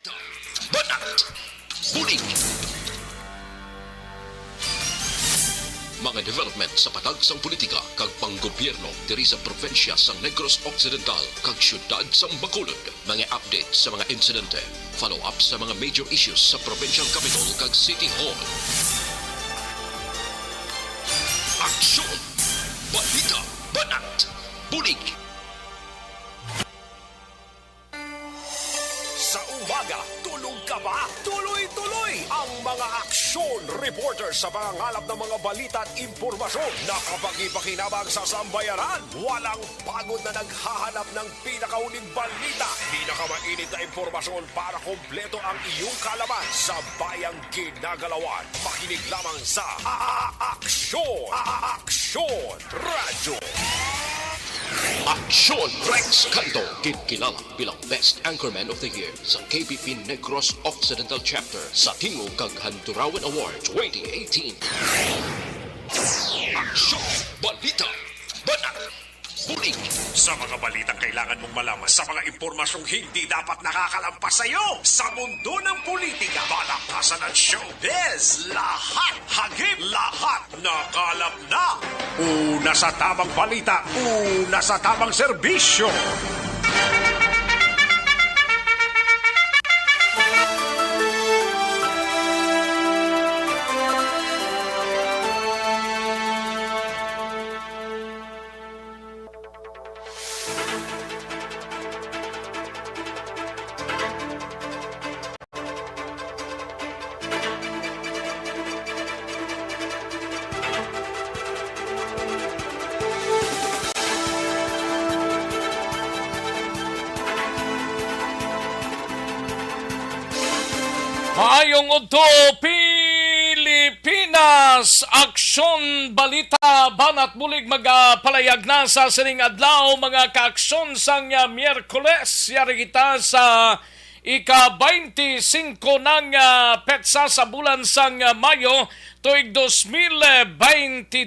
Banat! Bulig! Mga development sa patag sang politika kag panggobyerno diri sa probinsya sang Negros Occidental kag syudad sang Bacolod. Mga update sa mga insidente, follow up sa mga major issues sa provincial capital kag City Hall. Aksyon! Balita! Banat! Bulig! Sa umaga, tulog ka ba? Tuloy-tuloy ang mga aksyon reporter sa pangangalap ng mga balita at impormasyon na kapag-ipakinabang sa sambayaran. Walang pagod na naghahanap ng pinakauling balita. Pinakamainit na impormasyon para kompleto ang iyong kalaman sa bayang ginagalawan. Makinig lamang sa Aksyon! Aksyon Radyo! Aksyon! Rex Canto, kilala bilang Best Anchorman of the Year sa KBP Negros Occidental Chapter sa Tingog kag Hanturawan Award 2018. Aksyon! Balita! Banat! Bulig! Sa mga balitang kailangan mong malaman, sa mga impormasyong hindi dapat nakakalampas sa iyo, sa mundo ng politika, balakasan at showbiz, lahat, hagip, lahat, nakalap na. Una sa tamang balita, una sa tamang serbisyo. Maayong udto Pilipinas, Aksyon Balita Banat Bulig magapalayag na sa sining adlaw mga kaaksyon sang Miyerkules. Yari kita sa ika-25 ng petsa sa bulan sang Mayo tuig 2022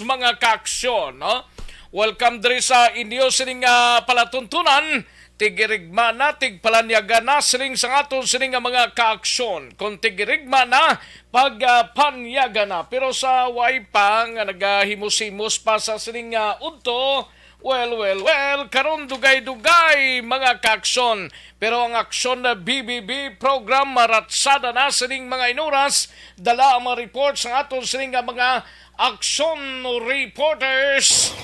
mga kaaksyon. No? Welcome diri sa inyo sining palatuntunan. Tigirigma na, tigpalanyaga na, sining sa aton sining mga kaaksyon. Kung tigirigma na, pagpanyaga na. Pero sa way pa, nga nagahimus-himus pa sa sining udto, well, karon dugay-dugay mga kaaksyon. Pero ang aksyon na BBB program, maratsada na sining mga inuras, dala ang mga reports sa aton sining mga aksyon reporters.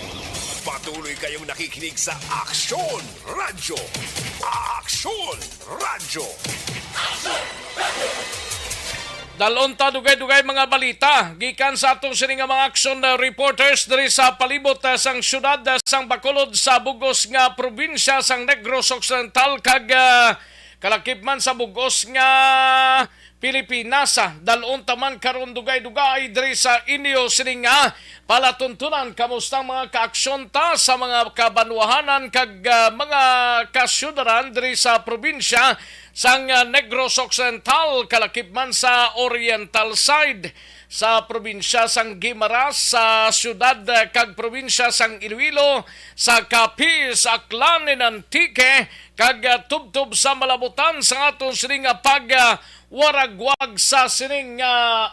Patuloy kayong nakikinig sa Aksyon Radyo. Aksyon Radyo. Dalon ta dugay-dugay mga balita gikan sa atong sining mga action reporters diri sa palibot sang syudad sang Bacolod sa bugos nga probinsya sang Negros Occidental kag kalakip man sa bugos nga Pilipinas. Dalon taman karon dugay-dugay diri sa inyo sining palatuntunan. Kamusta mga kaaksyon ta sa mga kabanwahanan kag mga kasyudaran diri sa probinsya sang Negros Occidental kalakip man sa Oriental side sa probinsya sang Guimaras, sa syudad kag probinsya sang Iloilo, sa Capiz, Aklan, Antique kag tubtob sa malabutan sa aton sining waragwag sa sining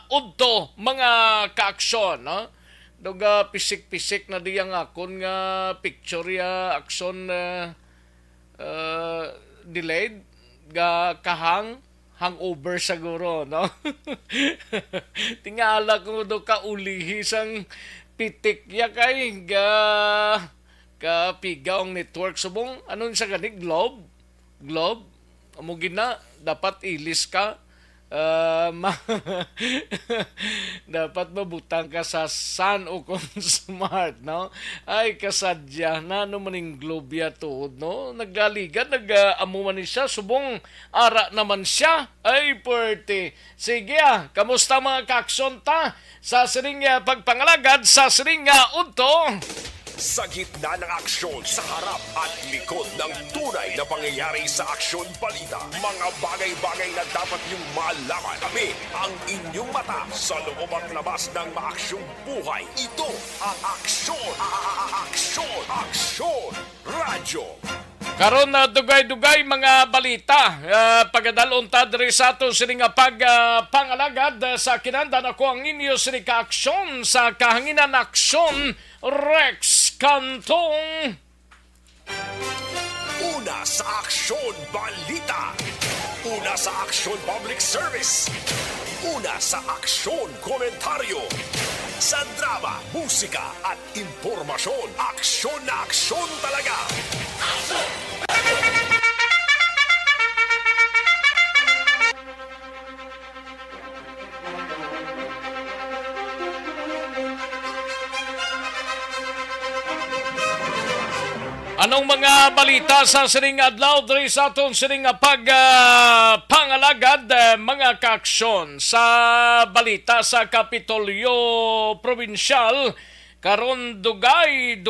udto mga kaaksyon. No? Duga pisik-pisik na diyang akon nga picture ya aksyon delayed ga kahang hangover siguro, no? Tingala ko do ka ulihi sang pitik ya kay ga pigaong network subong anon sa gani globe amo gina dapat ilis ka dapat mabutang ka sa sun o kung smart, no? Ay, kasadya na maning globe ya to, no? Nagaligan, nag-amo man siya, subong ara naman siya. Ay, perte. Sige, kamusta mga kaaksyon ta? Sa sining pagpangalagad, sa sining udto. Sa gitna ng aksyon, sa harap at likod ng tunay na pangyayari sa Aksyon Balita, mga bagay-bagay na dapat niyong malaman. Kami ang inyong mata sa loob at labas ng maaksyong buhay. Ito ang Aksyon! Aksyon! Aksyon! Radyo! Karon na dugay-dugay mga balita. Pagadalon ta diri sa ato sini nga pangalagad sa kinahanglan ako ang inyo sini ka-aksyon sa kahanginan aksyon Rex Cantong. Una sa Aksyon Balita. Una sa Aksyon Public Service. Una sa Aksyon Komentaryo. Sa drama, musika at impormasyon. Aksyon na aksyon talaga. Anong mga balita sa sining adlaw diri sa aton sining pangalagad mga kaaksyon sa balita sa Kapitolyo Provincial karon dugay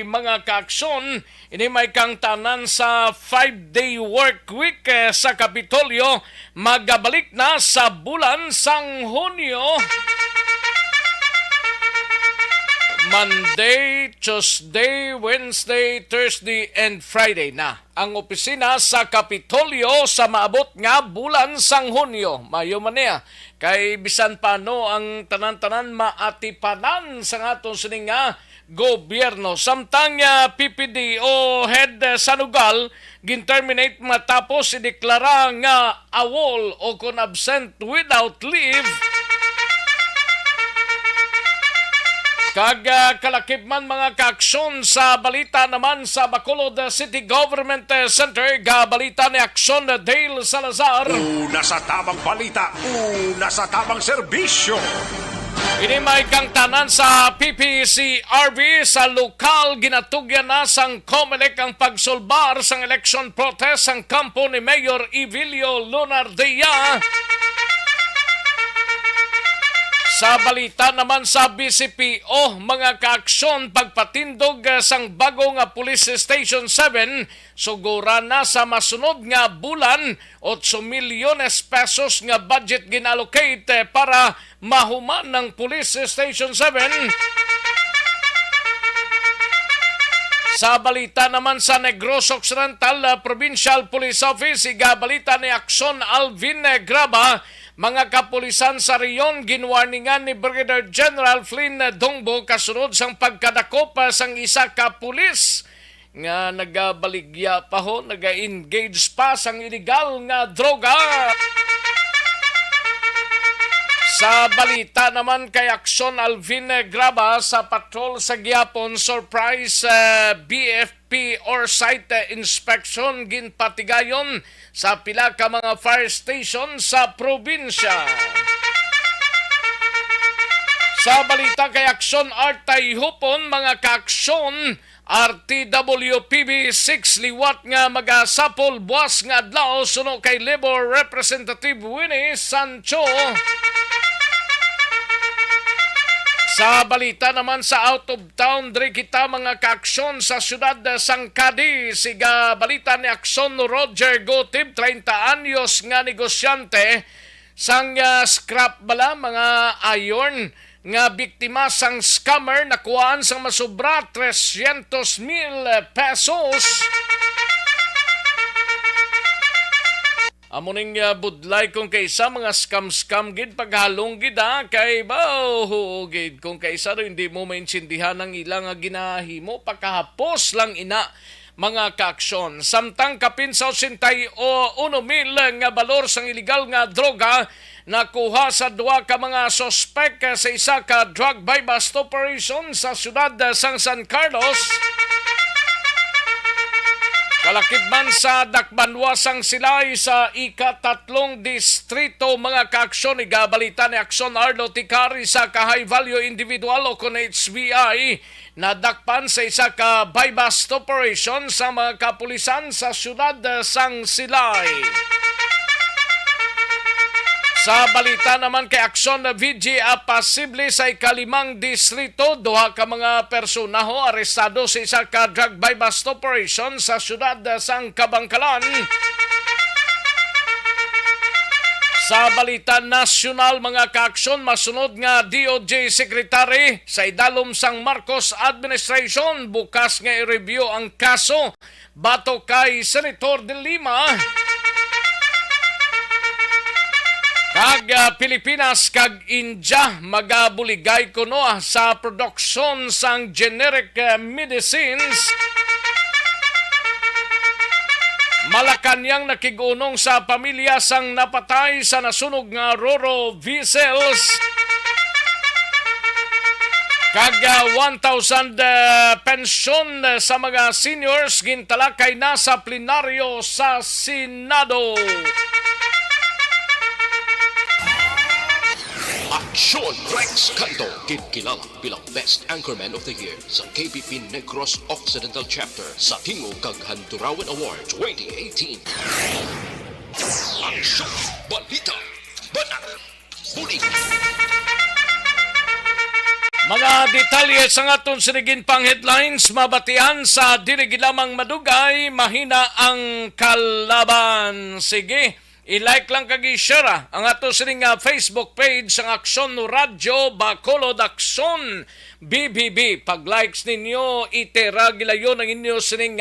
mga kaaksyon ini may kang tanan sa 5-day work week sa Kapitolyo magabalik na sa bulan sang Hunyo. Monday, Tuesday, Wednesday, Thursday, and Friday na ang opisina sa Kapitolyo sa maabot nga bulan sang Hunyo. Mayo man niya. Kay bisan paano ang tanan-tanan maatipanan sa aton sining nga gobyerno. Samtang PPDO head Sanugal ginterminate matapos ideklara nga awol o kon absent without leave. Kag kalakip man mga kaaksyon sa balita naman sa Bacolod City Government Center, balita ni Aksyon Dale Salazar. Una sa tamang balita, una sa tamang serbisyo. Ini may kang tanan sa PPCRB sa lokal ginatugyan na sang COMELEC ang pagsulbar sang election protest sang kampo ni Mayor Evilio Lunardia. Sa balita naman sa BCPO, mga kaaksyon pagpatindog sang bago nga Police Station 7, sugura na sa masunod nga bulan 8 milyones pesos nga budget ginallocate para mahuman ng Police Station 7. Sa balita naman sa Negros Occidental Provincial Police Office, balita ni Aksyon Alvin Graba, mga kapulisan sa riyon ginwarningan ni Brigadier General Flynn Dongbo kasunod sang pagkadakop sang isa ka pulis nga nagabaligya pa ho, naga-engage pa sang illegal nga droga. Sa balita naman kay Aksyon Alvin Graba sa patrol sa Gyapon, surprise BFP or site inspection ginpatigayon sa pila ka mga fire station sa probinsya. Sa balita kay Aksyon Artay Hupon, mga kaaksyon RTWPB 6 liwat nga magasapol buwas nga adlaw suno kay Labor Representative Winnie Sancho. Sa balita naman sa out of town, diri kita mga kaaksyon sa siyudad sang Cadiz. Siga balita ni Aksyon Roger Gotib, 30 anyos nga negosyante sang scrap bala mga iron nga biktima sang scammer nakuhaan sang masubra 300,000 pesos. Amuning budlay kung kaysa mga scam gid paghalong gid kay bao gid kung kaysa hindi mo maintindihan ang ilang ginahimo pagkahapos lang ina mga kaaksyon. Samtang kapin sa 81,000 nga balor sang illegal nga droga nakuha sa duwa ka mga sospek sa isa ka drug buy bust operation sa siyudad sang San Carlos. Kalakip man sa Dakbanwasang Silay sa ika-3 distrito mga kaaksyon, igabalita ni Aksyon Arlo Ticari sa ka-high value individual o kon HBI na dakpan sa isa ka buy-bust operation sa mga kapulisan sa siyudad sang Silay. Sa balita naman kay Aksyon VG Apasible sa ika-5 distrito, duha ka mga personaho arestado sa isa ka drug buy bust operation sa siyudad sang Kabangkalan. Sa balita nasyonal mga kaaksyon, masunod nga DOJ Secretary sa idalom sang Marcos Administration bukas nga i-review ang kaso bato kay Senator De Lima. Kag Pilipinas kag India magabuligay kuno sa produksyon sang generic medicines. Malacanang nakigunong sa pamilya sang napatay sa nasunog nga Roro vessels. Kag 1,000 pensyon sa mga seniors gintalakay na sa plenaryo sa Senado. Aksyon Rex Canto, kilala bilang Best Anchorman of the Year sa KBP Negros Occidental Chapter sa Tingog kag Handurawan Award 2018. Aksyon, balita, banat, huli. Mga detalye sa aton sinigin pang headlines, mabatian sa dili lamang madugay, mahina ang kalaban. Sige, i-like lang kag i-share ang ato sining Facebook page sang Aksyon Radyo Bacolod Aksyon BBB. Pag-likes ninyo, itera gilayon ang inyo sining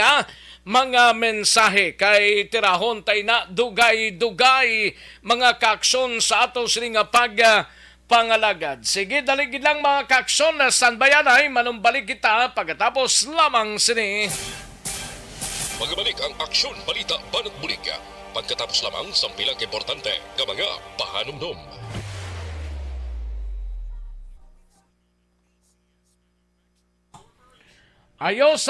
mga mensahe kay tirahon tay na dugay-dugay mga kaaksyon sa ato sining pangalagad. Sige, daligid lang mga kaaksyon na standbayan ay manumbalik kita pagkatapos lamang sini. Magbalik ang Aksyon Balita Banat Bulig pagkatapos lamang sa pilang importante nga mga pahanumdum. Ayos,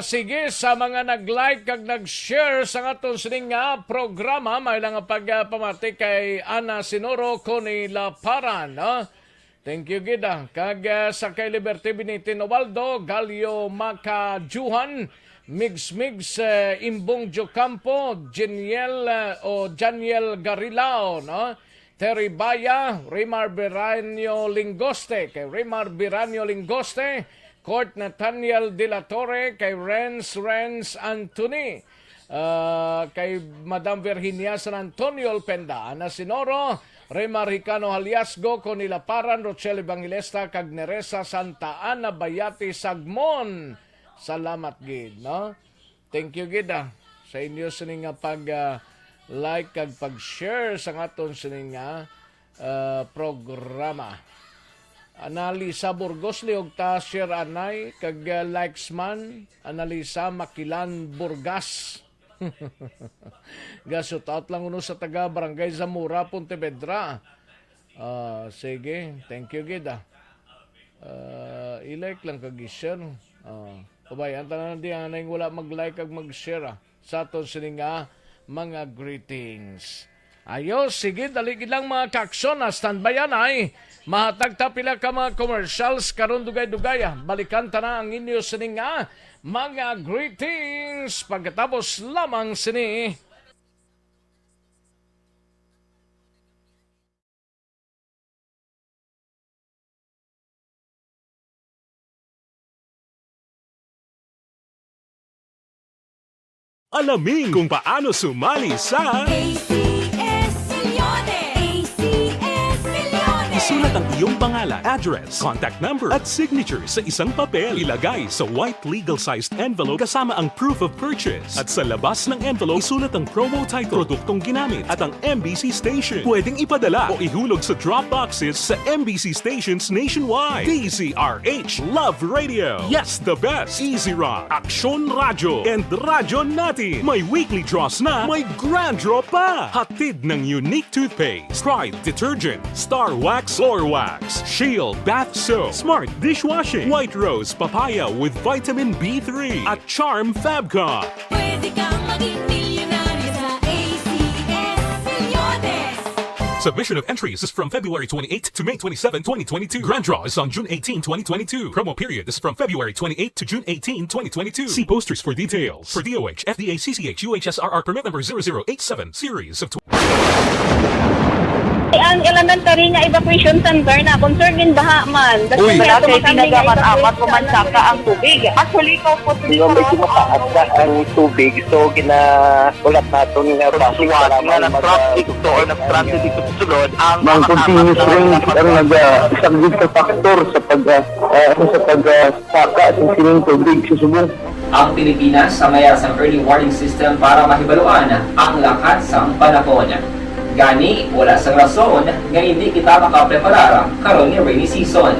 sige sa mga nag-like kag nag-share sa aton sining programa, may lang pagpamati kay Ana Sinoro Connie Laparan. Thank you gida. Kag sa kay Liberty Binitin Ovaldo, Galio Makajuhan, Migs Imbong Jocampo, Janiel Garilao, Terry Baya, Rimar Biranio Lingoste, kay Rimar Biranio Lingoste, Court Nathaniel De La Torre, kay Renz Anthony, kay Madam Virginia San Antonio Penda, Ana Sinoro, Remar Hicano Haliasgo, Conila Paran, Rochelle Evangelista, kag Neresa Santa Ana Bayati Sagmon. Salamat gid, no? Thank you gid sa inyo sining pag-like kag pag-share sa aton sining programa. Analisa Burgos liog ta share anay kag likes man Analisa Makilan Burgas. Gasot out lang uno sa taga Barangay Zamora, Pontevedra. Sige, thank you gid. I-like lang kag i-share. Kabayan tanan di anay wala mag-like kag mag-share sa aton sining mga greetings. Ayos, sige, daligid lang mga kaaksyon standby ay mahatag ta pila ka mga commercials karon dugay-dugay. Balikan ta na ang inyo sining mga greetings pagkatapos lamang sini. Alamin kung paano sumali sa ACS Millones! ACS Millones! Isulat ang iyong pangalan, address, contact number at signature sa isang papel. Ilagay sa white legal-sized envelope kasama ang proof of purchase. At sa labas ng envelope, isulat ang promo title, produktong ginamit at ang MBC station. Pwedeng ipadala o ihulog sa drop boxes sa MBC stations nationwide. DZRH Love Radio. Yes, the best. Easy Rock, Aksyon Radyo, and Radyo Natin. May weekly draws na, may grand draw pa. Hatid ng unique toothpaste, Pride Detergent, Star Wax Floor Wax, Shield Bath Soap, Smart Dishwashing, White Rose Papaya with Vitamin B3, at Charm Fabcon. Pwede kang maging milyonaryo sa ACS Millones! Submission of entries is from February 28 to May 27, 2022. Grand draw is on June 18, 2022. Promo period is from February 28 to June 18, 2022. See posters for details. For DOH, FDA, CCH, UHSRR permit number 0087, series of Ang elementary nga evacuation center na concern din baha man. Uy, Wala kasi kay pinagamat-amat pumansaka ang tubig. Actually, ikaw po Di ba medyo mataas na ang tubig, so ulat natin nga pasuwat nga nag-traffic to or nag-transit dito sa sulod ang Mang continuous rain ang nag-subject sa factor sa pagsaka sa sining tubig sa subong. Ang Pilipinas sa maya sa early warning system para mahibaluan ang lakat sa panahon. Gani, wala sa rason nga hindi kita makapreparar karon ni rainy season.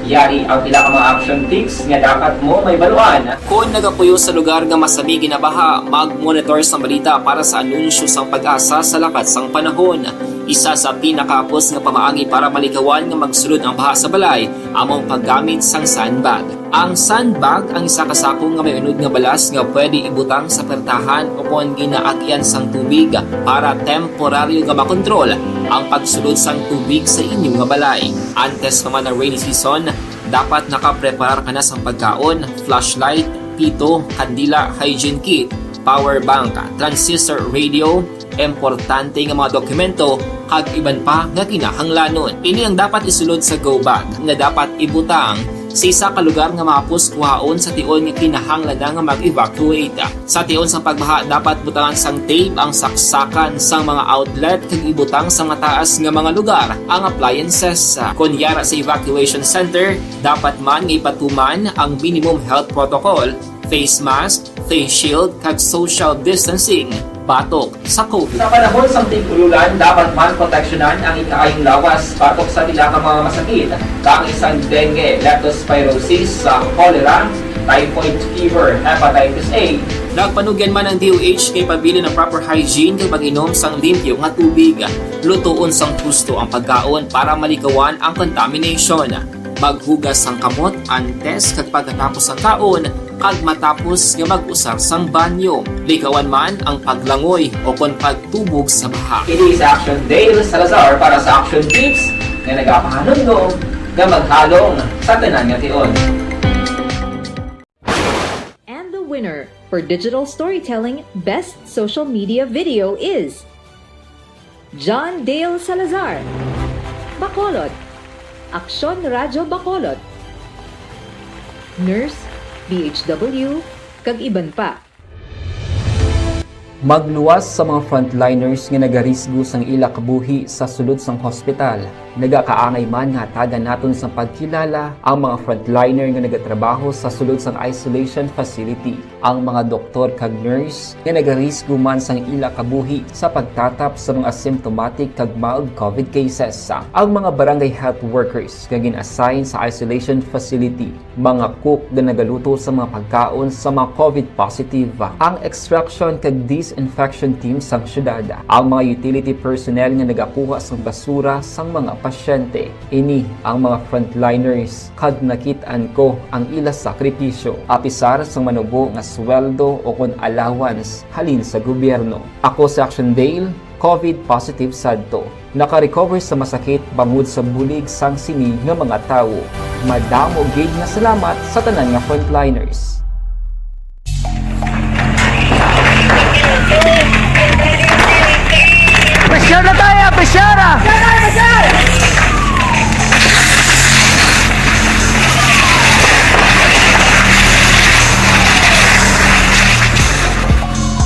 Yari ang pila ka mga action tips nga dapat mo may baluan. Kung nagapuyo sa lugar nga masabi ginabaha, mag-monitor sa balita para sa anunsyo sang pag-asa sa lakat sang panahon. Isa sa pinakapos nga pamaagi para malikawan nga magsulod ang baha sa balay, among paggamit sang sandbag. Ang sandbag ang isa kasakong nga may unod nga balas nga pwede ibutang sa pertahan upon ginaagyan sang tubig para temporaryo nga makontrol ang pagsulod sang tubig sa inyong nga balay. Antes naman ng rainy season, dapat nakapreparar ka na sang pagkaon, flashlight, pito, kandila, hygiene kit, power bank, transistor radio, importante nga mga dokumento kag iban pa nga kinahanglanon. Ini ang dapat isulod sa go bag nga dapat ibutang sa isa ka lugar nga mapus kuhaon sa tion nga kinahanglan nga mag-evacuate. Sa tion sa pagbaha dapat butangan sang tape ang saksakan sang mga outlet kag ibutang sa mga taas nga mga lugar ang appliances. Kunyara sa evacuation center, dapat man nga ipatuman ang minimum health protocol, face mask, face shield kag social distancing batok sa COVID. Sa panahon sa tig-ululan, dapat man proteksyonan ang ikaayong lawas batok sa nila ka mga masakit. Kang isang dengue, leptospirosis, cholera, typhoid fever, hepatitis A. Nagpanugyan man ang DOH kay pabili ng proper hygiene kay pag-inom sang limpyo nga tubig. Lutuon sang gusto ang pagkaon para malikawan ang contamination. Maghugas sang kamot antes kag pagkatapos ang kaon kag matapos nga mag-usar sang banyo. Likawan man ang paglangoy o kon pagtubog sa baha. It is Action Dale Salazar para sa Action Tips nga nagapahanong nga maghalong sa tanan nga tion. And the winner for Digital Storytelling Best Social Media Video is John Dale Salazar, Bacolod, Aksyon Radyo Bacolod, Nurse, BHW, kag iban pa. Magluwas sa mga frontliners nga nagarisgo sang ila kabuhi sa sulod sang hospital. Nagakaangay man nga tagan naton sa pagkilala ang mga frontliner nga nagatrabaho sa sulod sang isolation facility. Ang mga doktor kag nurse nga nagarisgo man sang ila kabuhi sa pagtatap sa mga asymptomatic kag mild COVID cases. Ang mga barangay health workers nga gin-assign sa isolation facility, mga cook nga nagaluto sa mga pagkaon sa mga COVID positive. Ang extraction kag disinfection team sang syudad, ang mga utility personnel nga nagakuha sang basura sang mga pasyente. Ini ang mga frontliners kag nakit-an ko ang ila sakripisyo apisar sang manubo nga sweldo o kon allowance halin sa gobyerno. Ako sa Action Dale, COVID positive sadto. Naka-recover sa masakit bangod sa bulig sang sini nga mga tawo. Madamo gid nga salamat sa tanan nga frontliners. Presyara tayo! Presyara!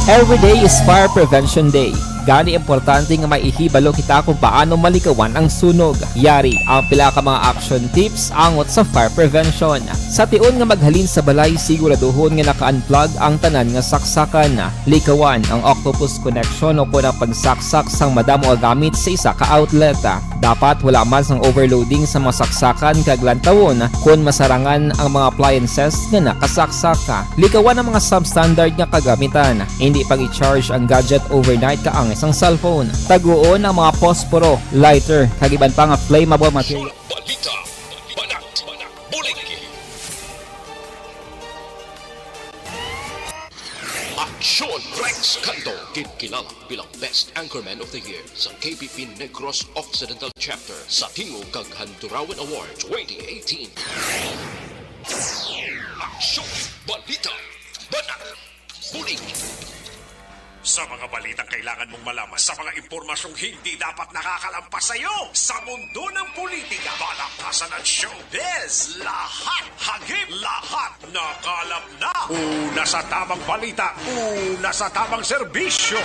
Every day is Fire Prevention Day. Gani importante nga maihibalo kita kung paano malikawan ang sunog. Yari ang pila ka mga action tips angot sa fire prevention. Sa tion nga maghalin sa balay, siguraduhon nga naka-unplug ang tanan nga saksakan. Likawan ang octopus connection o kung ang pagsaksak sang madamo nga gamit sa isa ka outlet. Dapat wala man sang overloading sa mga saksakan kag lantawon kung masarangan ang mga appliances nga nakasaksaka. Likawan ang mga substandard nga kagamitan. Hindi pag i-charge ang gadget overnight kaang isang cellphone. Taguon ang mga posporo, lighter, kag iban pa nga flammable material. Balita, banat, bulig. Aksyon Rex Canto, kilala bilang Best Anchorman of the Year sa KPP Negros Occidental Chapter sa Tingog kag Handurawan Award 2018. Aksyon, balita, banat, bulig. Sa mga balitang kailangan mong malaman, sa mga impormasyong hindi dapat nakakalampas sa iyo, sa mundo ng politika, balakasan at showbiz, lahat, hagip, lahat, nakalap na. Una sa tamang balita, una sa tamang serbisyo.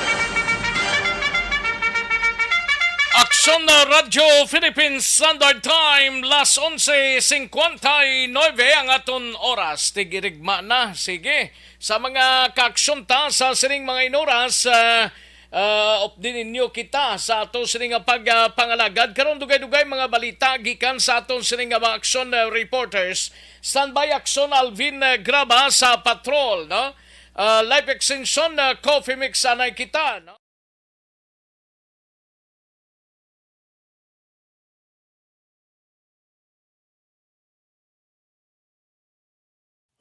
Aksyon na Radyo Philippines Standard Time, las 11:59 ang aton oras. Tigirigma na, sige. Sa mga kaaksyon ta sa sining mga inoras, opdin ninyo kita sa ato sining pagpangalagad. Karon dugay-dugay mga balita gikan sa aton sining mga aksyon reporters. Standby aksyon Alvin Graba sa patrol, no? Live extension coffee mix anay kita, no?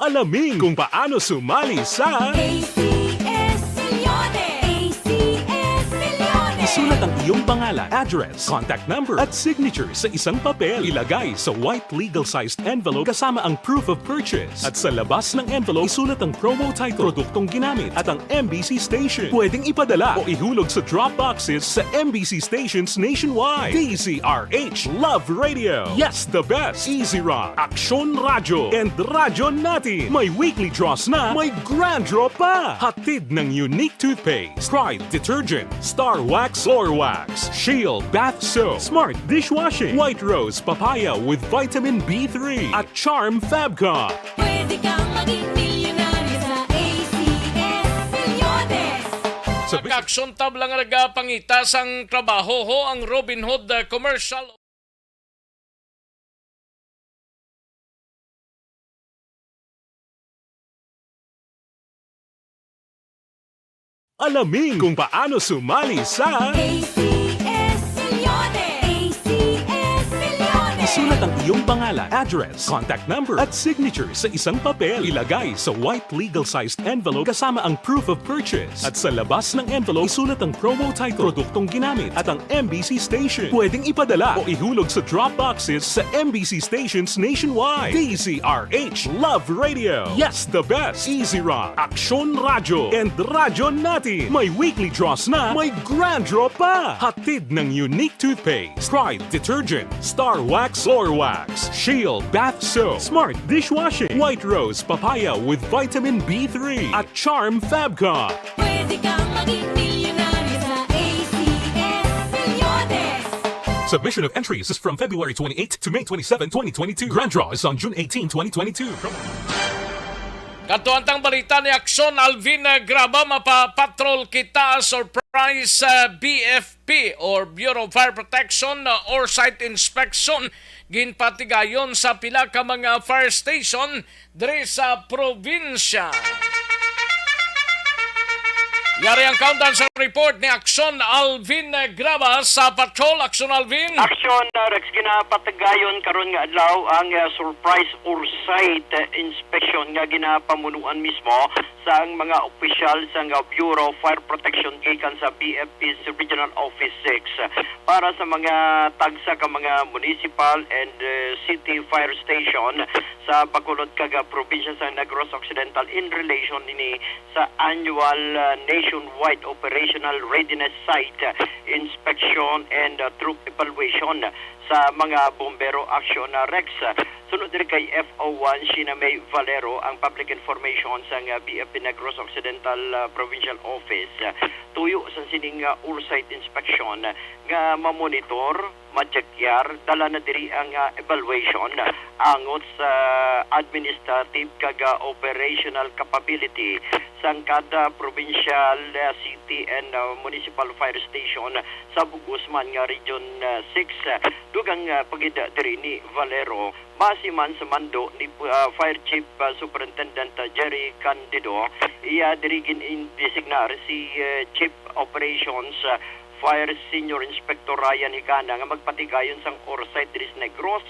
Alamin kung paano sumali sa Isulat ang iyong pangalan, address, contact number at signature sa isang papel. Ilagay sa white legal-sized envelope kasama ang proof of purchase. At sa labas ng envelope, isulat ang promo title, produktong ginamit at ang MBC station. Pwedeng ipadala o ihulog sa drop boxes sa MBC stations nationwide. DZRH Love Radio. Yes, the best. Easy Rock, Aksyon Radyo, and Radyo Natin. May weekly draws na, may grand draw pa. Hatid ng unique toothpaste, Pride Detergent, Star Wax Floor Wax, Shield Bath Soap, Smart Dishwashing, White Rose Papaya with Vitamin B3 at Charm Fabcon. Pwede kang maging milyonaryo sa ACS Milyones. Sa aksyon tab lang nagapangita sang trabaho ho ang Robin Hood commercial. Alamin kung paano sumali sa ACS Milyones. ACS Milyones. Isulat ang iyong pangalan, address, contact number at signature sa isang papel. Ilagay sa white legal-sized envelope kasama ang proof of purchase. At sa labas ng envelope, isulat ang promo title, produktong ginamit at ang MBC station. Pwedeng ipadala o ihulog sa drop boxes sa MBC stations nationwide. DZRH Love Radio. Yes, the best. Easy Rock, Aksyon Radyo, and Radyo Natin. May weekly draws na, may grand draw pa. Hatid ng unique toothpaste, Pride Detergent, Star Wax Floor Wax, Shield Bath Soap, Smart Dishwashing, White Rose Papaya with Vitamin B3 at Charm Fabcon. Pwede kang maging milyonaryo sa ACS Milyones. Submission of entries is from February 28 to May 27, 2022. Grand draw is on June 18, 2022. Katuantang balita ni Aksyon Alvin Graba, mapapatrol kita surprise BFP or Bureau of Fire Protection or site inspection ginpatigayon sa pila ka mga fire station diri sa probinsya. Yari ang countdown sa report ni Aksyon Alvin Graba sa patrol. Aksyon Alvin. Aksyon Rex ginapatagayon karon nga adlaw ang surprise or site inspection nga ginapamunuan mismo sa mga opisyal sa Bureau of Fire Protection gikan sa BFP's Regional Office 6 para sa mga tagsa ka mga municipal and city fire station sa Bacolod kaga probinsya sa Negros Occidental in relation ini sa annual nationwide operational readiness site inspection and troop evaluation sa mga bombero action na Rex. Sunod din kay FO1 Sina May Valero ang public information sa BFP Negros Occidental Provincial Office. Tuyo sa sining oversight inspection nga mamonitor, machekyar, dala na diri ang evaluation angot sa administrative kaga operational capability sang kada provincial, city and municipal fire station sa Bugosman nga Region 6. Dugang pagida diri ni Valero base man sa mando ni Fire Chief Superintendent Jerry Candido, iya diri gin-designar si Chief Operations Fire Senior Inspector Ryan Higana nga magpatigayon sang oversight diri sa Negros.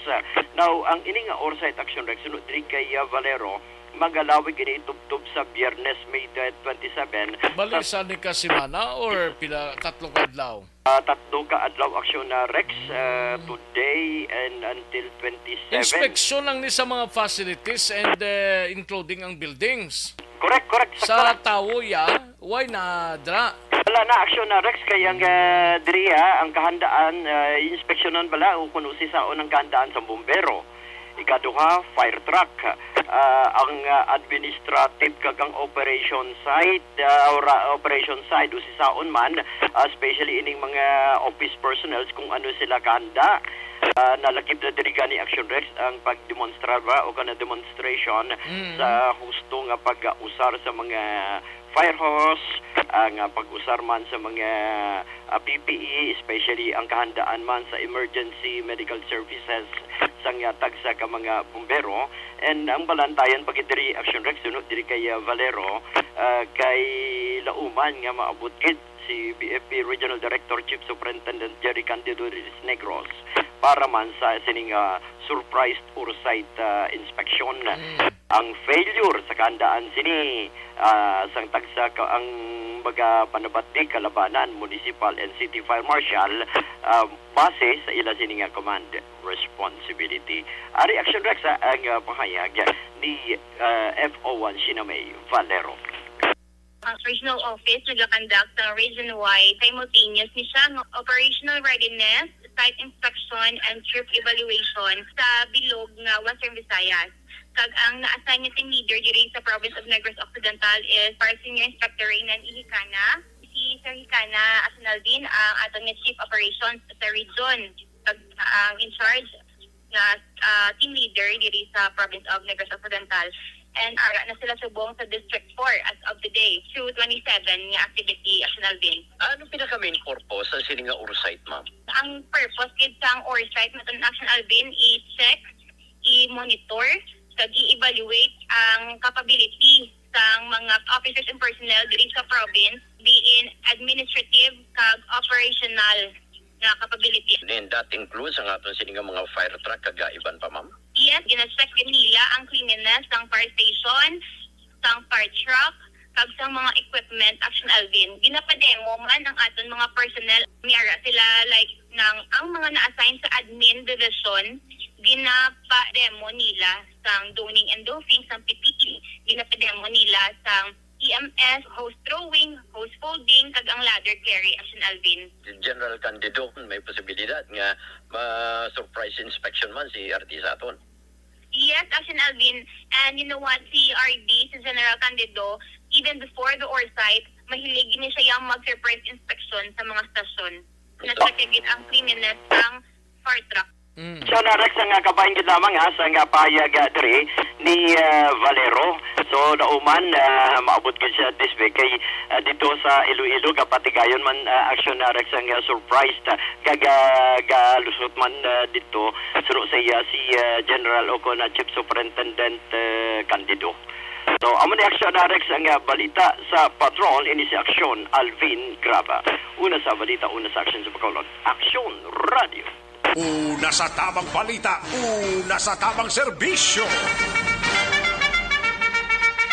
Now, ang ini nga oversight action Rex sunod diri kay Valero magalawig ini tubtob sa Biyernes May 27. Bali sa ni ka semana or pila tatlo ka adlaw? Tatlo ka adlaw aksyon na Rex today and until 27. Inspeksyon lang ni sa mga facilities and including ang buildings. Correct. sa tawo ya, why na dra? Wala na aksyon na Rex kay ang ang kahandaan inspeksyonan bala o kuno si saon ang kahandaan sa bumbero. Ikaduha, fire truck. Ang administrative kagang operation site operation site o si saon man, especially ining mga office personnel kung ano sila kahanda. Nalakip na diriga ni Action Rex ang pagdemonstrar ba o kana demonstration sa husto nga pag-usar sa mga fire hose, ang pag-usar man sa mga PPE, especially ang kahandaan man sa emergency medical services sang tagsa ka mga bumbero. And ang balantayan pag diri Action Rex sunod diri kay Valero kay Lauman nga maabot gid si BFP Regional Director Chief Superintendent Jerry Candido Negros para man sa sining surprise oversight inspection. Ang failure sa kahandaan sini sang tagsa ka ang baga panabati kalabanan municipal and city fire marshal base sa ila sini nga command responsibility. Ari Action Rex ang pahayag ni FO1 Sinamay Valero. Ang regional office nag-conduct ng region-wide simultaneous ni siya ng operational readiness, site inspection, and troop evaluation sa bilog nga Western Visayas. Kag ang na-assign niya team leader diri sa province of Negros Occidental is para Senior Inspector Reynan Ihikana. Si Sir Hikana Asinaldin ang atong Chief Operations sa region. Kag ang in charge na team leader diri sa province of Negros Occidental. And ara na sila subong sa District 4 as of today through 27 nga activity Action Alvin. Ano pinaka-main purpose sa sininga oversight, ma'am? Ang purpose kid sa ang oversight natin Action Alvin is check, i-monitor, kag i-evaluate ang capability sa mga officers and personnel diri sa province being administrative kag operational na capability. Then that includes ang aton sininga mga fire truck kagaiban pa, ma'am? Yes, gina-check din nila ang cleanliness ng fire station, ng fire truck, kag sa mga equipment Action Alvin. Ginapademo man ang aton mga personnel. Miyara sila like ang mga na-assign sa admin division, ginapademo nila sang doning and dofing, sang PPE, ginapademo nila sang EMS, hose throwing, hose folding, kag ang ladder carry Action Alvin. General Candido, may posibilidad nga ma-surprise inspection man si RT Saton. Yes, Action Alvin. And you know what, si RD, si General Candido, even before the oversight, mahilig ni siya yung mag-surprise inspection sa mga stasyon. Nasakagin ang cleanliness ng fire truck. So na-Rex ang kabayan gid lamang sa nga payag diri ni Valero. So nauman maabot gid siya this week kay dito sa Iloilo kapatigayon man Action na-Rex ang surprise galusot man dito suro sa iya si General Ocona Chief Superintendent Candido. So amo ni Action na-Rex ang balita sa patrol ini si Action Alvin Graba. Una sa balita, una sa action sa Bacolod. Action Radio. Una sa tamang balita, una sa tamang serbisyo.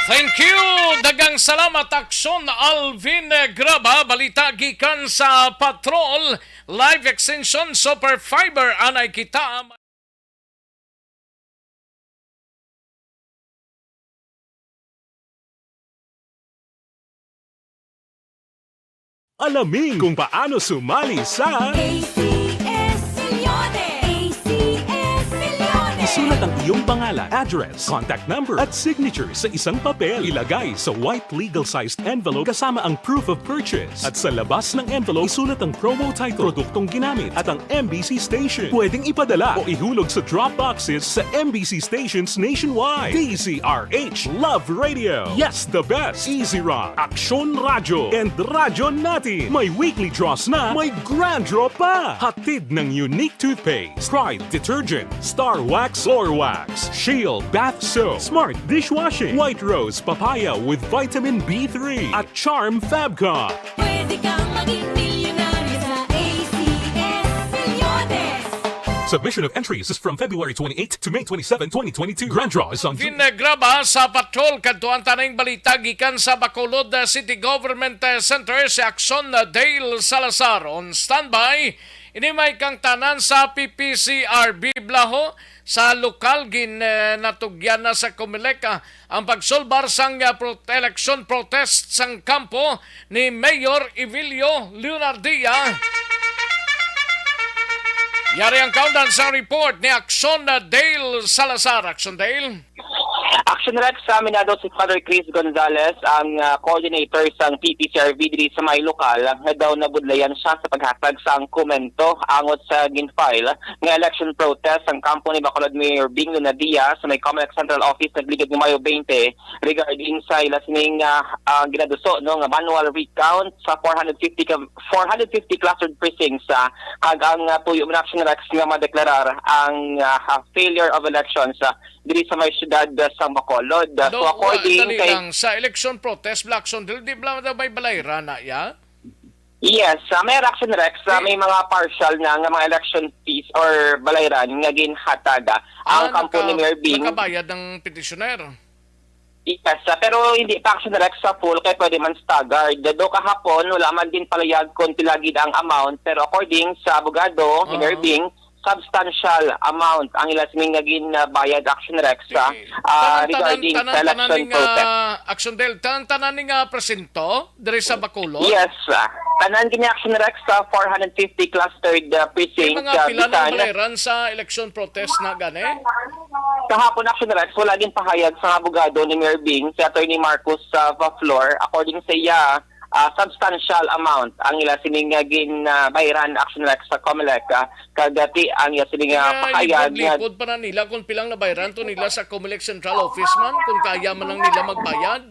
Thank you! Dagang salamat Aksyon Alvin Graba. Balita gikan sa Patrol. Live Extension Super Fiber. Anay kita. Alamin kung paano sumali sa ACS Millones! ACS Millones! Isulat ang iyong pangalan, address, contact number at signature sa isang papel. Ilagay sa white legal-sized envelope kasama ang proof of purchase. At sa labas ng envelope, isulat ang promo title, produktong ginamit at ang MBC station. Pwedeng ipadala o ihulog sa drop boxes sa MBC stations nationwide. DZRH Love Radio. Yes, the best. Easy Rock, Aksyon Radyo, and Radyo Natin. May weekly draws na, may grand draw pa. Hatid ng unique toothpaste, Pride Detergent, Star Wax Floor Wax, Shield Bath Soap, Smart Dishwashing, White Rose Papaya with Vitamin B3, at Charm Fabcon. Pwede kang maging milyonaryo sa ACS Millones! Submission of entries is from February 28 to May 27, 2022. Grand draw is on June. Graba sa patrol kadtuan tanang balita gikan sa Bacolod City Government Center si Action Dale Salazar on standby. Ini may kang tanan sa PPCRB Blaho sa lokal natugyan na sa Comelec ang pagsulbar sang election protest sang kampo ni Mayor Evilio Leonardia. Yari ang countdown sa report ni Action Dale Salazar. Action Dale. Action Rex sa Minado si Father Chris Gonzalez, ang coordinator sa PPCRB diri sa may lokal, nga daw nabudlayan siya sa paghatag sa komento angot sa ginfile nga election protest ang kampo ni Bacolod Mayor Bing Lunadia sa may Comelec Central Office nagligid ng Mayo 20 regarding sa ila sining ginaduso no nga manual recount sa 450 clustered precincts kag ang tuyo man Action Rex nga madeklarar ang failure of elections diri sa may syudad sa Bacolod. So according kay lang, sa election protest Blackson di ba may balayra na ya? Yes, may Action Rex, may mga partial na nga mga election fees or balayran nga ginhataga ang kampo ni Mayor Bing. Nakabayad ng petitioner. Yes, pero hindi pa Action Rex sa full kaya pwede man staggered. Do kahapon wala man din palayag kung tilagid ang amount pero according sa abogado ni Mayor Bing, substantial amount ang ila sining naging bayad Action Rex regarding sa election protest. Action Del, tanan nga presento diri sa Bacolod? Yes, tanan gini Action Rex sa 450 clustered precinct. May mga pila na balayran sa election protest na gani? Kahapon Action Rex, wala din pahayag sa abogado ni Mayor Bing, si Attorney Marcos Vaflor. According sa iya, substantial amount ang ila sining bayran Action Rex sa Comelec kagati ang iya sining pahayag lipod pa na nila kung pilang nabayran to nila sa Comelec Central Office man kung kaya man lang nila magbayad.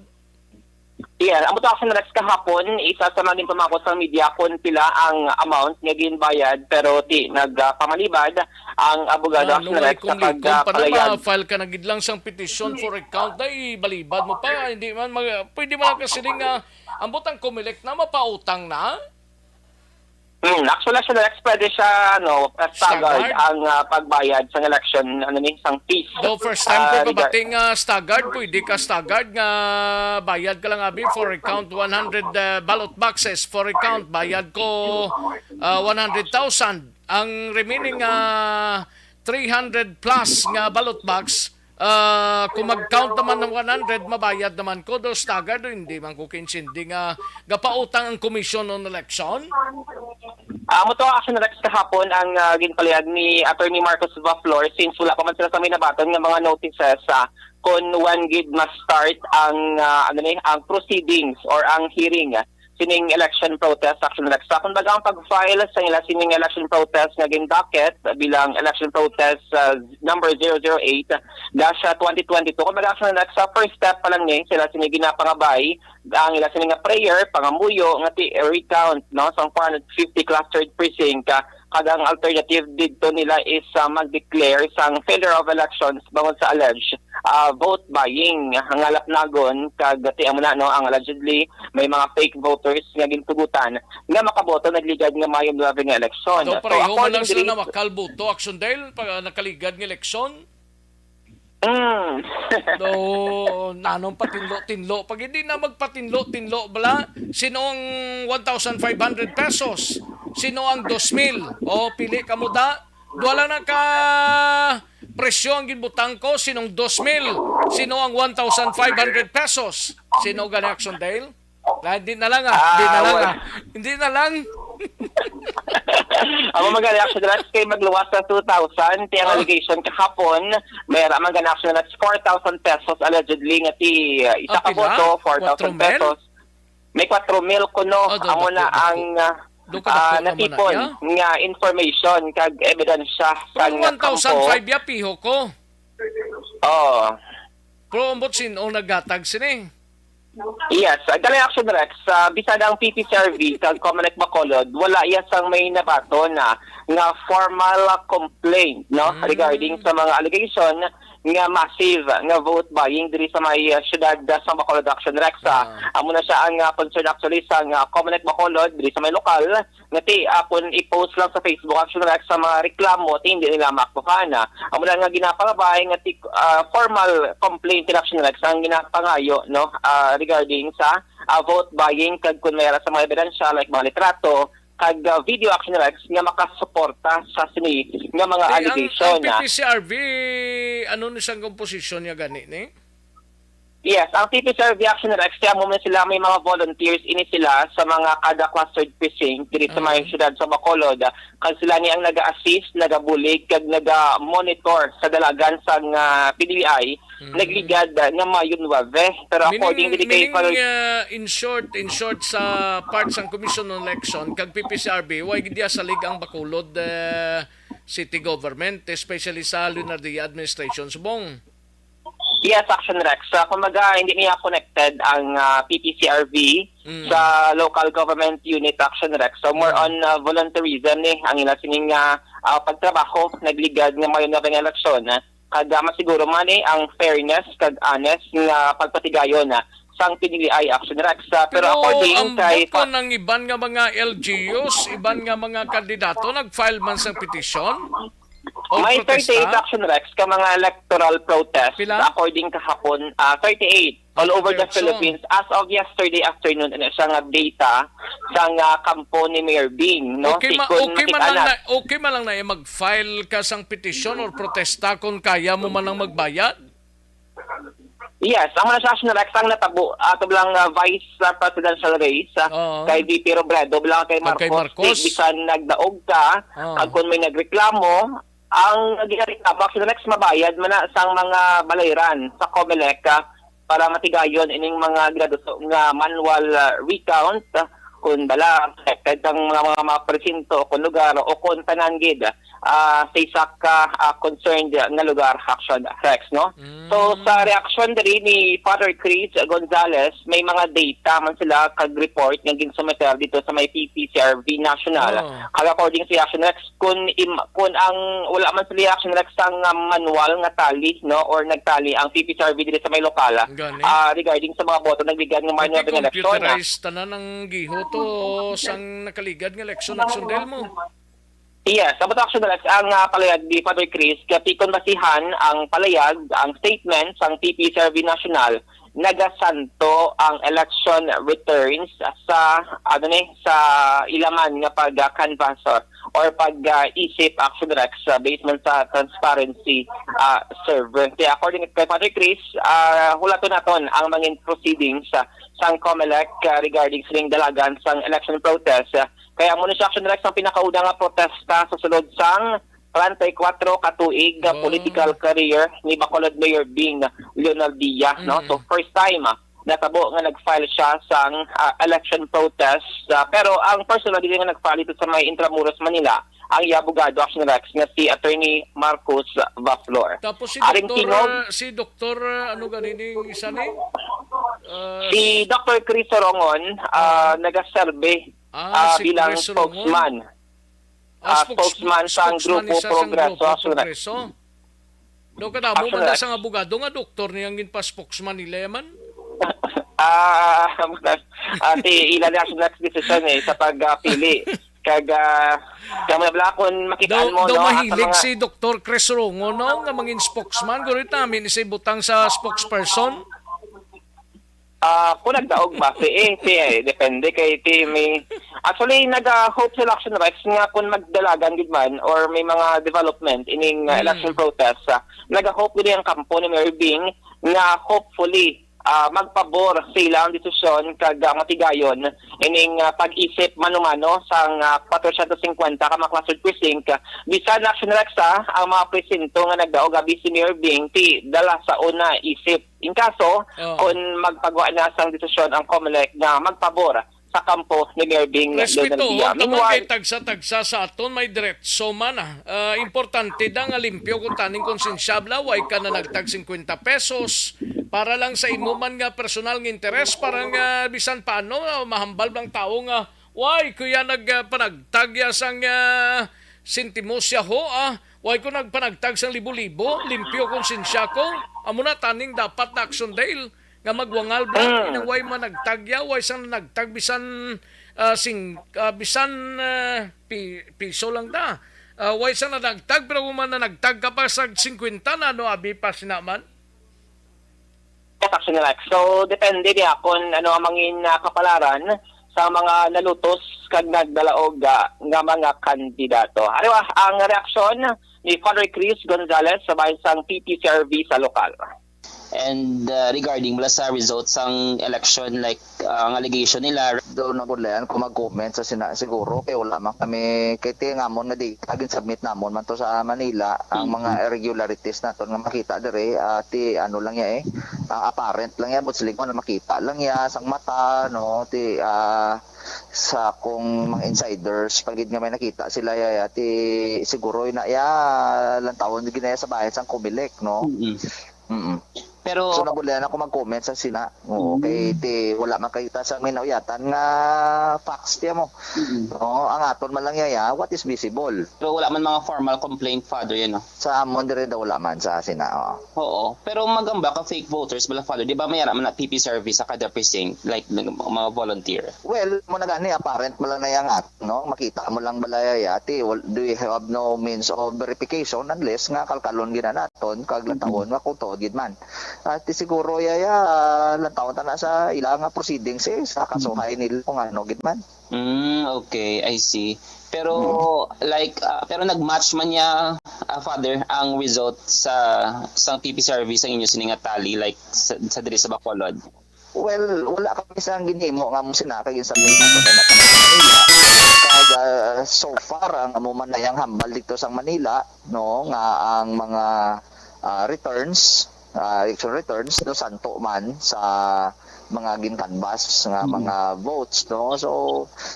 Yeah, ang Action Rex kahapon isa sa mga pamako sa media kung pila ang amount nga ginbayad pero nagpamalibad ang abogado Action Rex sa pagpalayag. File ka na gidlang sang petition for recount dai balibad mo pa hindi man pwede man kasi ang butang Comelec na mapautang na. Actually, Action Rex pwede siya staggered ang pagbayad sa election sang fees. Do first time ko kabating staggered, pwede ka staggered nga bayad ka lang abi for recount 100 ballot boxes for recount bayad ko 100,000. Ang remaining 300 plus nga ballot box kung mag-count naman ng 100, mabayad naman ko. Do staggered, hindi man ko kinsindi nga gapautang ang Commission on Election. Muto Action Rex kahapon ang ginpalayag ni Attorney Marcos Vaflor since wala pa man sila sa may nabaton nga mga notices kung when gid must start ang ang proceedings or ang hearing sining election protest Action Rex. Kung baga ang pag-file sa nila sining election protest nga gin-docket bilang election protest number 008-2022. Kung baga Action Rex, sa first step pa lang niya sila sining ginapangabay ang ila sining prayer, pangamuyo nga recount sa 450 clustered precinct kadang alternative dito nila is mag-declare sang failure of elections bangon sa alleged vote buying hangalap nagon kagati amo na ang allegedly may mga fake voters nga gintugutan nga makaboto nagligad nga Mayo 9 nga eleksyon. So pareho man lang sila na makalboto Action Dale pag nakaligad nga eleksyon? Do nanong patinlo pag hindi na magpatinlo bala sino ang 1,500 pesos, sino ang 2,000 o pili ka mo da wala na ka presyo ang ginbutang ko, sinong 2,000, sino ang 1,500 pesos, sino gani Action Dale? Hindi na lang hindi na lang Ang mga reaction na kay magluwas sa 2,000 tiyang allegation kahapon may ramang action na 4,000 pesos allegedly nga ti isa ka boto 4,000 pesos may 4,000 kuno amo na ang natipon nga information kag ebidensya kag 1,005 ya piho ko. Pero umbot sino naggatag sini? Yes, dali Action Rex, bisada ang PPCRB kag Comelec Bacolod, wala sang may nabato na nga formal complaint regarding sa mga allegation nga massive nga vote buying diri sa may syudad sa Bacolod Action Rex. Amo na siya ang concern actually sa Comelec Bacolod diri sa may lokal nga kung i-post lang sa Facebook Action Rex sa mga reklamo hindi nila maaktuhan. Amo na nga ginapangabay nga formal complaint Action Rex ang ginapangayo regarding sa vote buying kag kun mayara sa mga ebidensya like mga litrato kag video action Rex nga makasuporta sa sini nga mga allegation. Ang PPCRV, ano ni siyang komposisyon niya gani ni? Yes, ang PPCRV Action Rex, kaya mo sila may mga volunteers ini sila sa mga kada clustered precinct diri sa mga syudad sa Bacolod. Kag sila ni ang naga-assist, nagabulig, kag naga-monitor sa dalagan sa PDBI, nagligad nga mayon wave. Pero according Meaning, kay in short sa parts ng Commission on Election, kag PPCRB, why gidya salig ang Bacolod city government, especially sa Lunardia administration subong. Yes, Action Rex. Kumaga, hindi niya connected ang PPCRV sa local government unit Action Rex. So, more on voluntarism ang ila sining pagtrabaho, nagligad nga mayon na eleksyon. Kada masiguro man ang fairness, kag honest nga pagpatigayon sang PDBI Action Rex. Pero according ang kay... boto ng iban nga mga LGUs, iban nga mga kandidato, nag-file man sa petition? May 38 Action Rex ka mga electoral protest according kahapon 38 all over the Philippines as of yesterday afternoon and isang data sa kampo ni Mayor Bing no okay man lang na mag-file ka sang petition or protesta kung kaya mo man lang magbayad. Yes, ang mga Action Rex ang natabo ato bilang vice presidential race kay VP Robredo bilang kay Marcos. Bisan nagdaog ka kung may nagreklamo ang ginreklamo Action Rex mabayad man na sang mga balayran sa COMELEC para matigayon ining mga graduso nga manual recount kung bala affected ang mga presinto kung lugar o kung tanangid sa isa ka concerned nga lugar Action Rex no. So sa reaction diri ni Father Chris Gonzales may mga data man sila kag report nga ginsumeter dito sa may PPCRV National. According sa Action Rex kun ang wala man sila Action Rex ang manual nga tali no or nagtali ang PPCRV dito sa may lokal regarding sa mga boto nagbigay ng manual ng eleksyon. Computerized tanan ng gihoto sang nakaligad nga eleksyon nagsundel mo. Yes, about Action Rex, ang palayag ni Father Chris, kapikon basihan ang palayag, ang statement sang PPCRV National, nagasanto ang election returns sa sa ilaman nga pag-canvassor or pag-isip Action Rex based man sa transparency server. Kaya according kay Father Chris, hulaton naton ang mga proceedings sang COMELEC regarding sining dalagan sang election protest. Kaya muna sa Action Rex ang pinakaudang nga protesta sa sulod sang 34 katuig political career ni Bacolod Mayor Bing Leonardia no. So first time natabo nga nag-file siya sang election protest pero ang personal din nga nag-file ito sa may Intramuros Manila ang abogado Action Rex nga si Attorney Marcos Baflor. Tapos si Dr. ano ganing isa ni? Si Dr. Chris Sorongon nagaserbe bilang spokesman. Spokesman sa Grupo Progreso Action Rex. Do ka mo man sa abogado nga doktor niyang ginpa spokesman ni Leman? Si ilan Action Rex decision sa pagpili. Kag kamabla kon makitaan mo no mahilig si Dr. Chris Rongo no nga mangin spokesman gurit namin isa butang sa spokesperson. Kung nagdaog ba depende kay may actually nag-hope sa Action Rex nga kung magdalagan gid man or may mga development ining election protest nag-hope gid ang kampo ni Mayor Bing nga hopefully magpabor sila ang desisyon kag matigayon ining pag-isip mano-mano sang 450 ka mga clustered precinct bisan Action Rex ang mga presinto nga nagdaog abi si Mayor Bing ti dala sa una isip in kaso kung magpagawa na sang desisyon ang COMELEC na magpabor sa kampo ni Mayor Bing Leonardia. Meanwhile, tagsa-tagsa sa aton may diretso man importante da nga limpyo kung taning konsensyabla way ka na nagtag 50 pesos para lang sa imo man nga personal nga interes para nga bisan paano mahambal bang tao nga way kuya nagpanagtag sang sentimos siya ho way ko nagpanagtag sang libo-libo limpyo konsensya ko amo na taning dapat na action dale nga magwangal ba inang way man nagtagya way sang nagtag bisan piso lang da way sang nagtag pero man na nagtag ka pa sa 50 na no abi pa sinaman. Action Rex. So, depende niya kung ano ang mangin kapalaran sa mga nalutos kag nagdalaog nga mga kandidato. Ano ang reaksyon ni Father Chris Gonzales sa baysang PPCRV sa lokal? And regarding mula sa results ng election, like ang allegation nila, doon na po lang kung mag-comment sa siguro kay wala man kami kay tingamon nga di kagin submit namon man to sa Manila ang mga irregularities naton nga makita dire ti ano lang ya apparent lang ya but silingon na makita lang ya sang mata no ti sa kung mga insiders pagid nga may nakita sila ya ti siguro na ya lang tawon ginaya sa bahay sang Comelec no. Pero so nabulan ako mag-comment sa sina. Okay, wala makita sa minawyatan nga facts tiya mo. No, ang aton man lang yaya, what is visible. Pero wala man mga formal complaint, Father, yun, no? Sa amon dire daw wala man sa sina. Oo. Pero magamba ka fake voters bala, Father. Di ba mayara man na PP service sa kada precinct, like mga volunteer? Well, mo na gani apparent mo lang na yang no? Makita mo lang balayaya, do you have no means of verification unless nga kalkalon gina naton kag latawon nga kuto gid man. At siguro yaya lantaw ta na sa ilang proceedings sa kasuhay nila kung ano gitman. Okay, I see. Pero pero nagmatch man niya Father ang result sa PP service ang inyo sininga tally like sa diri sa Bacolod. Well, wala kami sa ginimo nga mo sinakay sa Manila na Manila. Kag so far ang amo man nayang hambal dito sa Manila no nga ang mga election returns no santo man sa mga ginkanbas nga mga votes no so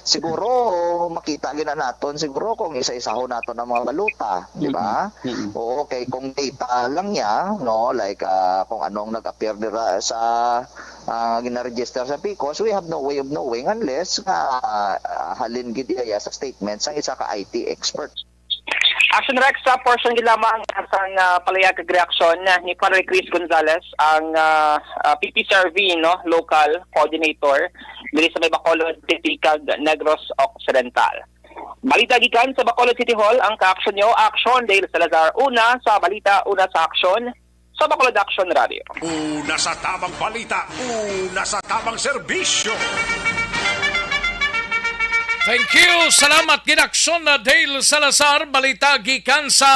siguro makita gina naton siguro kung isa-isahon naton ang mga baluta di ba okay kung data lang ya no like kung anong nag-appear dira sa gina-register sa PCOS we have no way of knowing unless halin gid iya sa statements ang isa ka IT expert. Action Rex sa portion lamang sang palayag kag reaksyon ni Father Chris Gonzales ang PPCRV no local coordinator diri sa may Bacolod City kag Negros Occidental. Balita gikan sa Bacolod City Hall ang ka-action nyo Action Dale Salazar una sa balita una sa aksyon sa Bacolod Action Radio. Una sa tamang balita, una sa tamang serbisyo. Thank you. Salamat ginaksyon na Dale Salazar. Balita gikan sa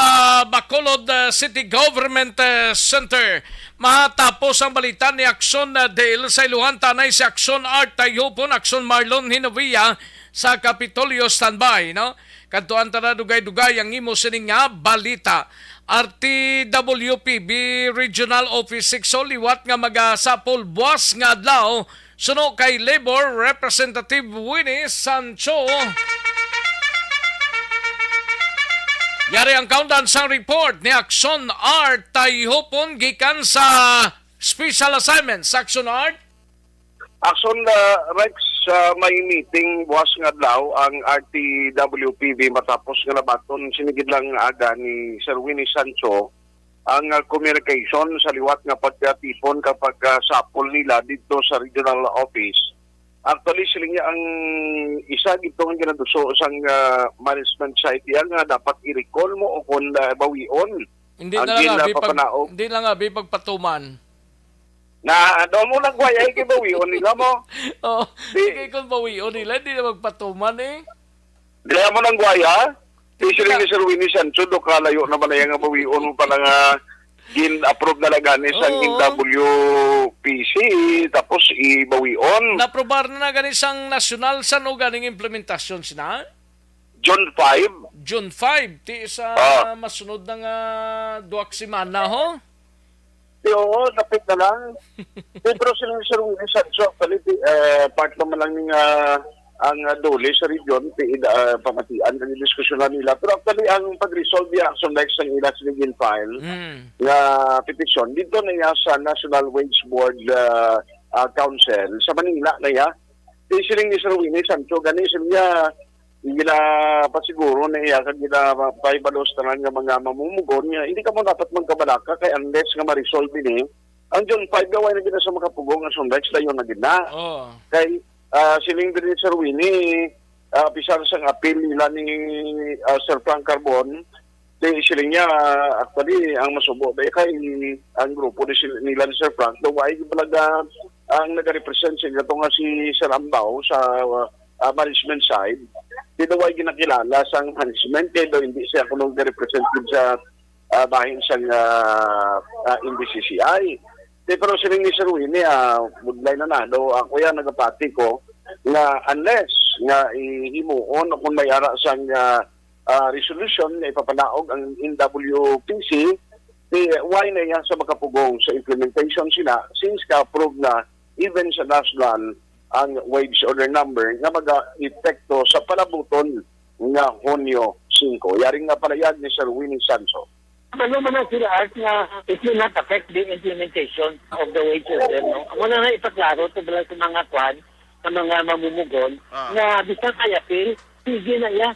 Bacolod City Government Center. Matapos ang balita ni Aksyon na Dale sa iluhan tanay si Aksyon Art Tayopon, Aksyon Marlon Hinovia sa Kapitolyo standby. No? Kantuan ta na dugay-dugay ang imo sining nga balita. RTWPB Regional Office 6 liwat nga magasapol buwas nga adlaw suno kay Labor Representative Winnie Sancho. Yari ang countdown sa report ni Action Art Tayhopon gikan sa special assignments. Action Art? Action Rex, may meeting buwas nga daw ang RTWPB matapos nga labaton sinigid lang aga ni Sir Winnie Sancho ang communication sa liwat nga pagkatipon kapag sapol nila dito sa regional office. Actually, sila niya ang isa dito ang ginaduso sang management site yan nga dapat i-recall mo o kung bawion. Hindi na nga, pagpatuman. Na, doon mo nagwayay kay bawion nila mo. Oo, hindi kung bawion nila, hindi na magpatuman eh. Di mo nagwaya? Di sila ni Sir Winnie Sancho, do kalayo naman na yung bawion mo pala nga gin-approve na laganis ang WPC, tapos i-bawion. Naprobar na ganisang nasyonal sa no ganing implementasyon sina? June 5. June 5, ti sa masunod na nga duwak simana ho? Oo, napit na lang. Pero sila ni Sir Winnie Sancho, actually, part naman lang ng ang dole sa region, pamatian ng diskusyon nila. Pero actually, ang pag-resolve yung action like sa nila sinigin file na petisyon, dito na yan sa National Wage Board Council sa Manila na yan. Siling ni Sir Winnie Sancho, ganisin niya, gila pa siguro na iya, kag gila paibalos na nga mga mamumugon niya, hindi ka mo dapat magkabalaka kay unless nga ma-resolve din ang June 5 gawin na gina sa makapugong ang sundex na yun na gina. Kay siling din Sir Winnie, pisar sang appeal nila ni Sir Frank Carbon, siling niya, actually, ang masubo, kay ang grupo nila ni Sir Frank, daw ay balaga ang nag-represent sa ito nga si Sir Ambao sa management side. Di daw ay ginakilala sa management, kaya daw hindi siya kung nag-represent sa bahin sa NBCCI. Pero siling ni Sir Winnie, budlay na daw ako yan nagapati ko na unless nga ihimuon kung may ara sang resolution na ipapanaog ang NWPC, why na yan sa makapugong sa implementation sila since ka-approve na even sa national ang wage order number na mag-epekto sa palabuton nga Hunyo 5. Yaring nga palayag ni Sir Winnie Sanso. Ano man sila Art na it will not affect the implementation of the wage order, no? Ang na ipaklaro to sa mga kwan, sa mga mamumugon, na bisang kayapil, sige na yan.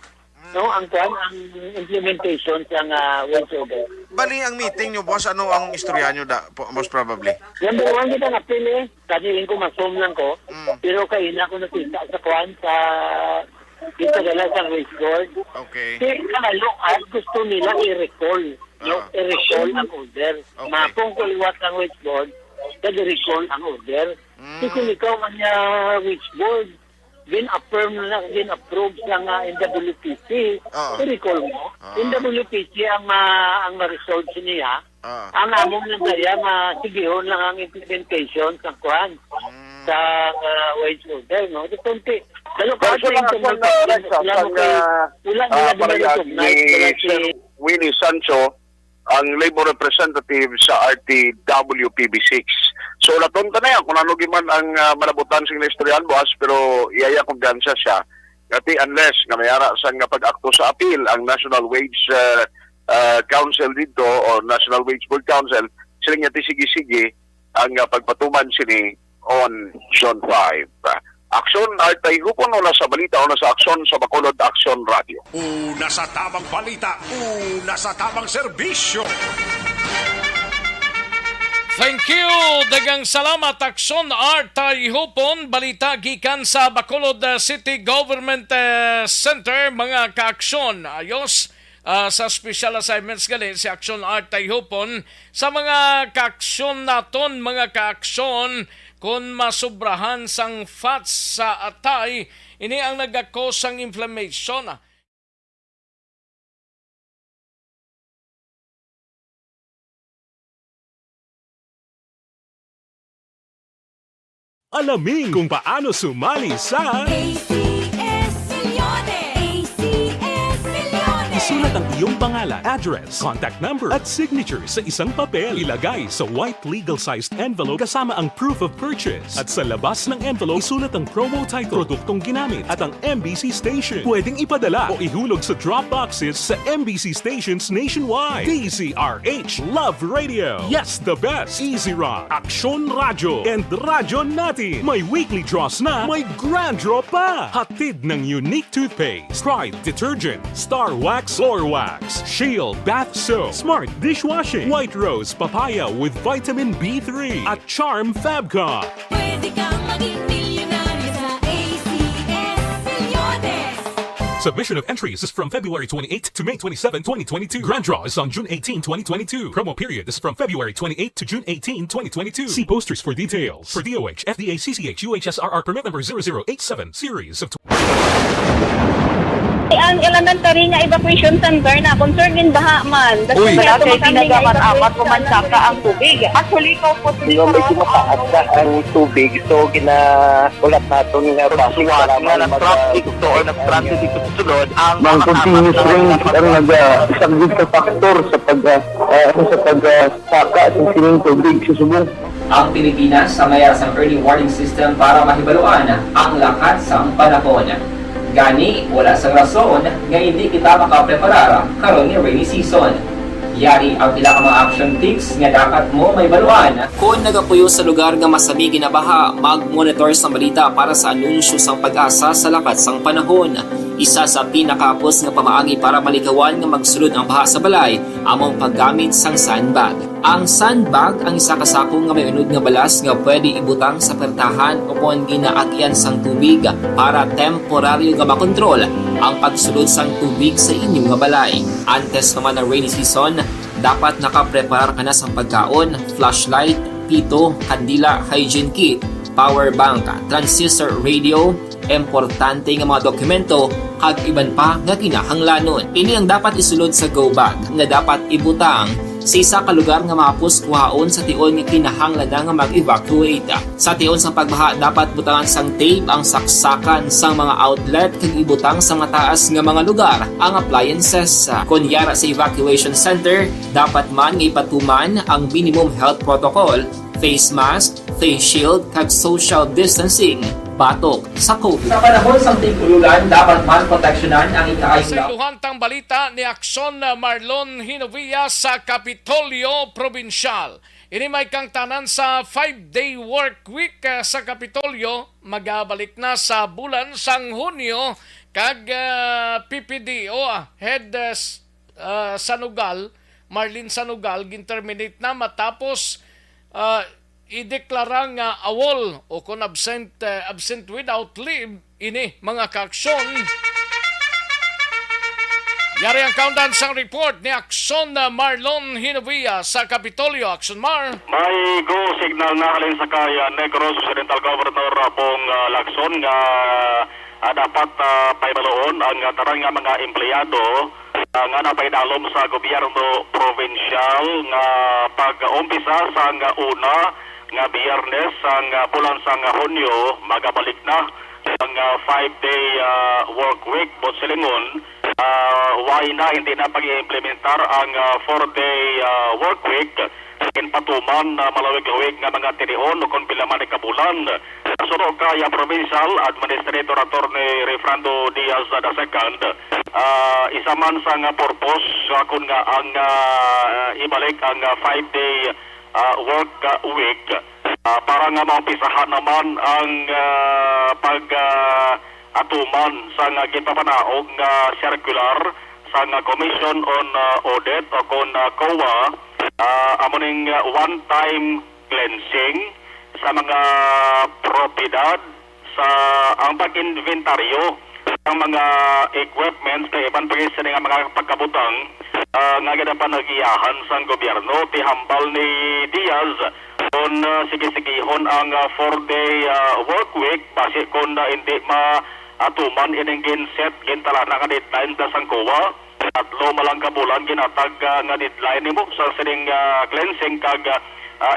No, ang kwan, ang implementation sa wage order. Bali ang meeting nyo, boss, ano ang istorya nyo most probably? Yan buwan kita napil kaniling ko masum lang ko, pero kaina ko nakita sa kwan sa dito nila sa wage board. Okay. Kaya kamalo, gusto nila i-recall. I-recall ang order. Okay. Mapong kuliwat ang wage board, nag-recall ang order. Kung ikaw man niya wage board, approve ng NWPC, i-recall mo. NWPC ang ma-resolve niya. Ang among lang kaya masigihon lang ang implementation sa kwan sa wage order, no? Ito konti. Pero kasi ni Winnie Sancho, ang labor representative sa RTWPB6. So laton ka na yan kung ano giman ang malabutan sa istoryan, boss, pero iyaya kumpiyansa siya. Kasi unless nga mayara sa nga pag-akto sa appeal ang National Wage Council dito o National Wage Board Council, sila nga sige-sige ang pagpatuman sini on Zone 5. Aksyon ay hupon o nasa balita o nasa aksyon sa Bacolod Action Radio. Una sa tamang balita, una sa tamang serbisyo. Thank you! Dagang salamat, Aksyon Art Hupon, balita gikan sa Bacolod City Government Center, mga kaaksyon. Ayos sa special assignments gali si Aksyon Art Hupon sa mga kaaksyon naton, mga kaaksyon kung masubrahan sang fats sa atay, ini ang nagakos sang inflammation. Alamin kung paano sumali sa ACS Milyones! ACS Milyones! Isulat ang iyong pangalan, address, contact number at signature sa isang papel. Ilagay sa white legal-sized envelope kasama ang proof of purchase. At sa labas ng envelope, isulat ang promo title, produktong ginamit at ang MBC station. Pwedeng ipadala o ihulog sa drop boxes sa MBC stations nationwide. DZRH Love Radio. Yes, the best. Easy Rock, Aksyon Radyo, and Radyo Natin. May weekly draws na, may grand draw pa. Hatid ng unique toothpaste, Pride Detergent, Star Wax Floor Wax, Shield Bath Soap, Smart Dishwashing, White Rose Papaya with Vitamin B3 at Charm Fabcon. Pwede kang maging milyonaryo sa ACS Milyones! Submission of entries is from February 28 to May 27, 2022. Grand draw is on June 18, 2022. Promo period is from February 28 to June 18, 2022. See posters for details. For DOH, FDA, CCH, UHSRR permit number 0087, series of... Ang elementary nga evacuation center na concern din baha man. Uy, kaya pinagamat-amat kumansaka ang tubig. Actually, ikaw po medyo mataas na ang tubig. So, ulat natin nga pasuwat nga ng traffic to or nag-transit dito sa sunod. Ang continuous rain ang isang good factor sa pagsaka at sining tubig sa subong. Ang Pilipinas sa mayas ang early warning system para mahibaluan ang lakas sang panahon. Gani, wala sang rason nga hindi kita makapreparar karon ni rainy season. Yari ang pila ka mga action tips nga dapat mo may baluan. Kung nagapuyo sa lugar nga masabi ginabaha, mag-monitor sa balita para sa anunsyo sang pag-asa sa lakat sang panahon. Isa sa pinakapos nga pamaagi para maligawan nga magsulod ang baha sa balay, among paggamit sang sandbag. Ang sandbag ang isa ka sako nga may unod nga balas nga pwede ibutang sa pertahan o kung ginaagyan sang tubig para temporaryo nga makontrol ang pagsulod sang tubig sa inyong nga balay. Antes naman ng rainy season, dapat nakaprepare ka na sang pagkaon, flashlight, pito, kandila, hygiene kit, power bank, transistor radio, importante nga mga dokumento kag iban pa nga kinahanglanon. Ini ang dapat isulod sa go bag nga dapat ibutang sa isa ka lugar nga mapus kuhaon sa tion nga kinahanglan nga mag-evacuate. Sa tion sa pagbaha dapat butangan sang tape ang saksakan sang mga outlet kag ibutang sa mga taas nga mga lugar ang appliances. Kunyara sa evacuation center, dapat man nga ipatuman ang minimum health protocol, face mask, face shield kag social distancing batok sa COVID. Sa panahon sa tigululan, dapat man proteksyonan ang Sa ikaayong luhantang balita ni Akson Marlon Hinovia sa Kapitolyo Provincial. Ini may kang tanan sa 5-day work week sa Kapitolyo. Magabalik na sa bulan sang Hunyo kag PPDO head Sanugal, Marlin Sanugal ginterminate na matapos ideklara nga awol o kung absent without leave ini mga kaaksyon. Yari ang countdown sang report ni Akson Marlon Hinovia sa Kapitolyo. Akson Mar. May go signal na halin sa kaya Negros Occidental Governor Pong Lacson nga dapat paibaloon ang tarang nga mga empleyado nga napaidalom sa gobyerno provincial nga pag-umpisa sa nga una nga Biyernes ang bulan sa nga Hunyo magabalik na ang 5-day work week bot silingon. Why na hindi na pag-implementar ang 4-day work week in patuman na malawig-lawig nga mga tinion o kung pilaman ni kabulan. Suro kaya Provincial Administrator Attorney Refrando Diaz II, isa man sa nga purpose kung nga ang ibalik ang 5-day work week para nga maumpisahan naman ang atuman sa nga gipapanaog nga circular sa nga Commission on Audit o kung COA amoning one-time cleansing sa mga propiedad sa ang pag-inventaryo ng mga equipments kay iban pa sa nga mga pagkabutang nga ganapan nagiyahan sa gobyerno tihambal ni Diaz kung sige-sigihon ang 4-day work week base kung hindi atuman ining ginset gintala na nga deadline sa sangkowa tatlo malang kabulan ginatag nga deadline nimo sa sining cleansing kag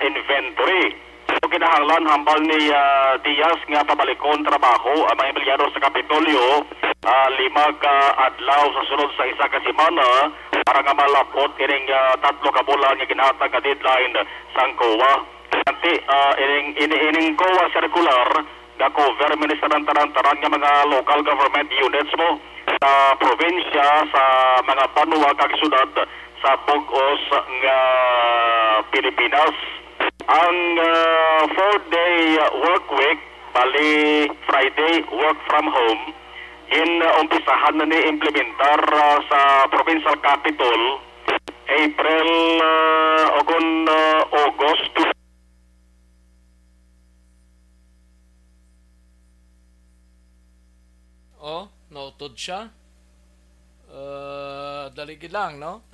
inventory. So kinahanglan hambal ni Diaz nga pabalikon trabaho ang mga empleyado sa Kapitolyo 5 ka adlaw sa sunod sa isa ka semana para nga malapot ining tatlo ka bulan nga ginatag nga deadline sa COA. Kanti ining COA circular ga cover minister ng taran-taran nga mga local government units mo sa probinsya sa mga banwa kag syudad sa bug-os nga Pilipinas. Ang 4-day work week bali Friday work from home umpisahan na ni implementar sa provincial capital April August. Nautod siya. Daligi lang, no?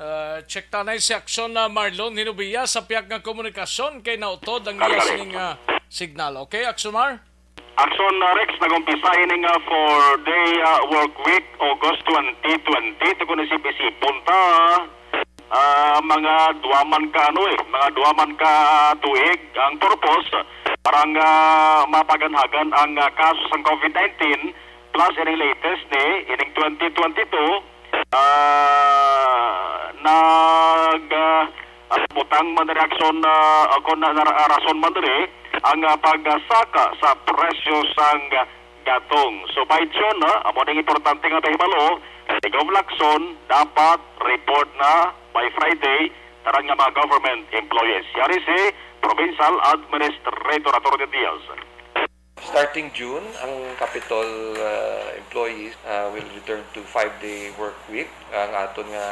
Check tanay si Akson Marlon Hinovia sa piyak nga komunikasyon kay nautod ang iya sining signal. Okay, Akson Mar? Akson Rex, nag-umpisa ining 4-day work week August 2020. Ito ko na sipon ta mga duwaman ka mga duwaman ka tuig ang purpose para nga mapaganhagan ang kaso sa COVID-19 plus ining latest ni ining 2022 butang man reaksyon ako na rason man rin ang pagsaka sa presyo sang gatong. So by June amo ning importante nga tahibalo Ikaw Lacson dapat report na by Friday tarang nga mga government employees. Yari si Provincial Administrator Attorney Diaz. Starting June, ang Capitol employees will return to 5-day work week. Ang aton nga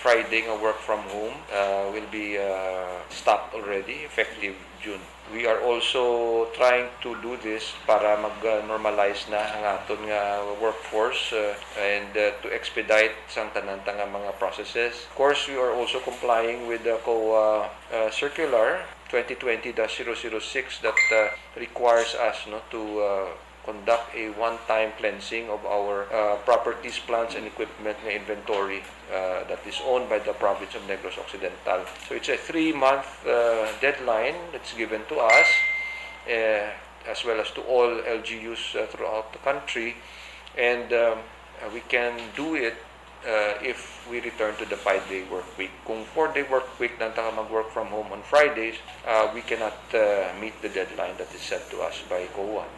Friday nga work from home will be stopped already effective June. We are also trying to do this para mag-normalize na ang aton nga workforce and to expedite sang tanan nga mga processes. Of course, we are also complying with the COA circular 2020-006 that requires us to conduct a one-time cleansing of our properties, plants, and equipment na inventory that is owned by the province of Negros Occidental. So it's a 3-month deadline that's given to us, as well as to all LGUs throughout the country, and we can do it if we return to the 5-day work week. Kung 4-day work week na mag-work from home on Fridays, we cannot meet the deadline that is set to us by COA.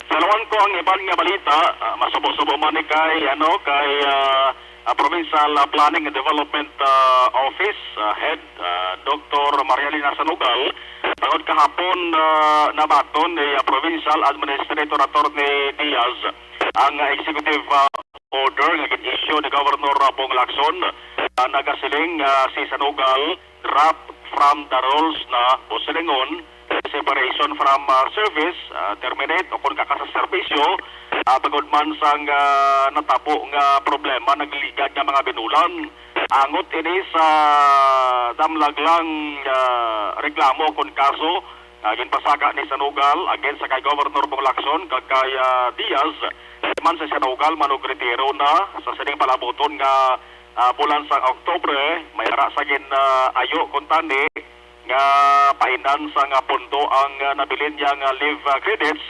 Salawan ko ang ibang nga balita, masubo-subo man ni kay Provincial Planning and Development Office Head Dr. Marialina Sanugal. Tangod kahapon nabaton ni Provincial Administrator Attorney Diaz ang executive order nga gin-issue ni Governor Bong Lacson nagasiling si Sanugal drop from the rules na o silingon separation from service, terminate o kung kakasa serbisyo, pagod man sang natabo nga problema nagligad nga mga binulan. Angot ini sa damlaglang reklamo kung kaso ginpasaka ni Sanugal against sa kay Governor Bong Lacson kag kay Diaz. Man sa Sanugal manugretiro na sa sining palaboton nga bulan sa Oktubre, mayara sa gin ayo kung tani nga pahinan sa nga pondo ang nabilin niya nga leave credits.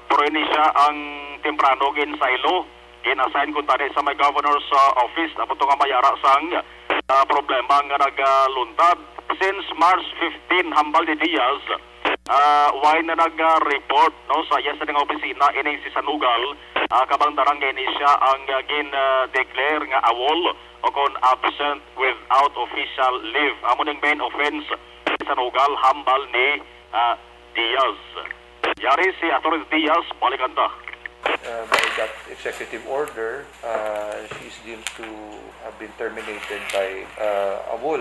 Pero ini siya ang temprano gin sa ilo in-assign kung tani sa may governor's office na punto nga mayara sang problema nga nagaluntad. Since March 15 hambal ni Diaz, why na nag-report sa yes na nga opisina ining si Sanugal kabang darangay ni siya ang gin-declare nga awol o kung absent without official leave. Amuning main offense si Sanugal hambal ni Diaz. Yari si Atty. Diaz, balikan ta. By that executive order, she's deemed to have been terminated by awol,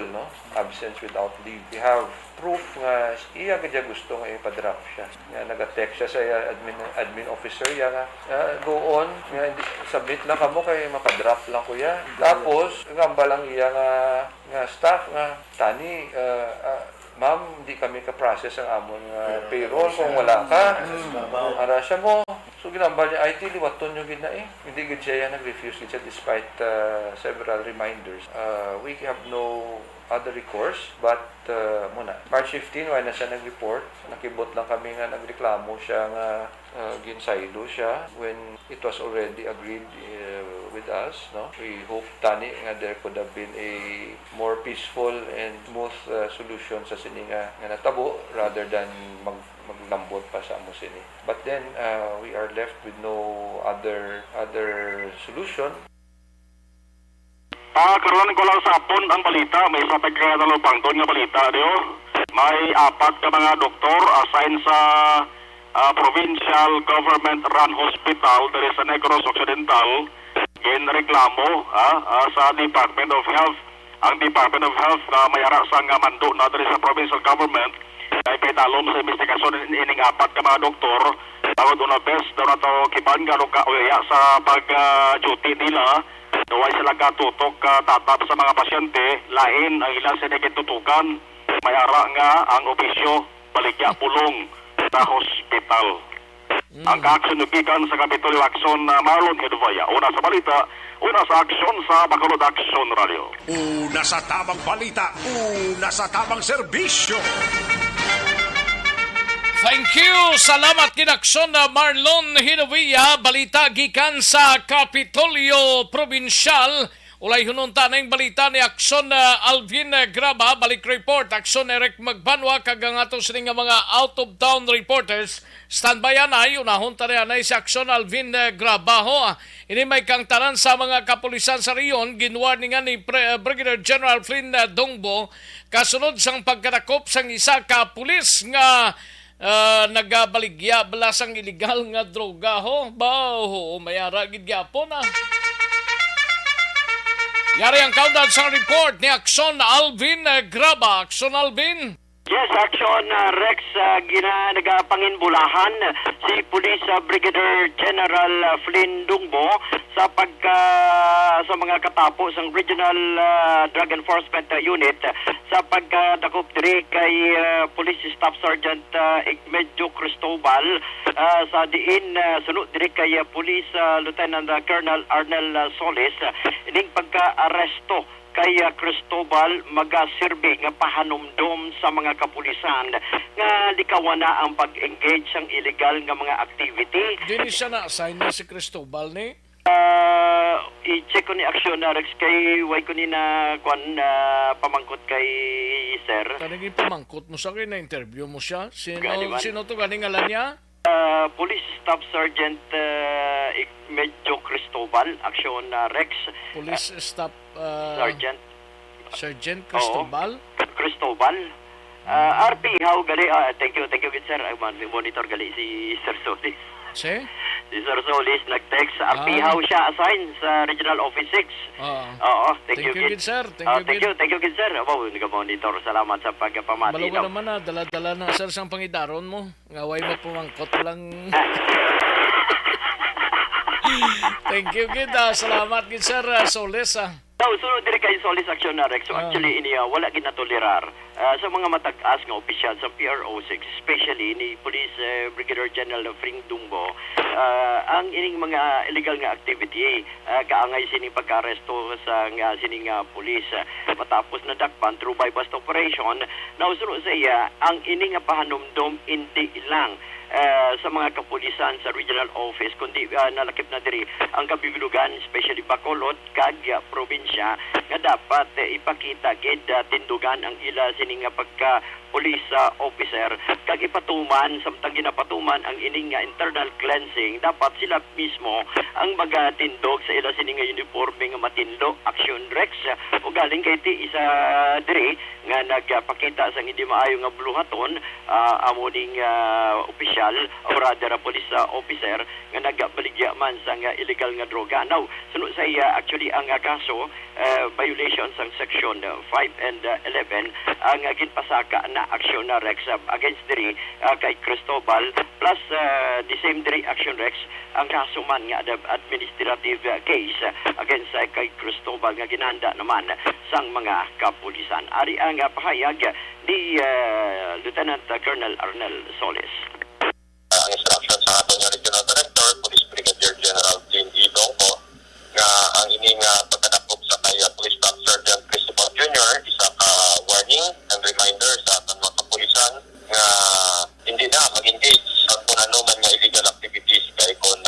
absence without leave. We have proof nga iya gadya gusto nga ipa-drop siya. Nga nag-text siya sa admin officer ya nga go on, nga submit lang kamo kay mapa-drop lang kuya. Tapos ngamba lang iya nga staff nga tani ma'am, hindi kami ka-process ang amon payroll kung wala ka. Ara siya mo. So ginambal niya, IT, liwaton nyo gina Hindi gid siya nag-refuse gid siya despite several reminders. We have no other recourse, but muna. March 15, why na siya nag-report. Nakibot lang kami nga nagreklamo siya nga ginsaylo siya when it was already agreed with us. We hope tani nga there could have been a more peaceful and smooth solution sa sini nga natabo rather than maglambot pa sa amo sini. But then we are left with no other solution. Karoon ko lang sa apon ang balita, may sa pagkakadalo pangton nga balita diyo. May 4 ka mga doktor assigned sa provincial government-run hospital diri sa Negros Occidental in reklamo sa Department of Health. Ang Department of Health mayara sa nga mando na diri sa provincial government ay petalom sa investigasyon ining 4 ka mga doktor. Tawag una best daw na to kiban nga uya sa pag-duty nila. Naway sila katutok tatap sa mga pasyente, lain ang ilang sinigitutukan. Mayara nga ang opisyo baligya pulong sa hospital. Ang ka-action nugikan sa Kapitolyo Action Marlon Hedvaya. Una sa balita, una sa aksyon sa Bacolod Action Radio. Una sa tamang balita, una sa tamang serbisyo. Thank you. Salamat kinaksyon na Marlon Hinovia. Balita gikan sa Kapitolyo Provincial. Ulay hununta na yung balita ni Aksyon Alvin Graba. Balik report. Aksyon Eric Magbanwa. Kagangato sa nga mga out-of-town reporters. Standby anay. Unahunta na anay si Aksyon Alvin Graba. Ini may kang tanan sa mga kapulisan sa riyon. Ginwarning ni Brigadier General Flynn Dongbo. Kasunod sang pagkatakop sang isa ka pulis nga nagabaligya balasang illegal nga droga mayara gid gyapon Yari ang countdown sa report ni Aksyon Alvin Graba. Aksyon Alvin. Yes, action Rex nagapanginbulahan si Police Brigadier General Flynn Dungbo sa sa mga katapo ng Regional Drug Enforcement Unit sa pagdakop diri kay Police Staff Sergeant Igmedio Cristobal sa diin sunod diri kay Police Lieutenant Colonel Arnel Solis ining pagka-aresto kay Cristobal magasirbi nga pahanumdom sa mga kapulisan nga likawan na ang pag-engage sang illegal nga mga activity. Dini siya na-assign na si Cristobal ni? I-check ko ni Action na Rex kay way ko ni na pamangkot kay sir. Kanigin pamangkot mo sa akin na interview mo siya? Sino to ganing ngalan niya? Police Staff Sergeant Igmedio Cristobal, Action Rex. Police Staff Sergeant Cristobal? Cristobal. RP, how gali? Thank you good sir. Monitor gali si Sir Solis. Si Sir Solis nag-text. RP, how siya assign sa Regional Office 6. Oo, thank you good sir. Thank you good sir. Nag-monitor. Salamat sa pagpamati. Balawa naman na, dala-dala na sir sang pangidaron mo. Ngaway mo pumangkot lang. Thank you good. Salamat good sir Solis. Sunod diri kay Solis Action na Rex. So actually ini wala ginatolerar sa mga matag-as nga opisyal sa PRO6, especially ni Police Brigadier General Flynn Dungbo, ang ining mga illegal nga activity kaangay sining pagka-aresto sa sining police matapos na dakpan through bypass operation. Now sunod sa iya ang ining pahanumdom hindi lang sa mga kapulisan sa regional office kundi nalakip na diri ang kabibilugan especially Bacolod kag probinsya nga dapat ipakita gid tindugan ang ila sining pagka police officer kag ipatuman samtang ginapatuman ang ining internal cleansing dapat sila mismo ang magatindog sa ila sining uniforme nga matinlo Action Rex o galing kay ti isa diri nga nagpakita sa hindi maayo nga buluhaton amo ning opisyal o rather police officer nga nagbaligya man sa illegal nga droga. Now sunod sa iya actually ang kaso violations ang section 5 and 11 ang ginpasaka na Action na Rex against diri kay Cristobal plus the same diri Action Rex ang kaso man nga administrative case against kay Cristobal nga ginanda naman sang mga kapulisan. Ari ang pahayag ni Lieutenant Colonel Arnel Solis. Ang instruction sa aton nga Regional Director, Police Brigadier General Flynn Dungbo nga ang ining pagkadakop sa kay Police Staff Sergeant Cristobal Jr. isa ka warning and reminder sa aton mga kapulisan nga hindi na mag-engage sa kung ano man nga illegal activities kay kung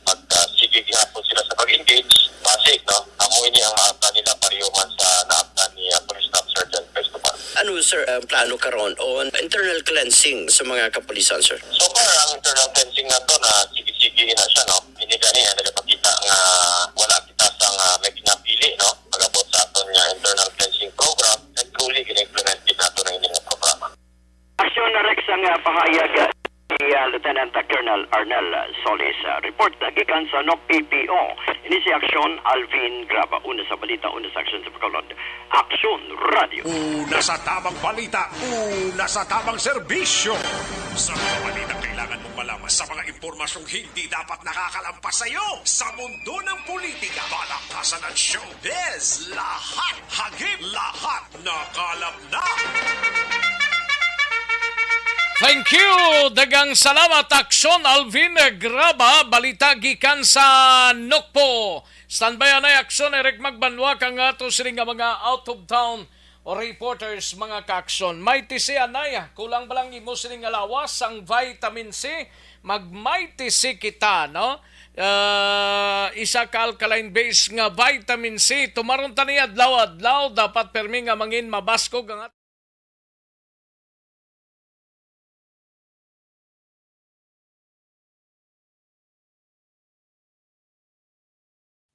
magsige gihapon sila sa pag-engage basic no amo ini ang maabtan nila pareho man sa naabtan ni Police Staff Sergeant Cristobal. Ano sir ang plano karon on internal cleansing sa mga kapulisan sir? So far ang internal cleansing na to na sige-sige na siya no. Hindi gani nagapakita nga wala kita sang may pinapili no pagabot sa aton nga internal cleansing program and truly gina-implement din nato na ining programa. Action na Rex ang pahayag ni Lieutenant Colonel Arnel Solis. Report gikan sa NOC PPO. Ini si Action Alvin Graba. Una sa balita, una sa action sa Bacolod. Action Radio. Una sa tamang balita, una sa tamang serbisyo. Sa mga balita kailangan mong malaman sa mga impormasyong hindi dapat nakakalampas sa iyo. Sa mundo ng politika, balakasan at showbiz, lahat hagip, lahat nakalap na. Thank you! Dagang salamat Action Alvin Graba, balita gikan sa Nokpo. Standby na Action Eric Magbanwa kang ato siring nga mga out of town o reporters mga ka-action. May tisi anay, kulang ba lang imo siring nga lawas ang vitamin C? Mag-may tisi kita, no? Isa ka alkaline base nga vitamin C. Tumaron tani adlaw-adlaw, dapat permi nga mangin mabaskog ang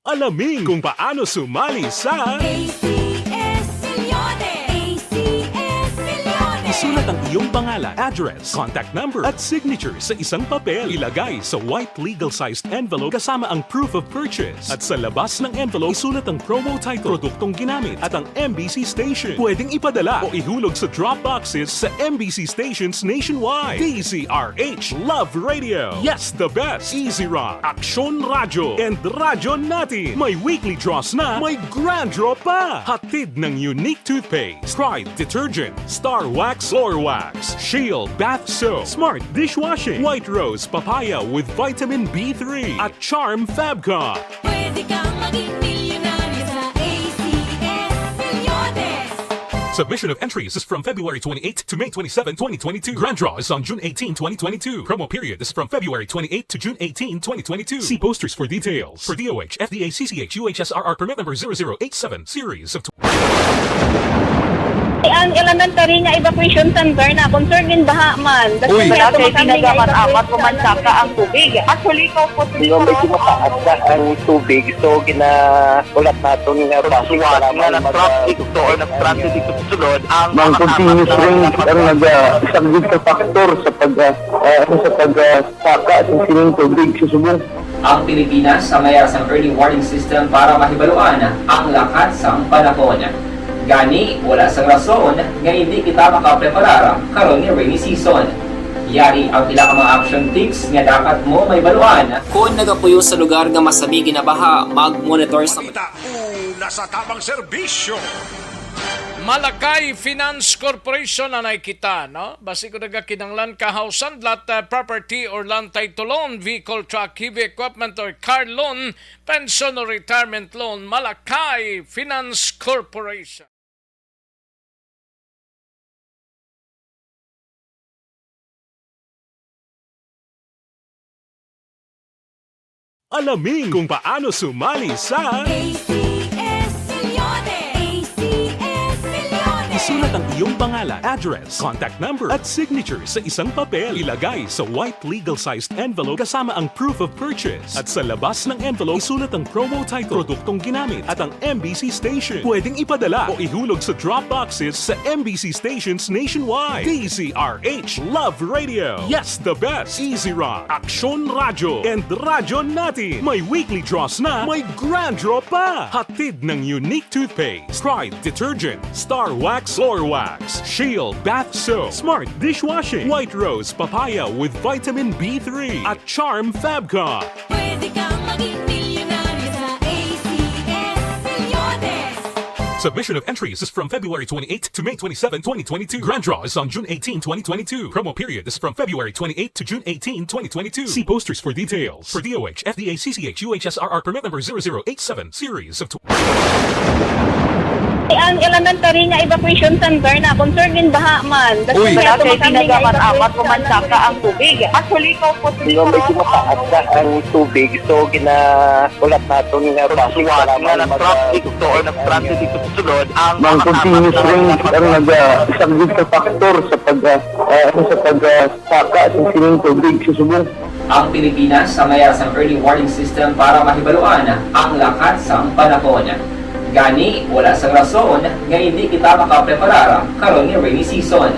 Alamin kung paano sumali sa ACS Milyones! ACS Milyones! Isulat ang iyong pangalan, address, contact number at signature sa isang papel. Ilagay sa white legal-sized envelope kasama ang proof of purchase. At sa labas ng envelope, isulat ang promo title, produktong ginamit at ang MBC station. Pwedeng ipadala o ihulog sa drop boxes sa MBC stations nationwide. DZRH Love Radio. Yes, the best. Easy Rock, Aksyon Radyo, and Radyo Natin. May weekly draws na, may grand draw pa. Hatid ng unique toothpaste, Pride Detergent, Star Wax Floor Wax, Shield Bath Soap, Smart Dishwashing, White Rose Papaya with Vitamin B3 at Charm Fabcon. Pwede kang maging milyonaryo sa ACS Milyones. Submission of entries is from February 28 to May 27, 2022. Grand draw is on June 18, 2022. Promo period is from February 28 to June 18, 2022. See posters for details. For DOH, FDA, CCH, UHSRR permit number 0087, series of Ang elementary nga evacuation center na concern din baha man. Uy, kaya pinagaman-amat pumansaka ang tubig. Actually, po Di ba medyo mataas na ang tubig, so ginaulat natin nga basuhan nga nag-traffic to or nag-transit dito sa sulod ang continuous rain ang nag-subject sa factor sa pagsaka at sining tubig sa subong. Ang Pilipinas sa mayroon ng early warning system para mahibaluan ang lakat sang panahon. Gani, wala sang rason nga hindi kita makapreparar karon ni rainy season. Yari ang pila ka mga action tips nga dapat mo may baluan. Kung nagapuyo sa lugar nga masabi ginabaha, mag-monitor sa Una sa tamang serbisyo. Malakay Finance Corporation na nakikita, no? Basi ko nagakinanglan ka house and lot, property or land title loan, vehicle, truck, heavy equipment or car loan, pension or retirement loan, Malakay Finance Corporation. Alamin kung paano sumali sa ACS Milyones. ACS Milyones. isulat ang iyong pangalan, address, contact number at signature sa isang papel. Ilagay sa white legal-sized envelope kasama ang proof of purchase. At sa labas ng envelope, isulat ang promo title, produktong ginamit at ang MBC station. Pwedeng ipadala o ihulog sa drop boxes sa MBC stations nationwide. DZRH Love Radio. Yes, the best. Easy Rock, Aksyon Radyo, and Radyo Natin. May weekly draws na, may grand draw pa. Hatid ng unique toothpaste, Pride Detergent, Star Wax Floor Wax, Shield Bath Soap, Smart Dishwashing, White Rose Papaya with Vitamin B3 at Charm Fabcon. Pwede kang maging milyonaryo sa ACS Milyones. Submission of entries is from February 28 to May 27, 2022. Grand draw is on June 18, 2022. Promo period is from February 28 to June 18, 2022. See posters for details. For DOH, FDA, CCH, UHSRR permit number 0087, series of Ang elementary nga evacuation center na concern din baha man. Uy, kaya pinagaman-amat pumansaka ang tubig. Actually, po Di ba medyo mataas na ang tubig, so ginaulat natin nga basuhan nga nag-traffic to or nag-transit dito sa sulod ang continuous rain ang nag-subject sa factor sa pagsaka at sining tubig sa subong. Ang Pilipinas sa mayroon ng early warning system para mahibaluan ang lakat sang panahon. Gani, wala sang rason nga hindi kita makapreparar karon ni rainy season.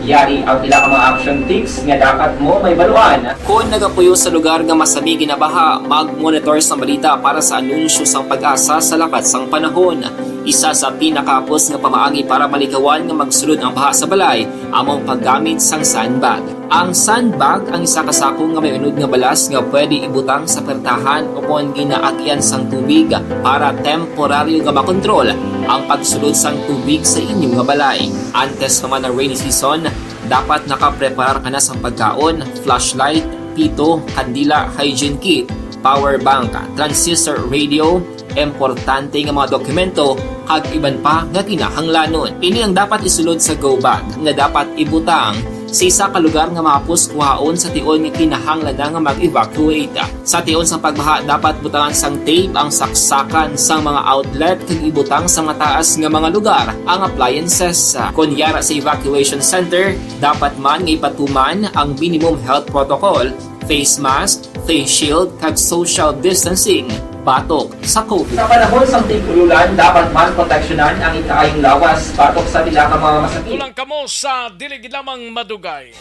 Yari ang pila ka mga action tips nga dapat mo may baluan. Kung nagapuyo sa lugar nga masabi ginabaha, mag-monitor sa balita para sa anunsyo sang pag-asa sa lakat sang panahon. Isa sa pinakapos nga pamaagi para malikawan nga magsulod ang baha sa balay, among paggamit sang sandbag. Ang sandbag ang isa ka sako nga may unod nga balas nga pwede ibutang sa pertahan o kung ginaagyan sang tubig para temporaryo nga makontrol ang pagsulod sang tubig sa inyong nga balay. Antes naman ng rainy season, dapat nakapreparar ka na sang pagkaon, flashlight, pito, kandila, hygiene kit, power bank, transistor radio, importante nga mga dokumento kag iban pa nga kinahanglanon. Ini ang dapat isulod sa go bag nga dapat ibutang sa isa ka lugar nga mapus kuhaon sa tion nga kinahanglan nga mag-evacuate. Sa tion sa pagbaha dapat butangan sang tape ang saksakan sang mga outlet kag ibutang sa mataas nga mga lugar ang appliances. Kunyara sa evacuation center, dapat man nga ipatuman ang minimum health protocol, face mask, face shield kag social distancing. batok sa COVID. Sa panahon sa tig-ululan, dapat man proteksyonan ang ikaayong lawas batok sa tila ka mga masakit. Kulang kamo sa dilig lamang madugay.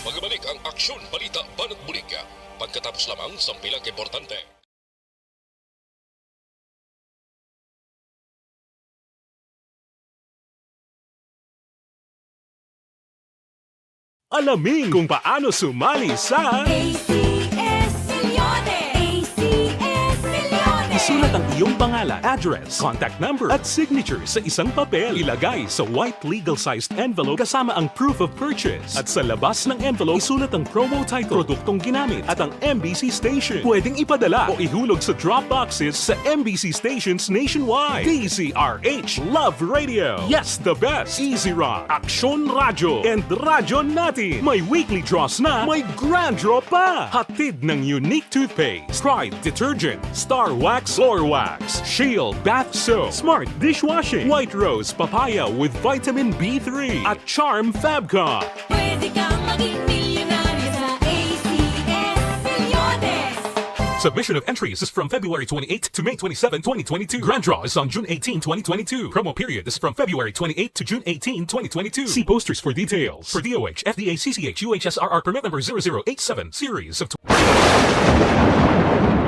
Magbalik ang aksyon balita banat bulig pagkatapos lamang sa pilang importante. Alamin kung paano sumali sa ACS Milyones! ACS Milyones! isulat ang iyong pangalan, address, contact number at signature sa isang papel. Ilagay sa white legal-sized envelope kasama ang proof of purchase. At sa labas ng envelope, isulat ang promo title, produktong ginamit at ang MBC station. Pwedeng ipadala o ihulog sa drop boxes sa MBC stations nationwide. DZRH Love Radio. Yes, the best. Easy Rock, Aksyon Radyo, and Radyo Natin. May weekly draws na, may grand draw pa. Hatid ng unique toothpaste, Pride Detergent, Star Wax Floor Wax, Shield Bath Soap, Smart Dishwashing, White Rose Papaya with Vitamin B3, at Charm Fabcon. Pwede kang maging milyonaryo sa ACS Milyones! Submission of entries is from February 28 to May 27, 2022. Grand draw is on June 18, 2022. Promo period is from February 28 to June 18, 2022. See posters for details. For DOH, FDA, CCH, UHSRR permit number 0087, series of...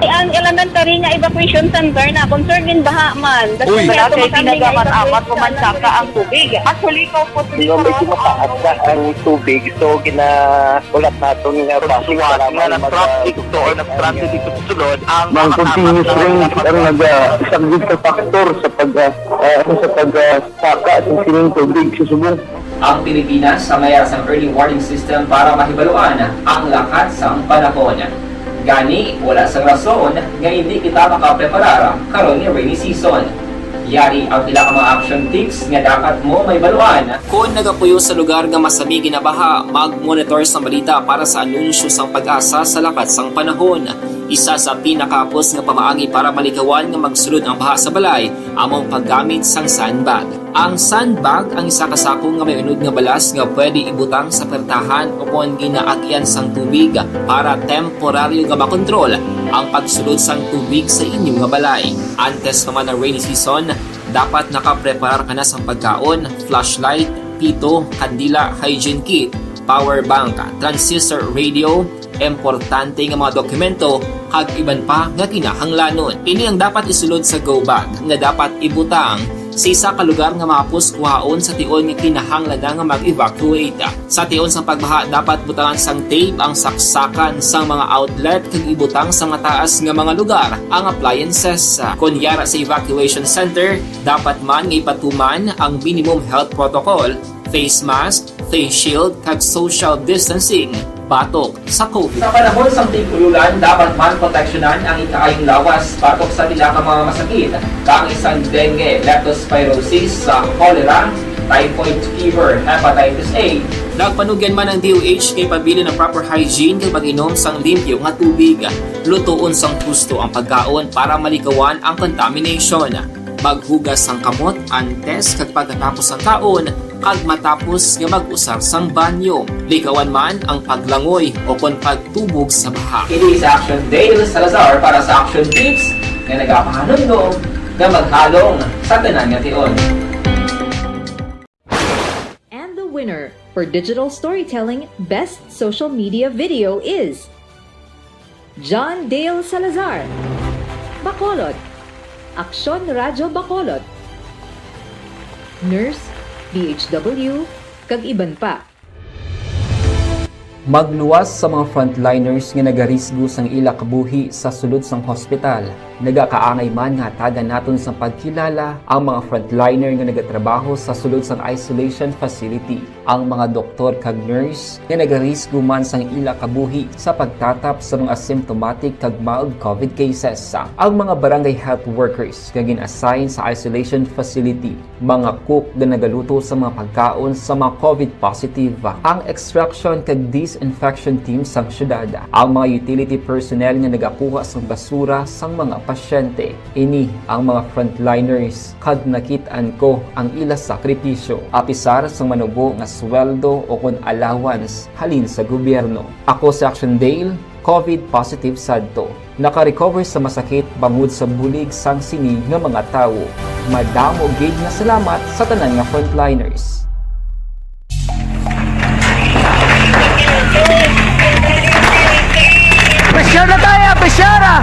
Ang elementary nga evacuation center na concern din baha man. Uy, kaya ginagamat-amat pumansaka ang tubig. Actually, ikaw po Medyo mataas na ang tubig. So, ulat natin nga pasuwat nga ng traffic to or nag-traffic dito sa sulod ang mga continuous rain ang isang good factor sa pagsaka at sining tubig sa subong. Ang Pilipinas sa mayroon sa early warning system para mahibaluan ang lakas ng panahon. Gani, wala sang rason nga hindi kita makapreparar karon ni rainy season. Yari ang pila ka mga action tips nga dapat mo may baluan. Kung nagapuyo sa lugar nga masabi ginabaha, mag-monitor sa balita para sa anunsyo sang pag-asa sa lakat sang panahon. Isa sa pinakapos nga pamaagi para malikawan nga magsulod ang baha sa balay, among paggamit sang sandbag. Ang sandbag ang isa ka sako nga may unod nga balas nga pwede ibutang sa pertahan o kung ginaagyan sang tubig para temporaryo nga makontrol ang pagsulod sang tubig sa inyong nga balay. Antes naman ng rainy season, dapat nakapreparar ka na sang pagkaon, flashlight, pito, kandila, hygiene kit, power bank, transistor radio, importante nga mga dokumento kag iban pa nga kinahanglanon. Ini ang dapat isulod sa go bag nga dapat ibutang sa isa ka lugar nga mapus kuhaon sa tion nga kinahanglan nga mag-evacuate. Sa tion sa pagbaha dapat butangan sang tape ang saksakan sang mga outlet kag ibutang sa mataas nga mga lugar ang appliances. Kunyara sa evacuation center, dapat man nga ipatuman ang minimum health protocol, face mask, face shield kag social distancing batok sa COVID. Sa panahon sa tig-ululan, dapat man proteksyonan ang ikaayong lawas batok sa tila ka mga masakit, kang isang dengue, leptospirosis, cholera, typhoid fever, hepatitis A. Nagpanugyan man ang DOH kay pabili ng proper hygiene kay pag-inom sang limpyo nga tubig. Lutuon sang gusto ang pagkaon para malikawan ang contamination. Maghugas sang kamot antes kag pagkatapos ang kaon kag matapos nga mag-usar sang banyo. Likawan man ang paglangoy o kon pagtubog sa baha. Kini sa Action Dale Salazar para sa Action Tips nga nagapahanundong nga maghalong sa tanan nga tion. And the winner for Digital Storytelling Best Social Media Video is John Dale Salazar, Bacolod, Aksyon Radyo Bacolod, Nurse, DHW, kag iban pa. Magluwas sa mga frontliners nga nagarisgo sang ila kabuhi sa sulod sang hospital. Nagakaangay man nga tagan naton sa pagkilala ang mga frontliner nga nagatrabaho sa sulod sang isolation facility. Ang mga doktor kag nurse nga nagarisgo man sang ila kabuhi sa pagtatap sa mga asymptomatic kag mild COVID cases. Ang mga barangay health workers nga gin-assign sa isolation facility, mga cook nga nagaluto sa mga pagkaon sa mga COVID positive. Ang extraction kag disinfection team sang syudad, ang mga utility personnel nga nagakuha sang basura sang mga pasyente. Ini ang mga frontliners kag nakit-an ko ang ila sakripisyo apisar sang manubo nga sweldo o kon allowance halin sa gobyerno. Ako si Action Dale COVID positive sadto. Naka-recover sa masakit bangod sa bulig sang sinig nga mga tawo. Madamo gid na salamat sa tanan nga frontliners. Besyara tayo! Besyara!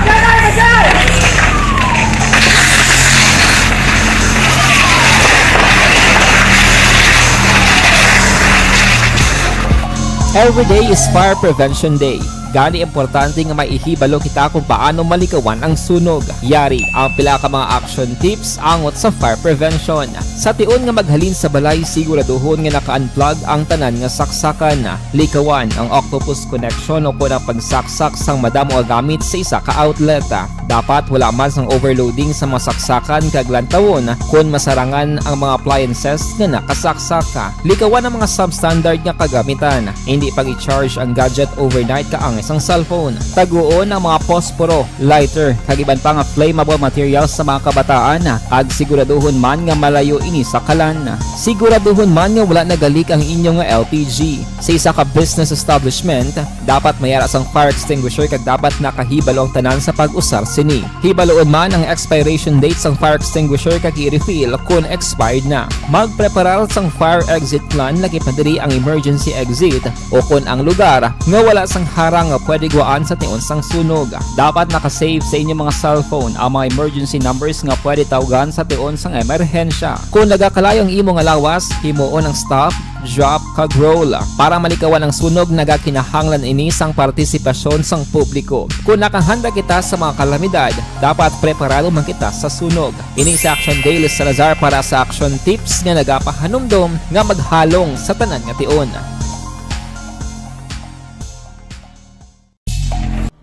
Every day is Fire Prevention Day. Gani importante nga maihibalo kita kung paano malikawan ang sunog. Yari ang pila ka mga action tips angot sa fire prevention. Sa tion nga maghalin sa balay, siguraduhon nga naka-unplug ang tanan nga saksakan. Likawan ang octopus connection o kung ang pagsaksak sang madamo nga gamit sa isa ka outlet. Dapat wala man sang overloading sa mga saksakan kag lantawon kung masarangan ang mga appliances nga nakasaksaka. Likawan ang mga substandard nga kagamitan. Hindi pag i-charge ang gadget overnight kaang isang cellphone. Taguon ang mga posporo, lighter, kag iban pa nga flammable materials sa mga kabataan. Ag siguraduhon man nga malayo ini sa kalan. Siguraduhon man nga wala nagalik ang inyong nga LPG. Sa isa ka business establishment, dapat mayara sang fire extinguisher kag dapat nakahibalo ang tanan sa pag-usar sini. Hibaloon man ang expiration date sang fire extinguisher kag i-refill kung expired na. Magpreparar sang fire exit plan lagi pa diri ang emergency exit o kung ang lugar nga wala sang harang nga pwede guwaan sa tion sang sunog. Dapat nakasave sa inyong mga cellphone ang mga emergency numbers nga pwede tawagan sa tion sang emerhensya. Kung nagakalayo ang imong lawas, himuon ang stop, drop, kag roll. Para malikawan ang sunog, nagakinahanglan ini sang partisipasyon sang publiko. Kung nakahanda kita sa mga kalamidad, dapat preparado man kita sa sunog. Ini sa Action Daily Salazar para sa action tips nga nagapahanumdom nga maghalong sa tanan nga tion.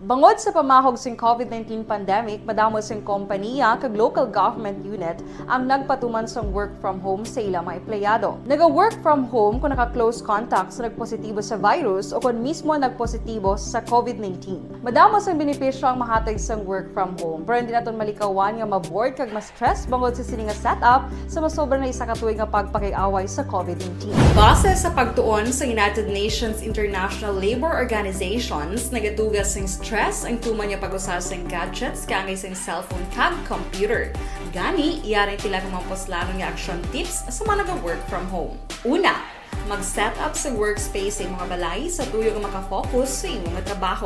Bangod sa pamahog sing COVID-19 pandemic, madamo sing kompanya kag local government unit ang nagpatuman sang work from home sa ilang mga empleyado. Naga-work from home kung naka-close contact sa nagpositibo sa virus o kung mismo nagpositibo sa COVID-19. Madamo sang benepisyo ang mahatag sang work from home, pero hindi naton malikawan nga ma-bored kag ma-stress bangod sa sini nga setup sa masobra na isa ka tuig nga pagpakiaway sa COVID-19. Base sa pagtuon sa United Nations International Labour Organizations, nagatugas sing stress ang tuman niya pag-usar sa gadgets kangay sa cellphone kag computer. Gani, iyaring tila kung mga poslano nga action tips sa mga nag-work from home. Una, mag-set up sa workspace sa mga balay sa tuyo nga makafocus sa imong trabaho.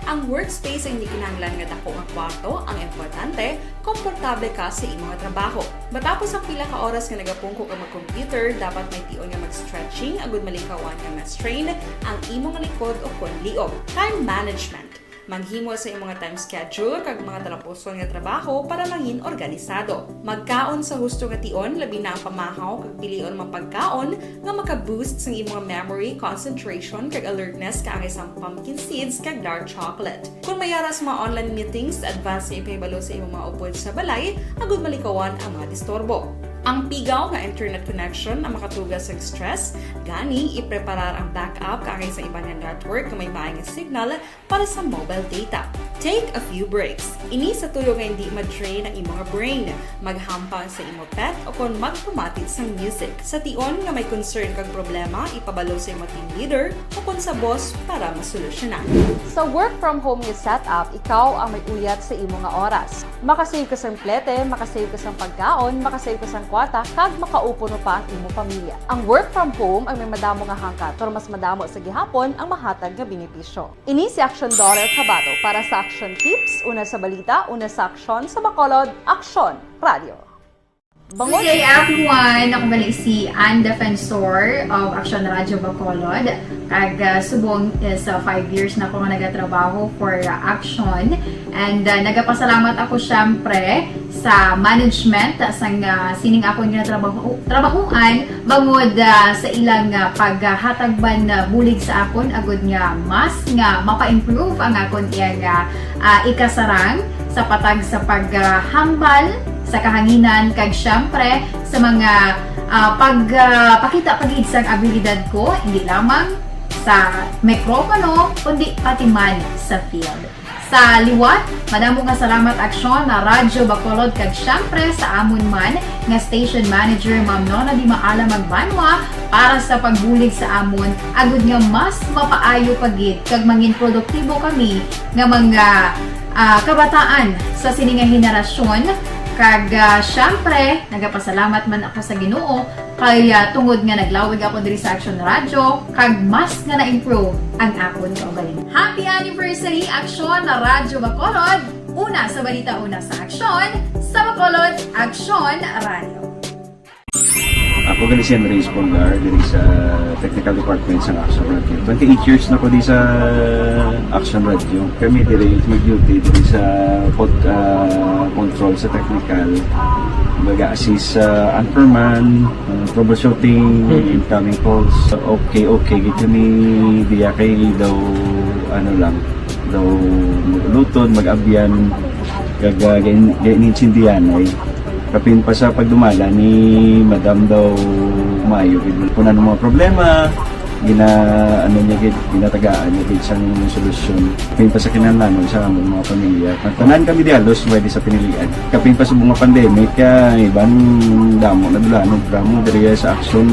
Ang workspace ay hindi kinahanglan nga dako nga kwarto, ang importante, komportable ka sa imong trabaho. Matapos ang pila ka oras nga nagapungko ka mag-computer, dapat may tion nga mag-stretching agud malikawan nga ma-strain ang imong likod o kon liog. Time management. Maghimo sa imong time schedule kag mga talapuson nga trabaho para maging organisado. Magkaon sa husto nga tion, labi na ang pamahaw kag pilion mga pagkaon nga maka-boost sa imong memory, concentration kag alertness kaangay sang pumpkin seeds kag dark chocolate. Kung mayara sa mga online meetings, advance nga ipahibalo sa imong mga upod sa balay, agud malikawan ang mga disturbo. Ang pigaw nga internet connection ang makatugas sa stress, gani ipreparar ang backup kaangay sa ibang network nga may maayong signal para sa mobile data. Take a few breaks. Ini sa tuyo nga hindi ma-drain ang imong brain. Maghampang sa imong pet o kung magpumatid sa music. Sa tion nga may concern kag problema, ipabalo sa imong team leader o kung sa boss para masolusyonan. Sa work from home nga setup, ikaw ang may uyat sa imong nga oras. Makasave ka sa plete, makasave ka sa pagkaon, makasave ka sa kwata, kag makaupo no pa ang imong pamilya. Ang work from home ay may madamo nga hangkat, pero mas madamo sa gihapon ang mahatag nga benepisyo. Ini si Action Daughter Cabato para sa Action Tips, una sa balita, una sa aksyon, sa Bacolod, Aksyon Radio. Good day everyone! Ako balik si Ann Defensor of Action Radio Bacolod. Kag subong is 5 years na ako nga nagatrabaho for Action. And nagapasalamat ako syempre sa management sang sining ako nga trabahuan bangod sa ilang paghatagban bulig sa akon agud nga mas nga mapa-improve ang akon iyang ikasarang sa patag sa paghambal sa kahanginan kag syempre sa mga pagpakita pagid sang abilidad ko hindi lamang sa mikropono kundi pati man sa field. Sa liwat, madamo nga salamat aksyon na Radyo Bacolod kag syempre sa amon man nga station manager Ma'am Nona Di Maala Magbanwa para sa pagbulig sa amon agud nga mas mapaayo pagit kag mangin produktibo kami nga mga kabataan sa sininga henerasyon. Kag syempre, nagapasalamat man ako sa Ginoo kay tungod nga naglawig ako diri sa Action Radio kag mas nga na-improve ang akon kaugalingon. Happy anniversary Action na Radyo Bacolod! Una sa balita, una sa Action, sa Bacolod Action Radio. Ako gali si Andres Polgar diri sa Technical Department sa Action Radio. 28 years na ko di sa Action Radio. Kami diri mag-duty diri sa control sa technical. Mag-assist sa anchorman, troubleshooting, incoming calls. Okay, gitu ni diya kay daw daw lutod, mag-abyan, ganinsindihan ay kapin pa sa pagdumala ni Madam daw Mayo kung ano mga problema ginatagaan niya isang solusyon kapin pa sa kinahanglan sa among mga pamilya tanan kami di halos pwede sa pinilian kapin pa sa mga pandemic ibang damo nadulanog dramo diri sa action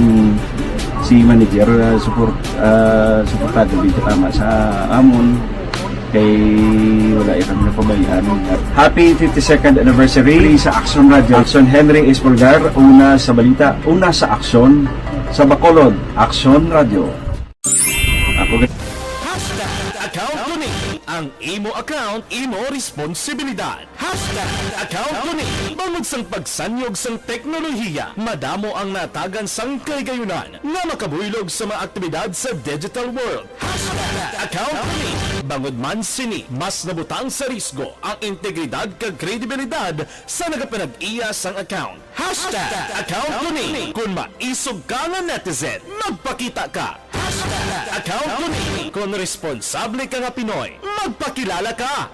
si manager suportado dito tama sa amon kay wala kami napabayaan. Happy 52nd anniversary sa Action Radio. Action Henry Espolgar, una sa balita, una sa aksyon sa Bacolod, Action Radio. Ako Account ko ni ang imo account, imo responsibilidad. Account ko ni bangod sang pagsanyog sang teknolohiya, madamo ang natagan sang kaygayunan nga makabuylog sa mga aktibidad sa digital world. Account ko ni bangod man sini mas nabutang sa risgo ang integridad kag kredibilidad sa nagapanag-iya sang account. Account ko ni kung maisog ka nga netizen, magpakita ka. Account ko ni kung responsable ka nga Pinoy, magpakilala ka.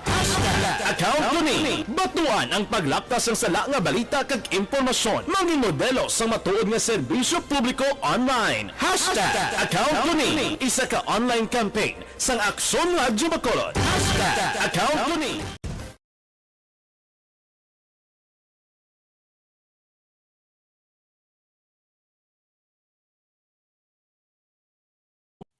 Account ko ni batuan ang paglaptas ng sala nga balita kag impormasyon, maging modelo sa matuod nga serbisyo publiko online. Account ko ni isa ka online campaign sang Aksyon Radyo Bacolod. Account ko ni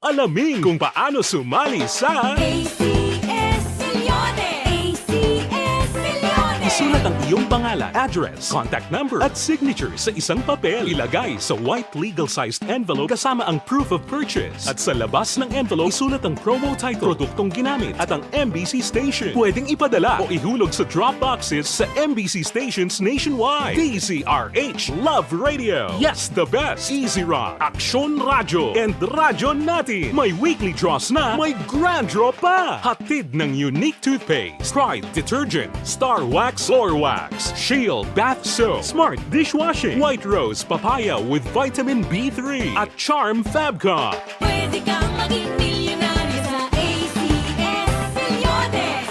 Alamin kung paano sumali sa ACS Millones! ACS Millones! Isulat ang iyong pangalan, address, contact number at signature sa isang papel. Ilagay sa white legal-sized envelope kasama ang proof of purchase. At sa labas ng envelope, isulat ang promo title, produktong ginamit at ang MBC station. Pwedeng ipadala o ihulog sa drop boxes sa MBC stations nationwide. DZRH Love Radio. Yes, the best. Easy Rock, Action Radio, and Radyo Natin. May weekly draws na, may grand draw pa. Hatid ng unique toothpaste, Pride Detergent, Star Wax Floor Wax, Shield Bath Soap, Smart Dishwashing, White Rose Papaya with Vitamin B3, at Charm Fabcon. Pwede kang maging milyonaryo sa ACS Millones!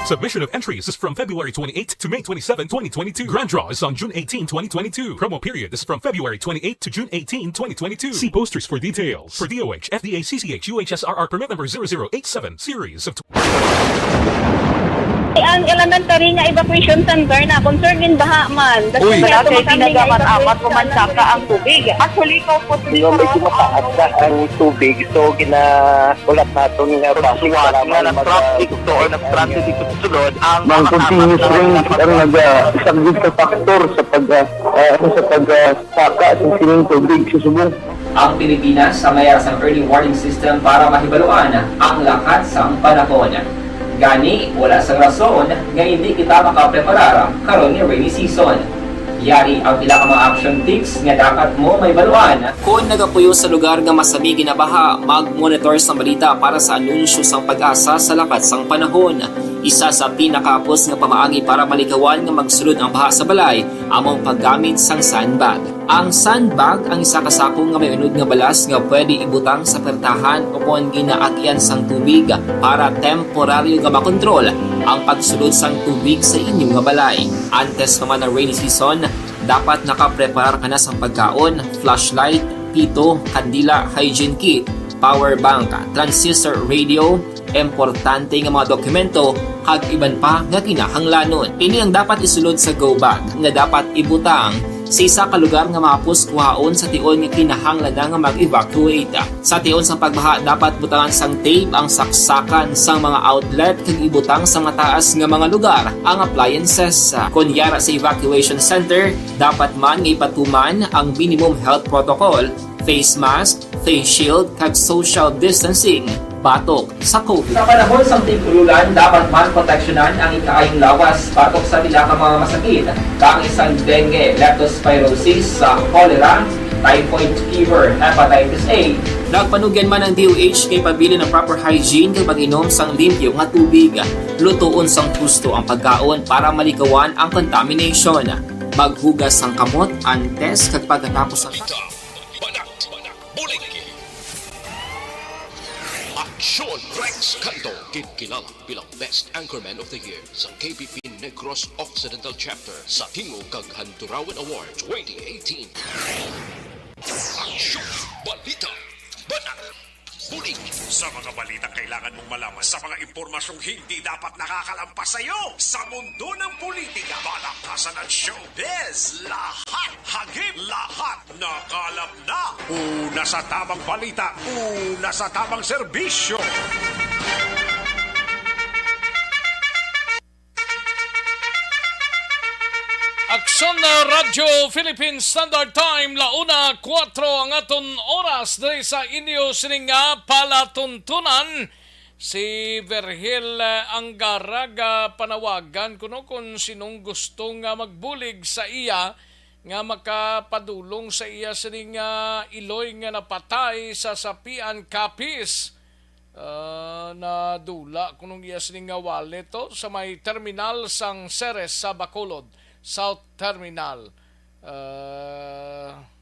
Submission of entries is from February 28 to May 27, 2022. Grand draw is on June 18, 2022. Promo period is from February 28 to June 18, 2022. See posters for details. For DOH, FDA, CCH, UHSRR permit number 0087, series of... Ang elementary nga evacuation center na concern din baha man. Uy, kasi ginagamat-amat kumansaka ang tubig. Actually, ikaw po Medyo mataas na ang tubig. So, ulat natin nga pasuwag nga ng traffic to or nag-traffic dito sa sulod. Ang continuous rain ang isang good factor sa pagsaka at sining tubig sa subong. Ang Pilipinas sa mayroon sa early warning system para mahibaluan ang lakat sang panahon. Gani, wala sang rason nga hindi kita makapreparar karon ni rainy season. Yari ang pila ka mga action tips nga dapat mo may baluan. Kung nagapuyo sa lugar nga masabi ginabaha, mag-monitor sa balita para sa anunsyo sang pag-asa sa lakat sang panahon. Isa sa pinakapos nga pamaagi para maligawan nga magsulod ang baha sa balay, among paggamit sang sandbag. Ang sandbag ang isa ka sako nga may unod nga balas nga pwede ibutang sa pertahan o kung ginaagyan sang tubig para temporaryo nga makontrol ang pagsulod sang tubig sa inyong nga balay. Antes naman ng rainy season, dapat nakapreparar ka na sang pagkaon, flashlight, pito, kandila, hygiene kit, power bank, transistor radio, importante nga mga dokumento, kag iban pa nga kinahanglanon. Ini ang dapat isulod sa go bag nga dapat ibutang sa isa ka lugar nga mapus kuhaon sa tion nga kinahanglan nga mag-evacuate. Sa tion sa pagbaha dapat butangan sang tape ang saksakan sang mga outlet kag ibutang sa mga taas nga mga lugar ang appliances. Kunyara sa evacuation center, dapat man nga ipatuman ang minimum health protocol, face mask, face shield kag social distancing batok sa COVID. Sa panahon sa tig-ululan, dapat man proteksyonan ang ikaayong lawas batok sa pila ka mga masakit, kang isang dengue, leptospirosis, cholera, typhoid fever, hepatitis A. Nagpanugyan man ang DOH kay pabili ng proper hygiene kag pag-inom sang limpyo nga tubig. Lutuon sang husto ang pagkaon para malikawan ang contamination. Maghugas sang kamot antes kag pagkatapos ang Aksyon Rex Canto, kinilala bilang Best Anchorman of the Year sa KPP Negros Occidental Chapter sa Tingog kag Hanturawan Award 2018. Aksyon Balita Banat Bulig. Sa mga balitang kailangan mong malaman, sa mga impormasyong hindi dapat nakakalampas sa iyo, sa mundo ng politika, balakasan at showbiz, lahat hagip, lahat nakalap na. Una sa tamang balita, una sa tamang serbisyo. Aksyon na Radyo Philippine Standard Time, launa 4 ang aton oras dahil sa inyo sining nga palatuntunan. Si Virgil Angaraga panawagan kuno kung sinong gusto nga magbulig sa iya nga makapadulong sa iya sining iloy nga napatay sa Sapian Capiz. Na dula kunong iya sining nga wallet to sa may terminal sang Ceres sa Bacolod South Terminal.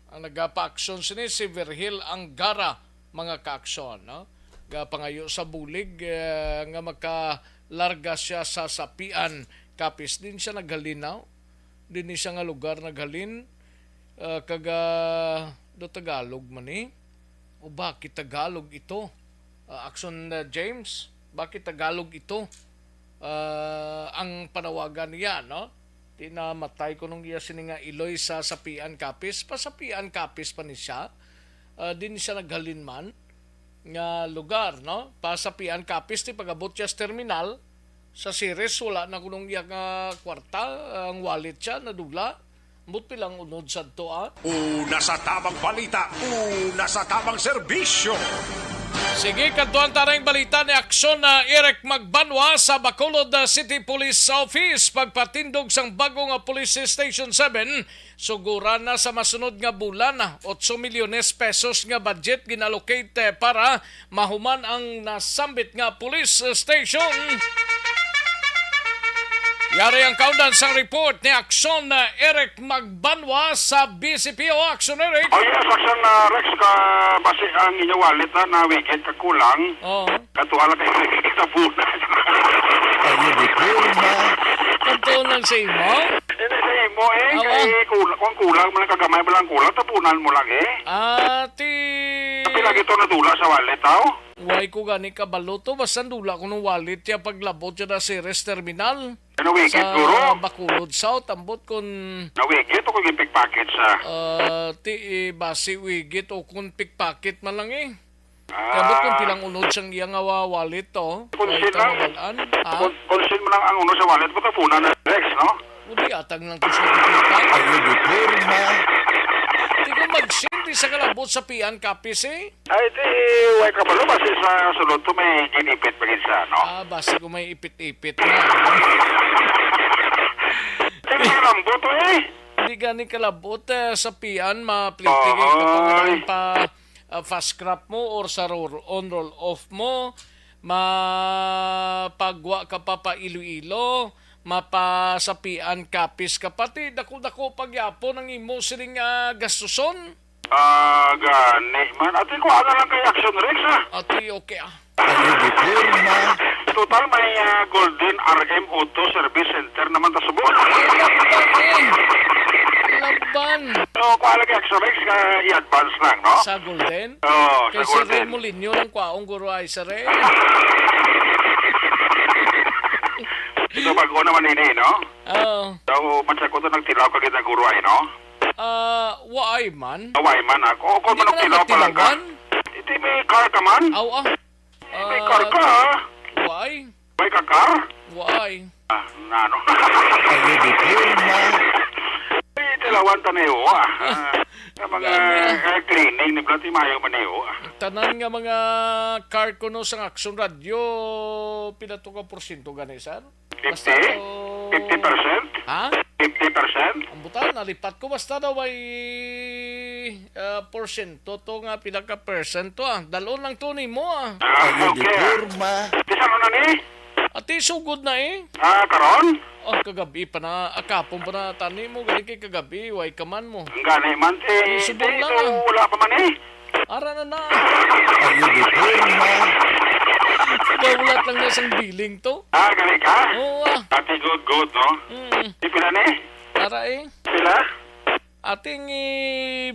Ang nagapa-aksyon sini si Virgil Angara mga ka-aksyon, no? Gapangayo sa bulig nga makalarga siya sa Sapian Capiz. Din siya naghalinaw. Din siya nga lugar naghalin kaga do Tagalog man eh. O bakit Tagalog ito? Aksyon James, bakit Tagalog ito? Ang panawagan niya, no? Tinamatay ko nung iya sininga iloy sa Sapian Capiz. Pasapian Capiz pa ni siya. Din siya naghalinman nga lugar, no? Pasapian Capiz ti pagabot siya sa terminal sa Ceres, wala na kunong iya nga kwarta, ang wallet siya nadula. Mut pilang unod sa to, Una sa tamang balita, una sa tamang serbisyo. Sige, kantuan tarang balita ni aksyon na Eric Magbanwa sa Bacolod City Police Office. Pagpatindog sang bagong Police Station 7, suguran na sa masunod nga bulan 8 milyones pesos nga budget ginallocate para mahuman ang nasambit nga police station. Yari ang countdown sa report ni Aksyon na Eric Magbanwa sa BCPO. Aksyon, Eric. Oh yes, Aksyon Rex, base ang inyong wallet na weekend kakulang. Katuala kayo kita po na. Ayun, kantuan sa imo? Hindi sa imo kung kulang mo lang kagamay mo lang kulang, tapunan mo lang Tapi lagi ito nadula sa wallet, Huwag ko gani kabalo to, basta dula ko ng wallet ya paglabot siya na Ceres Terminal. Nawigit, sa guro? Bacolod South, ambot kung... Nawigit o kung pickpocket sa? Basi wigit o kung pickpocket man lang Ambot kung pilang unod siyang iyang wallet to. Konsil lang. Konsil mo lang ang uno sa wallet, patapunan na Rex, no? Udi atang lang kung siya dipita. Ayun, diporma. Di ko mag-sindi sa kalabot sa Pian Capiz Ay, huwag ka pala basi sa sulod to may ginipit pa rin sa, no? Basi ko may ipit-ipit na. Hindi ka kalambot Hindi gani kalabot sa Pian, ma-plitigay ka pa fast scrap mo or sa on-roll off mo, mapagwa ka pa Iloilo, mapasapian Capiz ka pati dako-dako pagyapo ng imo siling gastuson. Gani man. Ati ko lang kay Action Rex, Ati okay Total may Golden RM Auto Service Center naman ta subo. Uban. So, kung alagay Action Rex, i-advance lang, no? Sa Golden? Oo, Kay sa Sir Golden. Ray Molinho lang kwaong guro ay Sir Ray. Ito bago naman ini, no? Oo. So, matsa ko ito nagtilaw ka kita guro ay, no? Waay man. Away man ako. Kung Hindi ka manong tilaw na pa lang ka. nagtilawan? Iti may car ka man? Aw, May car ka, ha? Waay. May kakar? Waay. Nano? Ay, tilawan tanayo, Ang mga cleaning ni Blati Mayo Maneo, Tanan nga mga car ko no sa Action Radio, pila to ka porsyento ganisan? 50%? 50%? Ha? 50%? Ang butan, nalipat ko basta daw ay porsyento to nga pila ka percento Dalon lang to ni mo Okay. Tisan mo na ni? Ati sugod na Karon? Kagabi pa na, akapon pa na tani mo, gali kay kagabi, way kaman mo. Ang gani man, Subong lang wala pa man Ara na. Gawlat lang na isang billing to. Gani ka? Oo Ati good, no? Di pila ni? Ara Pila? Ating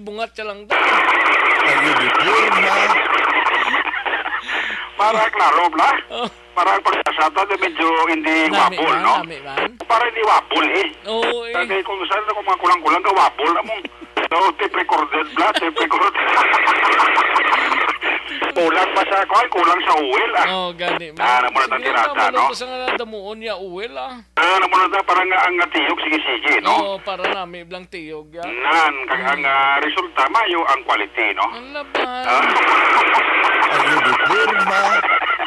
bungat siya lang daw. Para klaro, bla? Para ang pagkasata na medyo hindi wapol, no? Nami man. Para hindi wapol, Oo Kasi kung saan ako mga kulang-kulang ka wapol na mo. So, tape recorded, bla? Tape recorded. Kulang pa sa kulang sa uwil, Gani man. Ano mo na ang tirata, no? Sige nga damuon niya uwil Ano mo na parang ang tiyog, sige, no? Para nami blang tiyog Nan, ang resulta mayo ang quality, no? Ang laban.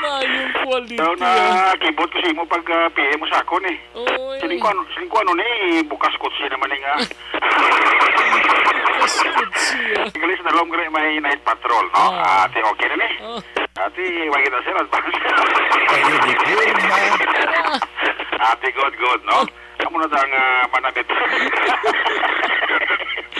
Mayong quality So, nakibot ko siya mo pag PM mo sa ako, ni. Siling ko ano ni, bukas ko siya naman nga. Bukas ko siya. Galis na lang may night patrol, no? Ate, okay na ni? Ate, wag kita sir, advance. Ate, good, no? Kamu na dang manabit.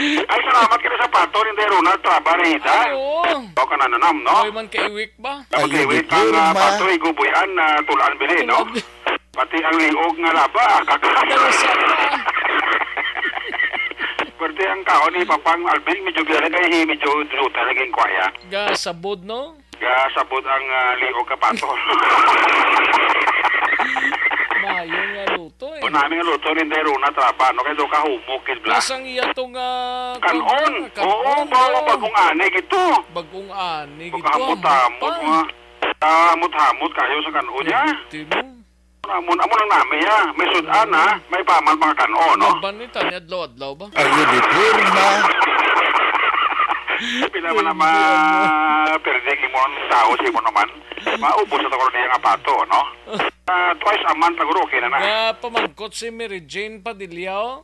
Ay, salamat ka sa pato, hindi Ronald Trabarita. O ka nananam, no? Ay man kay week ba? Mag-iwit kang pato, igubuyan na tulaan bili, no? Pati ang liog nga laba, Pwede ang kao ni Papang Alvin, medyo gala kay medyo druta naging kwaya. Gasabod, no? Gasabod ang liog ka pato. Mayong nga luto O namin nga luto ni Deruna Traba, no? Kaya doon ka humukid, bla? Lasang iya tong kanon. Oo, bagong ani gito. Bagong ani gito. Hamot-hamot mga. Hamot-hamot kayo sa kanon niya. Amon ang nami ya. May sudan ha. May paman mga kanon, no? Banita niya adlaw-adlaw ba? Pila man naman perdik mo ang tao siya mo naman. Maubos sa takor niya nga pato, no? Twice a month siguro, okay na na. Pamangkot si Mary Jane Padilla.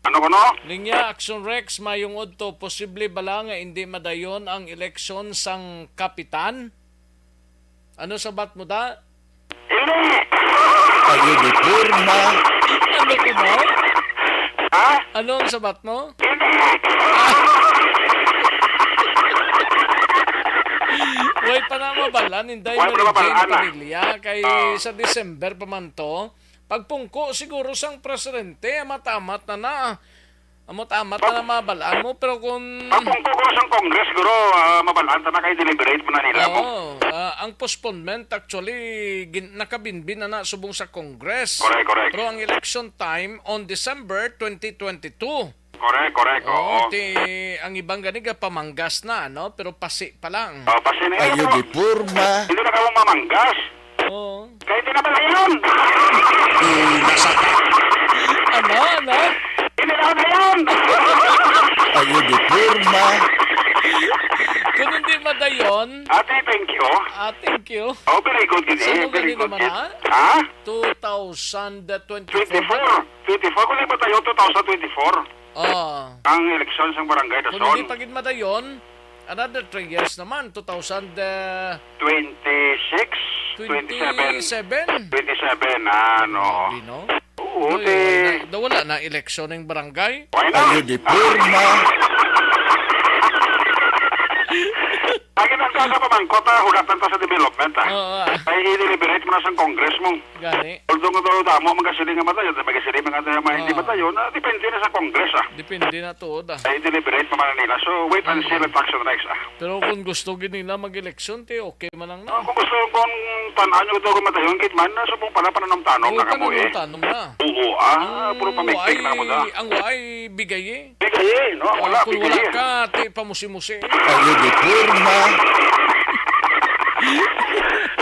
Ano ko, no? Linya Action Rex, mayong odto, posible bala nga hindi madayon ang eleksyon sang kapitan? Ano sabat mo da? Hindi! Ano ko mo? Ha? Ano ang sabat mo? Way pa na mabalan, hindi Mary Jane Padilla. Kay sa December pa man to, pagpungko siguro sang presidente, amatamat na mabalaan mo. Pero kung... Pagpungko ko sang Congress, siguro mabalaan na kayo deliberate mo na nila mo. Ang postponement actually nakabinbin na subong sa Congress. Correct. Pero ang election time on December 2022. Correct. Oo. Ang ibang ganiga pamanggas na, no? Pero pasi pa lang. Pasi na yun. Hindi na kayo mamanggas. Oo. Kaya hindi na pala yun. Ano? Hindi na pala yun. Kung hindi madayon... Ate, thank you. Thank you. Oh, very good. Saan Very good. naman ha? Ha? 2024. 24. Kung hindi ba tayo 2024? Ang eleksyon sa barangay Kung Dason. hindi pagin madayon, another 3 years naman, 26, 27. 27, ano. No? Oo, wala na eleksyon ng barangay. Why not? Lagi nang kakapamangkot hugatan ta sa development ay i-deliberate mo na sa Congress mo. Gani. Although nga damo magasiling nga matayon, magasiling mga hindi matayon, depende na sa Congress Depende na tuod Ay deliberate pa man nila. So wait and see the action next Pero kung gusto gid nila mag-eleksyon okay man lang na. Kung gusto kung tanan nyo ito kung matayon, kitman na so kung pala pananong-tanong na kamo Tanong na. Oo, puro pamiktik na mo da. Ang waay bigay Bigay no? Wala, kung bigay wala ka, ti pamusi-musi. Di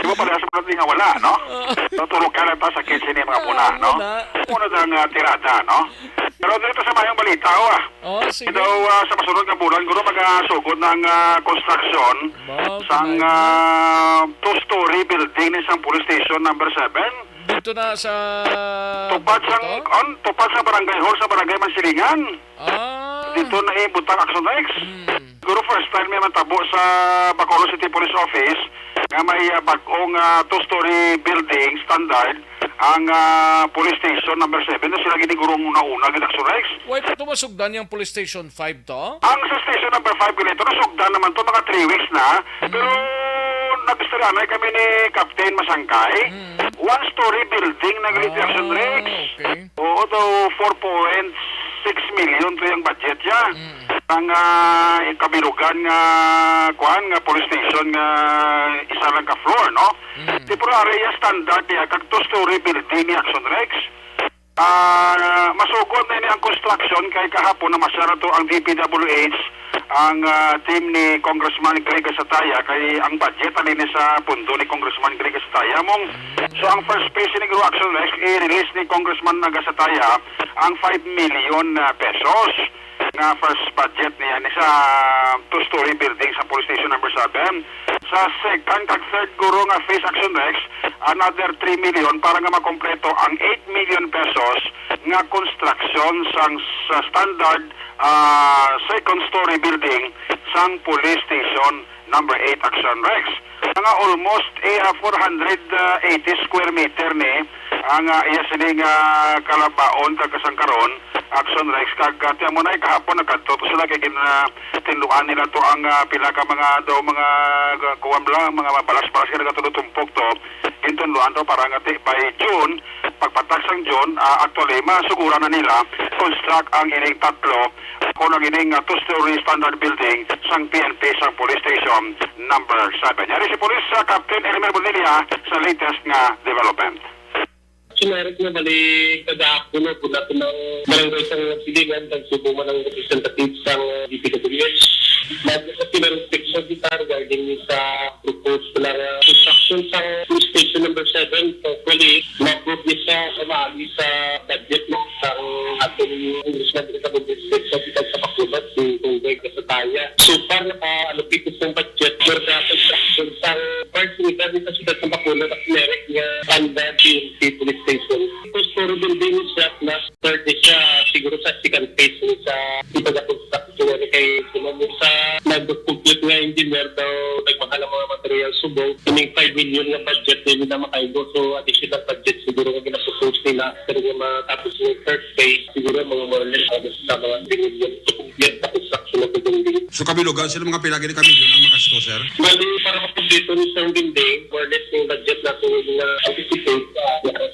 ba pala sa pala nga wala, no? Tutulog ka lang ta sa kitchen ni mga puna, no? Muna ng tirada, no? Pero dito sa mayang balita, sige. Ito sa masunod na bulan, guro mag-sugod ng construction sang two-story building ng isang police station number 7. Dito na sa... Tupad sa barangay hall sa barangay Mansilingan. Dito na butang Action Rex. Siguro first time may matabo sa Bacolod City Police Office nga may bagong two-story building standard ang police station number 7 na sila ginigurong una-una ng Action Rex. Why pa ito masugdan yung police station 5 to? Ang sa station number 5 ganito, nasugdan naman to mga 3 weeks na. Pero nag-istoryanay kami ni Captain Masangkay. One-story building na ganito Action Rex. Oo, to 4.6 million to yung budget niya. Ang kabilugan nga police station nga isa lang ka floor, no? Temporary standard niya kag two-story building ni Action Rex. Masugod na ini ang construction kay kahapon na masyara to ang DPWH ang team ni Congressman Greg Sataya kay ang budget alin sa pundo ni Congressman Greg Sataya mong so ang first phase ni Guru Action Rex i-release ni Congressman Nagasataya ang 5 million pesos na first budget niya ni sa two-story building sa police station number 7. Sa second kag third guro nga phase Action Rex another 3 million para nga makompleto ang 8 million pesos nga construction sang sa standard second story building sang police station number 8 Action Rex. Nga almost 480 square meter ni ang iya sining kalabaon kag kasangkaron Action Rex kag tiamo na kahapon nagkadto to sila kay tinluan nila to ang pila ka mga kuwan lang mga balas-balas ka nagatutumpok to intunluan to para nga by June pagpatak sang June actually masugura na nila construct ang ining tatlo kung ang ining two-story standard building sang PNP sang police station number 7. Yari si Police Captain Elmer Bonilla sa latest nga development. Sumarit na balik kadahapon na pula ito ng barangay sang Silingan kag subo man ang representative sang DPWH. Pinag-inspection kita regarding sa proposed na construction sa police station number 7. Actually, na-approve niya sa mali sa budget mo sang atong Congressman sa Bacolod kung Greg Sataya. So far, naka-allocate ng budget for the construction sa parts ni Greg sa Bacolod at merit niya standard PNP police station. Two-story building siya na third siya siguro sa second phase sa ipag-construction kay sumamo sa nag-complete nga engineer daw nagmahal ang mga material subong. Kaming 5 million na budget nila na makaigo. So additional budget siguro nga ginapropose nila pero nga matapos yung third phase siguro mga more or less sa mga 3 million to complete na construction na building. So kabilugan sila mga pilagi ni Camilo ang makasto, sir? Bali para makomplete ni isang building, more or less yung budget natin na anticipate sa mga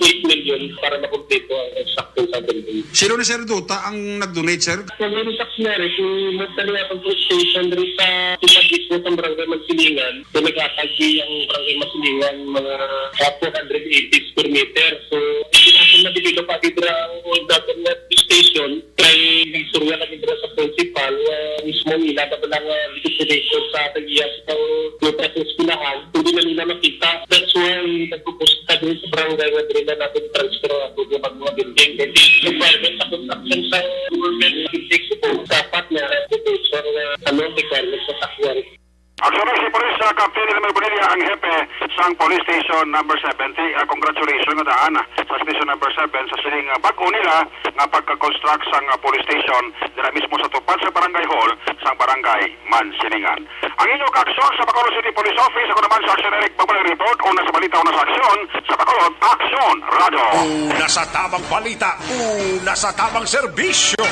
8 million para makomplete ang construction sa building. Sino ni Sir Duta ang nag-donate, sir? Kung sa Xneri, kung magtali ang police station rin sa Tipagismo sa Barangay Magsilingan, kung nag-atagi ang Barangay Magsilingan mga 480 square meter. So, hindi natin nabibigla pa dito ang old government station kay Surya na dito sa principal mismo nila na walang liquidation sa tagiyas ng lupa sa eskulahan. Hindi na nila makita. That's why nagpupos ka din sa barangay na din na natin transfer ang mga building. Kasi requirement sa construction sa government building dapat na reputation na requirement sa sakyan. Action si Police Captain Elmer Bonilla ang hepe sang police station number 70. Congratulations nga daan sa station number 7 sa siling bago nila nga pagka-construct sang police station dira mismo sa tupad sa barangay hall sang barangay Mansilingan. Ang inyong aksyon sa Bacolod City Police Office ako naman sa Action Eric Bagbalang Report una sa balita una sa aksyon sa Bacolod Action Radio. Una sa tamang balita, una sa tamang serbisyo.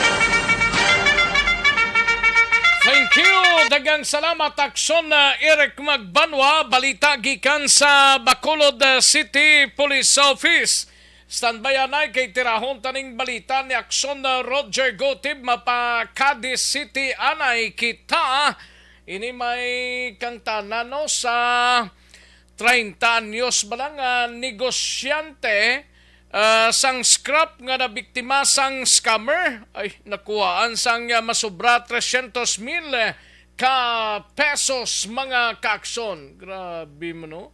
Thank you. Dagang salamat Akson Eric Magbanwa, balita gikan sa Bacolod City Police Office. Standby anay kay tirahon taning balita ni Akson Roger Gotib mapa Cadiz City anay kita. Ini may kangtanan no sa 30 anyos balang negosyante sang scrap nga na biktima sang scammer ay nakuhaan sang masobra 300,000 ka pesos mga kaakson. Grabe mo no.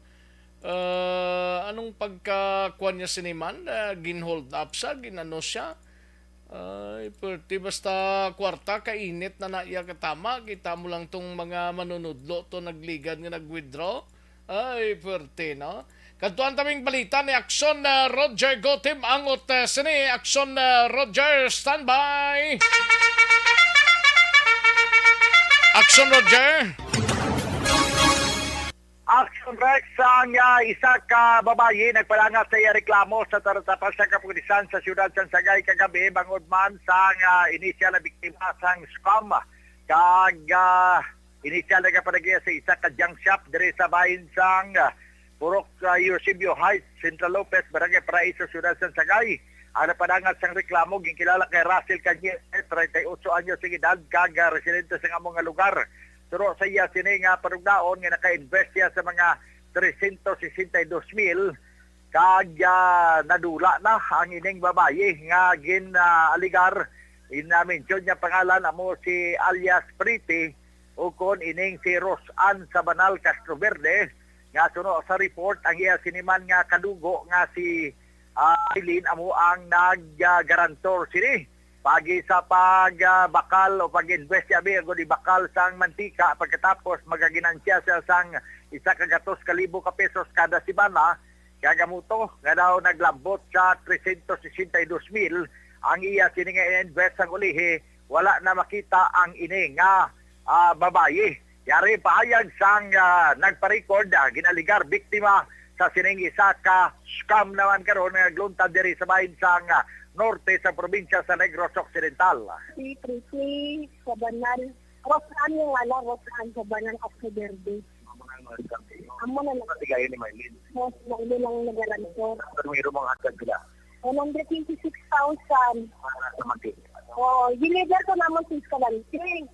Anong pagkakuan niya siniman? Ginhold up sa, ginano siya. Ay, perti basta kwarta kainit na naiya katama. Kita mo lang tong mga manunudlo to nagligad nga nag-withdraw. Ay, perti no. Kantuan taming balita ni Akson Roger Gotib angot sini Akson Roger standby. Akson Roger. Action Rex ang isa ka babayi nagpalangat sa iya reklamo sa taratapan sa kapulisan sa siyudad sa Sagay kagabi bangod man sa inisyal na biktima sang scam kag inisyal na kapanagiya sa isa ka junk shop diri sa bahin sang Purok Eusebio Heights, Central Lopez, Barangay Paraiso, Ciudad San Sagay. Ang napadangat sang reklamo, ginkilala kay Russell Kanye, 38 anyos sa edad, kaga residente sa among lugar. Turo sa iya sini nga parugnaon nga naka-invest siya sa mga 362,000 kag nadula na ang ining babaye nga gin-aligar. Ina-mention niya pangalan amo si alias Priti o kon ining si Rosan Sabanal Castroverde. Nga suno sa report ang iya siniman nga kadugo nga si Eileen amo ang nag-garantor sini pagi sa pagbakal o pag-invest siya bigo di bakal sang mantika pagkatapos magaginansya siya sang 1,200,000 ka pesos kada simana kagamuto nga daw naglabot sa 362,000 ang iya sini nga invest sang ulihi wala na makita ang ini nga babaye. Yari pahayag sang nagpa-record ginaligar biktima sa sining isa ka scam naman karon nga gluntad diri sa bahin sang norte sa probinsya sa Negros Occidental. Si Priti Sabanal, Rosan yung wala, Rosan Sabanal Occidente. Amo na lang. Patigayon ni Marlene. Mas mauli lang nagarantor. Ano yung mga hatag sila? 126,000. Sa Mati. Oo, gilider ko naman sa Escalante.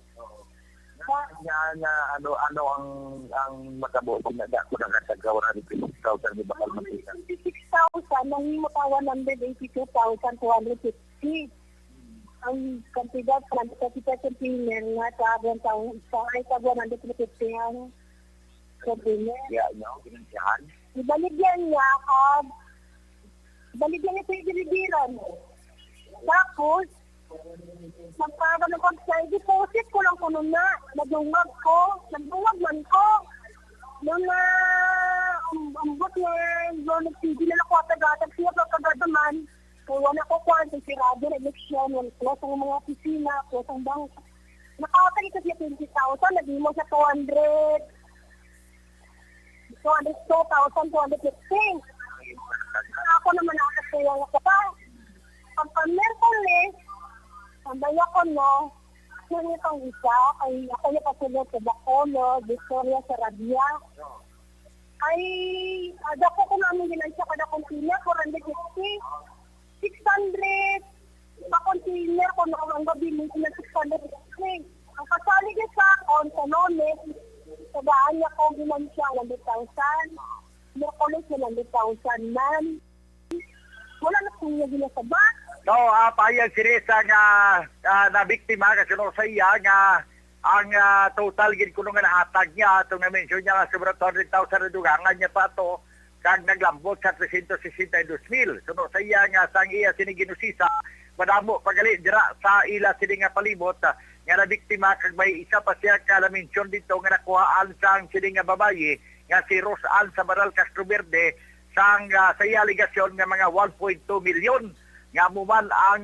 Ano ang makabo pag nada ko na natagawa na rin 6,000 di bakal Mantika? 26,000, nangimo pa 182,250. Ang kantidad sa container nga sa 1,000 ay sa 150 ang container. Yeah, no, ginansiyahan. Ibaligyan niya sa idilibiran. Tapos, magkaroon ng pag-side deposit ko lang ko nun na. Nagdungag man ko. Nung na, ambot na, nag-TV na ako atag-atag siya pagkagadaman. Kaya wala ko kwento si Radio Election, plus ang mga opisina, plus ang bangko. Nakatag ito siya 20,000, naging mo siya 200,215. Ako naman nakasaya ako pa. Pagka-merkulis, sambay ako no, yun itong isa, kay ako yung kasunod sa Bacolod, Victoria sa Rabia. Ay, dako ko namin ginansya kada container, 450, 600, sa container ko na ang gabilin ko na 650. Ang kasalig sa akon, sa Nones, sa daan niya ko ginansya, 100,000. Merkulis na 100,000 man. Wala na kong niya ginasabat. No, pahayag si Reza nga na biktima kasi no sa iya nga ang total gid kuno nga nahatag niya itong na-mention niya nga sobra 200,000 na dugangan niya pa to kag naglambot sa 362,000. So no sa iya nga sang iya siniginusisa madamo pagali dira sa ila sini nga palibot nga na biktima kag may isa pa siya ka na-mention dito nga nakuhaan sang sini nga babaye nga si Rosan Sabanal Castroverde sang sa iya aligasyon nga mga 1.2 milyon nga muman ang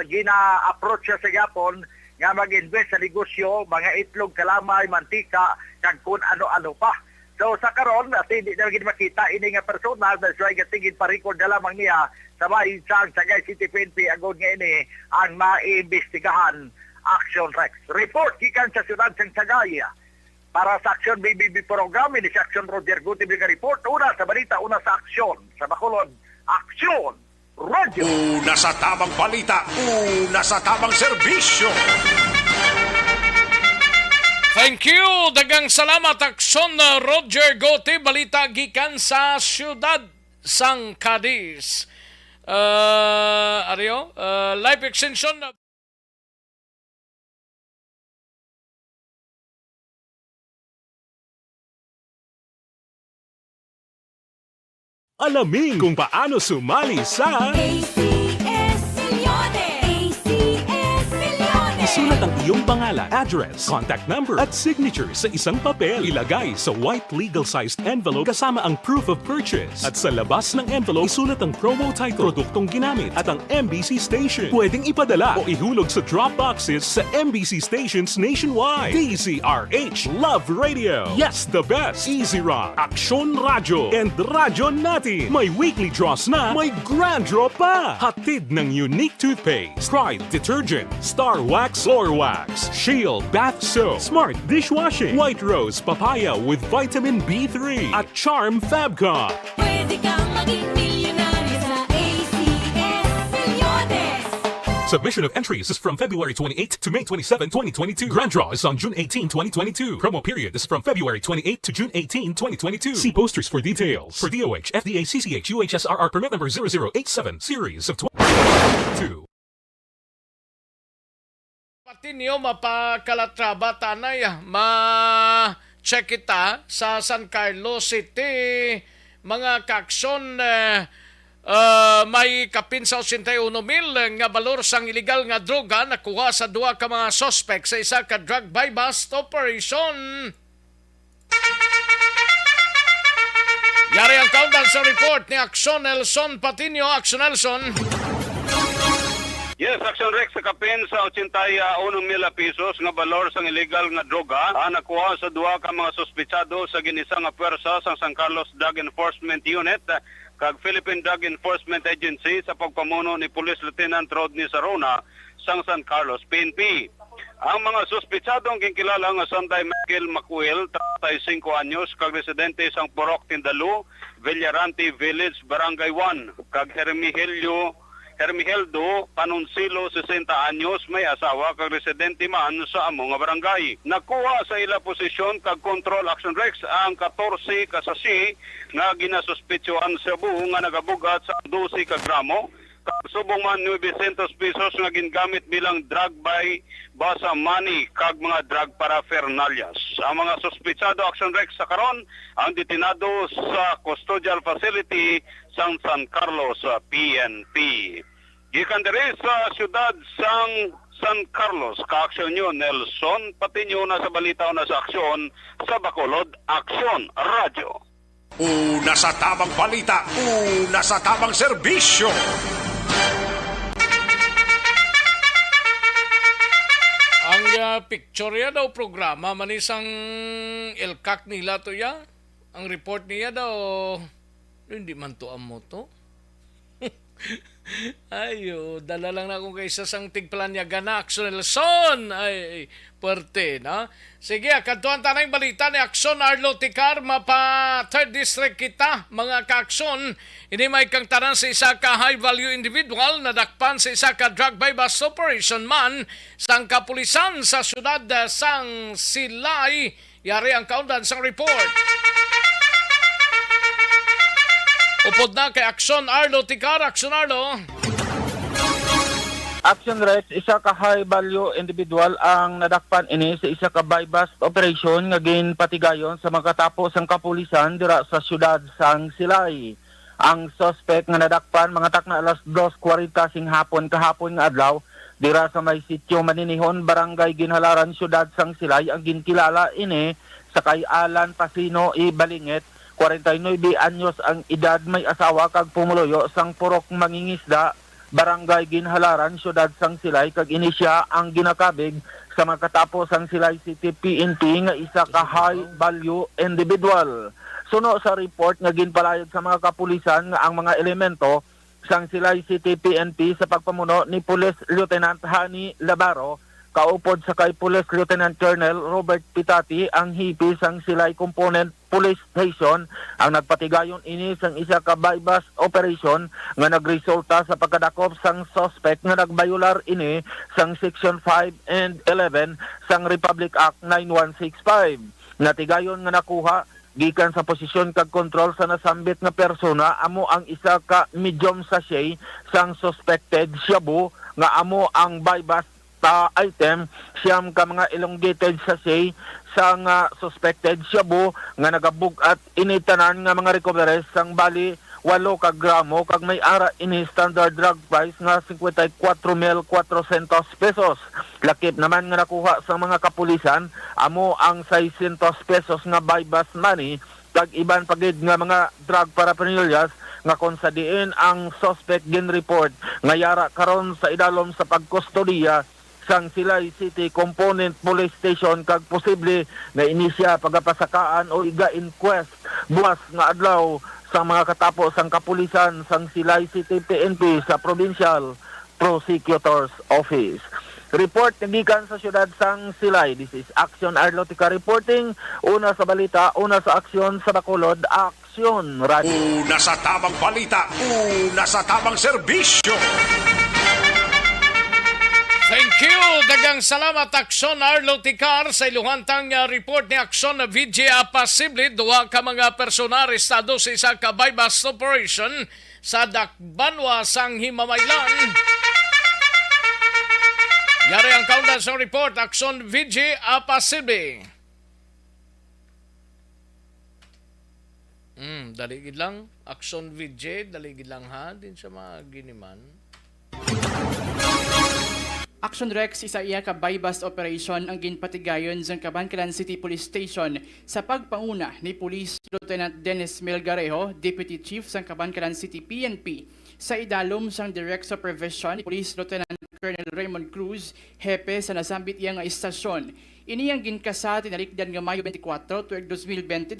gina-approach siya sa Japon nga mag-invest sa negosyo, mga itlog, kalamay, mantika, kag kung ano-ano pa. So sa karon, hindi na makita ini nga persona na siya gatingin pa-record na lamang niya sa bahin sang Sagay City PNP agod nga ini ang maimbestigahan Action Rex. Report gikan sa siyudad sang Sagaya. Para sa Action BBB program, ini si Action Roger Guti Biga Report. Una sa balita, una sa aksyon. Sa Bacolod, Action Radio. Una sa tamang balita, una sa tamang serbisyo. Thank you. Dagang salamat Aksyon Roger Gote, balita gikan sa siyudad sang Cadiz. Life extension. Alamin kung paano sumali sa ACS Milyone! ACS Milyone! Isulat ang iyong pangalan, address, contact number at signature sa isang papel. Ilagay sa white legal-sized envelope kasama ang proof of purchase. At sa labas ng envelope, isulat ang promo title, produktong ginamit at ang MBC station. Pwedeng ipadala o ihulog sa drop boxes sa MBC stations nationwide. DZRH Love Radio. Yes, the best. Easy Rock, Aksyon Radyo, and Radyo Natin. May weekly draws na, may grand draw pa. Hatid ng unique toothpaste, Pride Detergent, Star Wax Floor Wax, Shield Bath Soap, Smart Dishwashing, White Rose Papaya with Vitamin B3 at Charm Fabcon. Pwede kang maging milyonaryo sa ACS Milyones! Submission of entries is from February 28 to May 27, 2022. Grand draw is on June 18, 2022. Promo period is from February 28 to June 18, 2022. See posters for details. For DOH, FDA, CCH, UHSRR permit number 0087, series of 2022. Pati niyo mapakalatraba tanay, ma-check kita sa San Carlos City, mga kaksyon, may kapin sa 81,000 nga balor sang illegal nga droga nakuha sa duha ka mga suspect sa isa ka drug buy-bust operation. Yari ang countdown sa report ni Aksyon Nelson Patinio. Aksyon Nelson. Yes, Action Rex sa kapin sa 81,000 pesos nga balor sang illegal nga droga nakuha sa duha ka mga suspitsado sa ginisa nga pwersa sa San Carlos Drug Enforcement Unit kag Philippine Drug Enforcement Agency sa pagpamuno ni Police Lieutenant Rodney Sarona sang San Carlos PNP. Ang mga suspitsadong kinkilala nga Sanday Michael Macuel, 35 anyos, kag residente sang Porok Tindalu, Villarante Village, Barangay 1, kag Hermiheldo Panunsilo, 60 anyos, may asawa kag residente man sa amo nga barangay. Nakuha sa ila posisyon kag control action Rex ang 14 kasasi nga ginasuspitsuhan sa buho nga nagabugat sa 12 ka gramo. Kag subong man 900 pesos nga gingamit bilang drug by basa money kag mga drug paraphernalias. Ang mga suspitsado action Rex sa karon ang detinado sa custodial facility sang San Carlos PNP. Gikan diri sa siyudad sang San Carlos, ka-aksyon nyo Nelson Patinio na sa balita na sa aksyon sa Bacolod Aksyon Radio. Una sa tamang balita, una sa tamang serbisyo. Ang picture ya daw programa manisang ilkak nila to ya. Ang report niya daw hindi man to amo to. Ayo, dala lang na akong kaysa sang tigpalanyagan na Aksyon Nelson. Ay, puwerte, no? Sige, kantuan tanay balita ni Aksyon Arlo Ticar, mapa 3rd District kita, mga ka-aksyon. Ini may kang tanan sa isa ka high-value individual na dakpan sa isa ka drug buy-bust operation man sang kapulisan sa syudad sang Silay. Yari ang countdown sang report. Upod na kay Aksyon Arlo Ticar. Aksyon Arlo. Action Rex, isa ka high value individual ang nadakpan ini sa isa ka buy-bust operation nga ginpatigayon sa makatapos ang kapulisan dira sa syudad sang Silay. Ang suspect nga nadakpan mga takna alas 2:40 sing hapon kahapon nga adlaw dira sa may sitio Maninihon, Barangay Ginhalaran, syudad sang Silay. Ang ginkilala ini sa kay Alan Pasino Ibalinget, 49 anyos ang edad, may asawa kag pumuluyo sang Purok Mangingisda, Barangay Ginhalaran, syudad sang Silay. Kag ini siya ang ginakabig sa makatapos ang Silay City PNP nga isa ka high value individual. Suno sa report nga ginpalayag sa mga kapulisan nga ang mga elemento sang Silay City PNP sa pagpamuno ni Police Lieutenant Hani Labaro Kaupod sa kay Police Lieutenant Colonel Robert Pitati ang hipi sang Silay Component Police Station ang nagpatigayon ini sang isa ka bypass operation nga nagresulta sa pagkadakop sang suspect nga nagbayular ini sang Section 5 and 11 sang Republic Act 9165. Natigayon nga nakuha gikan sa posisyon kag kontrol sa nasambit nga persona amo ang isa ka medium sachet sang suspected shabu nga amo ang bypass item siyam ka mga elongated sachet sang suspected shabu nga nagabugat initanan nga mga recoveries sang bali 8 ka gramo kag may ara ini standard drug price nga 54,400 pesos. Lakip naman nga nakuha sa mga kapulisan amo ang 600 pesos nga bypass money kag iban pagid nga mga drug paraphernalias nga kung sa diin ang suspect gin report nga yara karon sa idalom sa pagkustodiya sang Silay City Component Police Station kag posible na inisya pagapasakaan o iga-inquest buwas nga adlaw sa mga katapos sang kapulisan sang Silay City PNP sa Provincial Prosecutor's Office. Report nagikan sa syudad sang Silay. This is Action Arlotica reporting. Una sa balita, una sa aksyon sa Bacolod, Action Radio. Una sa tamang balita, una sa tamang serbisyo. Thank you! Dagang salamat Aksyon Arlo Ticar sa iluhantang report ni Aksyon na VJ Apasible. Duha ka mga personal arestado sa isa ka bypass operation sa Dakbanwa sang Himamaylan. Yari ang kaundan sa report, Aksyon VJ Apasible. Daligid lang. Aksyon VJ, daligid lang ha. Din sa mga giniman. Action Rex isa iya ka bypass operation ang ginpatigayon sa Cabancalan City Police Station sa pagpanguna ni Police Lieutenant Dennis Melgarejo, Deputy Chief sa Cabancalan City PNP, sa idalom sang direct supervision ni Police Lieutenant Colonel Raymond Cruz, hepe sa nasambit iya nga istasyon. Ini ang ginkasa tinalikdan nga Mayo 24, tuig 2022,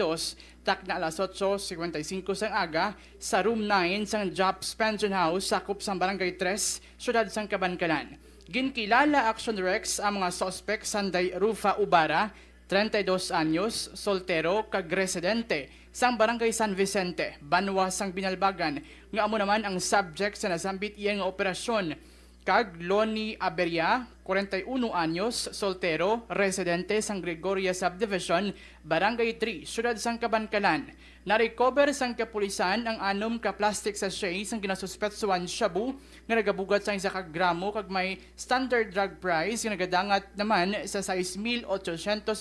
tak na alas 8:55 sang aga sa room 9 sang Jobs Pension House sakop sang Barangay 3, syudad sang Cabancalan. Ginkilala Action Rex ang mga suspect sanday Rufa Ubara, 32 anyos, soltero, kag residente sang Barangay San Vicente, Banwa sang Binalbagan, nga amo naman ang subject sa nasambit iya nga operasyon. Kag Loni Aberia, 41 anyos, soltero, residente sang Gregoria Subdivision, Barangay 3, syudad sang Cabancalan. Na-recover sang kapulisan ang 6 ka plastic sachet sang ginasuspetsuan shabu nga nagabugat sa 1 ka gramo kag may standard drug price nga nagadangat naman sa 6,800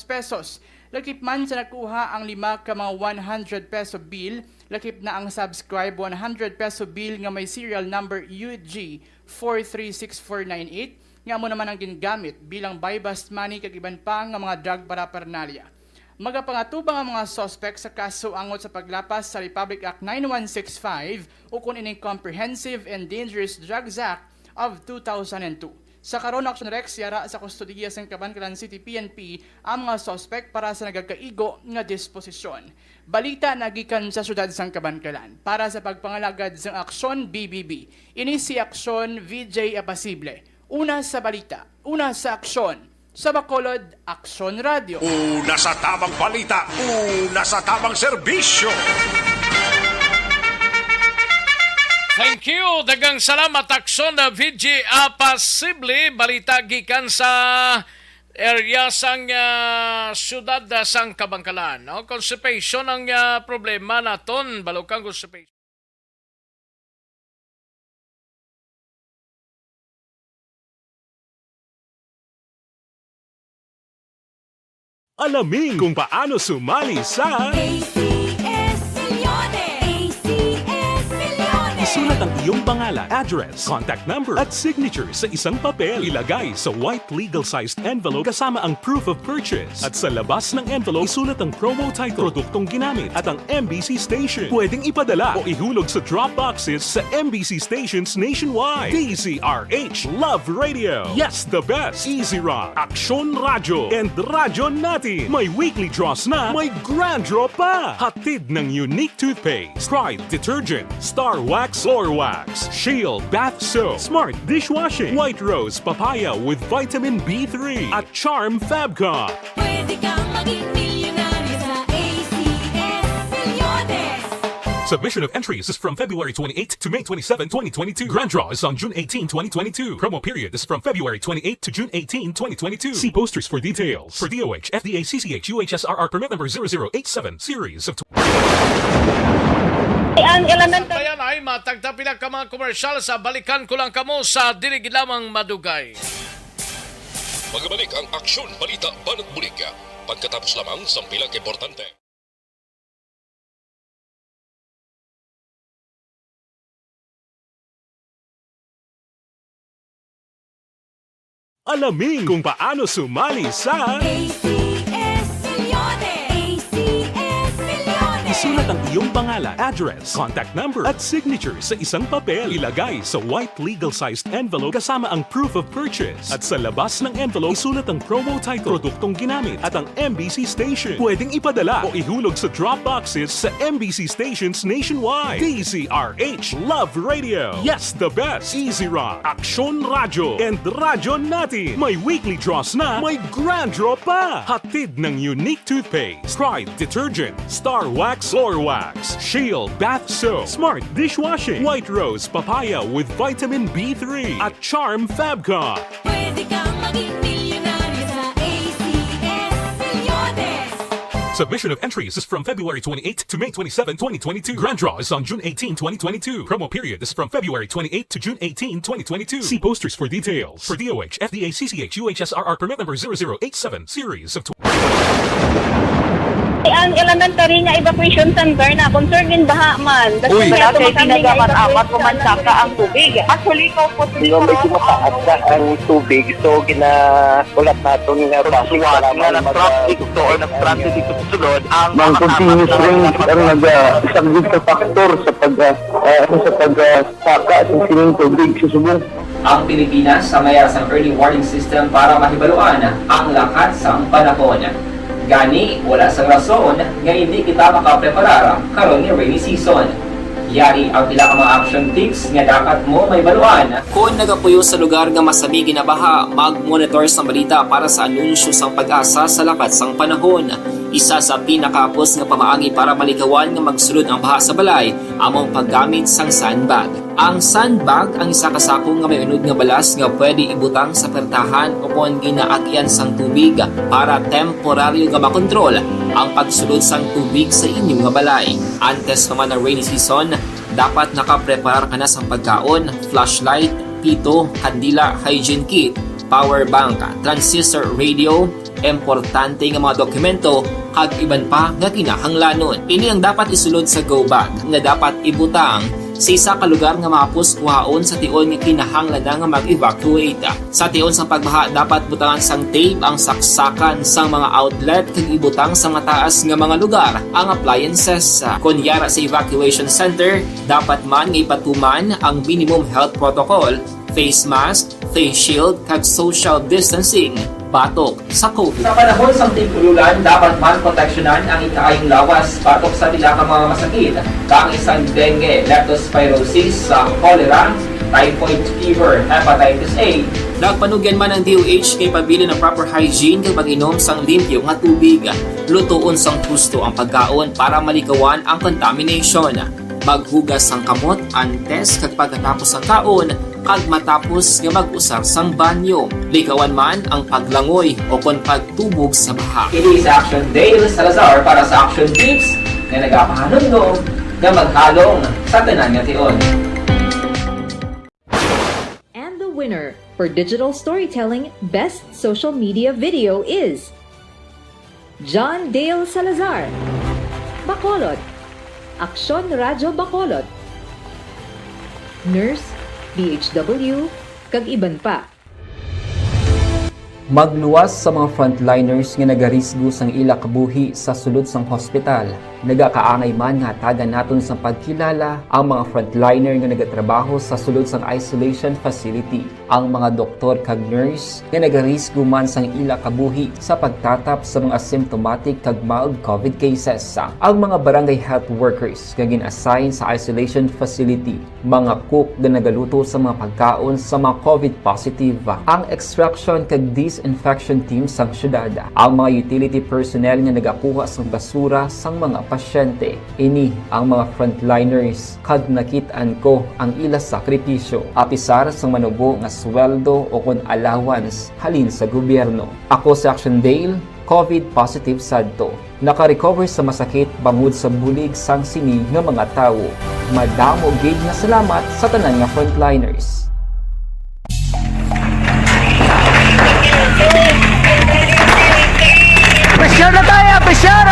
pesos. Lakip man sa nakuha ang 5 ka mga 100 peso bill, lakip na ang subscribe 100 peso bill nga may serial number UG 436498 nga mo naman ang gingamit bilang bypass money kag iban pa nga mga drug paraphernalia. Magapangatubang ang mga suspect sa kaso angot sa paglapas sa Republic Act 9165 o kung ining Comprehensive and Dangerous Drugs Act of 2002. Sa karon Action Rex, yara sa kustodiya sa Cabancalan City PNP ang mga suspect para sa nagagkaigo nga disposisyon. Balita nagikan sa syudad sang Cabancalan para sa pagpangalagad sa Aksyon BBB. Ini si Aksyon VJ Apasible. Una sa balita, una sa aksyon. Sa Bacolod, Action Radio. Una sa tamang balita, una sa tamang serbisyo. Thank you. Dagang salamat Aksyon na VJ Apasible. Balita gikan sa area sang syudad sang Cabancalan. No? Constipation ang problema naton. Balukang constipation. Alamin kung paano sumali sa ACS Milyones! ACS Milyones! Isulat ang iyong pangalan, address, contact number at signature sa isang papel. Ilagay sa white legal-sized envelope kasama ang proof of purchase. At sa labas ng envelope, isulat ang promo title, produktong ginamit at ang MBC station. Pwedeng ipadala o ihulog sa drop boxes sa MBC stations nationwide. DZRH Love Radio. Yes, the best. Easy Rock, Aksyon Radio, and Radyo Natin. May weekly draws na, may grand draw pa. Hatid ng unique toothpaste, Pride Detergent, Star Wax, Floor Wax, Wax, Shield Bath Soap, Smart Dishwashing, White Rose Papaya with Vitamin B3 at Charm Fabcon. Pwede kang maging milyonaryo sa ACS Milyones. Submission of entries is from February 28 to May 27, 2022. Grand draw is on June 18, 2022. Promo period is from February 28 to June 18, 2022. See posters for details. For DOH, FDA, CCH, UHSRR permit number 0087, series of Ang elemental Ayan ay matagtapila ka mga komersyal sa balikan ko lang kamo sa dilig lamang madugay. Magbalik ang aksyon, balita, banat bulig. Pagkatapos lamang sa pilang importante. Alamin kung paano sumali sa ACS Milyones. ACS Milyones. Isulat ang iyong pangalan, address, contact number at signature sa isang papel. Ilagay sa white legal-sized envelope kasama ang proof of purchase. At sa labas ng envelope, isulat ang promo title, produktong ginamit at ang MBC station. Pwedeng ipadala o ihulog sa drop boxes sa MBC stations nationwide. DZRH Love Radio. Yes, the best. Easy Rock, Aksyon Radyo, and Radyo Natin. May weekly draws na, may grand draw pa. Hatid ng unique toothpaste, Pride Detergent, Star Wax Floor Wax, Shield Bath Soap, Smart Dishwashing, White Rose Papaya with Vitamin B3 at Charm Fabcon. Pwede kang maging milyonaryo sa ACS Milyones. Submission of entries is from February 28 to May 27, 2022. Grand draw is on June 18, 2022. Promo period is from February 28 to June 18, 2022. See posters for details. For DOH, FDA, CCH, UHSRR permit number 0087, series of ang elementary nga evacuation center na concern in baha man. Uy, kay pinagamat-amat kumansaka ang tubig. Actually, ko po medyo mataas na ang tubig. So, ginaulat natin nga basuhan nga ng traffic to or ng traffic dito sa sulod. Ang continuous rain ang isang good factor sa pagsaka at sining tubig sa subong. Ang Pilipinas sa mayas ng early warning system para mahibaluan ang lakas ng panahon. Gani, wala sang rason nga hindi kita makapreparar karon ni rainy season. Yari ang pila ka mga action tips nga dapat mo may baluan. Kung nagapuyo sa lugar nga masabi ginabaha, mag-monitor sa balita para sa anunsyo sang pag-asa sa lakat sang panahon. Isa sa pinakapos nga pamaagi para malikawan nga magsulod ang baha sa balay, among paggamit sang sandbag. Ang sandbag ang isa ka sako nga may unod nga balas nga pwede ibutang sa pertahan upon ginaagyan sang tubig para temporaryo nga makontrol ang pagsulod sang tubig sa inyong nga balay. Antes naman ng rainy season, dapat nakapreparar ka na sang pagkaon, flashlight, pito, kandila, hygiene kit, power bank, transistor radio, importante nga mga dokumento kag iban pa nga kinahanglanon. Ini ang dapat isulod sa go bag nga dapat ibutang sa isa ka lugar nga mapus kuhaon sa tion nga kinahanglan nga mag-evacuate. Sa tion sa pagbaha dapat butangan sang tape ang saksakan sang mga outlet kag ibutang sa mataas nga mga lugar ang appliances. Kunyara sa evacuation center, dapat man nga ipatuman ang minimum health protocol, face mask, face shield kag social distancing batok sa COVID. Sa panahon sa tigululan, dapat man proteksyonan ang ikaayong lawas batok sa tila ka mga masakit, kang isang dengue, leptospirosis, cholera, typhoid fever, hepatitis A. Nagpanugyan man ang DOH kay pabili ng proper hygiene kay pag-inom sang limpyo nga tubig. Lutuon sang husto ang pagkaon para malikawan ang contamination. Maghugas sang kamot antes kag pagkatapos ang kaon kag matapos nga mag-usar sang banyo. Likawan man ang paglangoy o kon pagtubog sa baha. It is Action Dale Salazar para sa Action Tips na nagapahanundong nga maghalong sa tanan nga tion. And the winner for Digital Storytelling Best Social Media Video is John Dale Salazar, Bacolod, Aksyon Radyo Bacolod, Nurse, DHW, kag iban pa. Magluwas sa mga frontliners nga nagarisgo sang ila kabuhi sa sulod sang hospital. nagakaangay man nga tagan naton sa pagkilala ang mga frontliner nga nagatrabaho sa sulod sang isolation facility, ang mga doktor kag nurse nga nagarisgo man sang ila kabuhi sa pagtatap sa mga asymptomatic kag mild COVID cases, ang mga barangay health workers nga gin-assign sa isolation facility, mga cook nga nagaluto sa mga pagkaon sa mga COVID positive, ang extraction kag disinfection team sang syudad, ang mga utility personnel nga nagakuha sang basura sang mga pasyente. Ini ang mga frontliners kag nakit-an ko ang ila sakripisyo apisar sang manubo nga sweldo o kon allowance halin sa gobyerno. Ako si Action Dale, COVID positive sadto. Naka-recover sa masakit bangod sa bulig sang sini nga mga tawo. Madamo gid nga salamat sa tanan nga frontliners. Pressure na tayo! Pressure!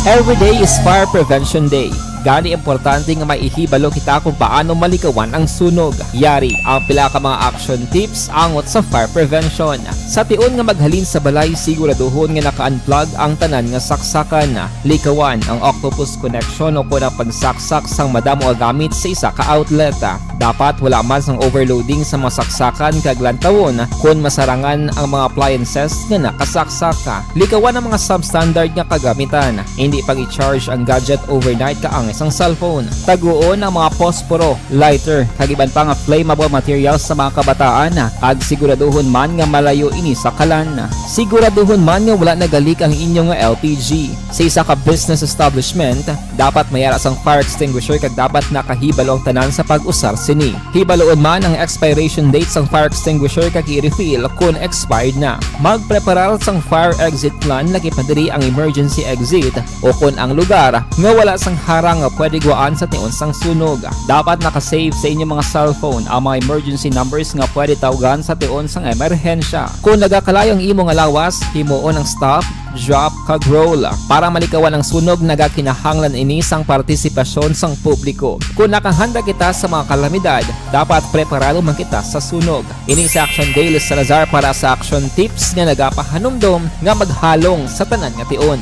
Every day is Fire Prevention Day. Gani importante nga maihibalo kita kung paano malikawan ang sunog. Yari ang pila ka mga action tips angot sa fire prevention. Sa tion nga maghalin sa balay, siguraduhon nga naka-unplug ang tanan nga saksakan. Likawan ang octopus connection o kung ang pagsaksak sang madamo nga gamit sa isa ka outlet. Dapat wala man sang overloading sa mga saksakan kag lantawon kung masarangan ang mga appliances nga nakasaksaka. Likawan ang mga substandard nga kagamitan. Hindi pang i-charge ang gadget overnight kaang isang cellphone. Taguon ang mga posporo, lighter, kag iban pa nga flammable materials sa mga kabataan. Kag siguraduhon man nga malayo ini sa kalan. Siguraduhon man nga wala nagalik ang inyong LPG. Sa isa ka business establishment, dapat mayara sang fire extinguisher kag dapat nakahibalo ang tanan sa pag-usar sini. Hibaloon man ang expiration date sang fire extinguisher kag i-refill kung expired na. Magpreparar sang fire exit plan lagi padiri ang emergency exit o kung ang lugar nga wala sang harang nga pwede guaan sa tion sang sunog. Dapat nakasave sa inyong mga cellphone ang mga emergency numbers nga pwede tawagan sa tion sang emerhensya. Kung nagakalayo ang imong lawas, himuon ang stop, drop kag roll. Para malikawan ang sunog, nagakinahanglan ini sang partisipasyon sang publiko. Kung nakahanda kita sa mga kalamidad, dapat preparado man kita sa sunog. Ini sa Action Dale Salazar para sa action tips nga nagapahanumdom nga maghalong sa tanan nga tion.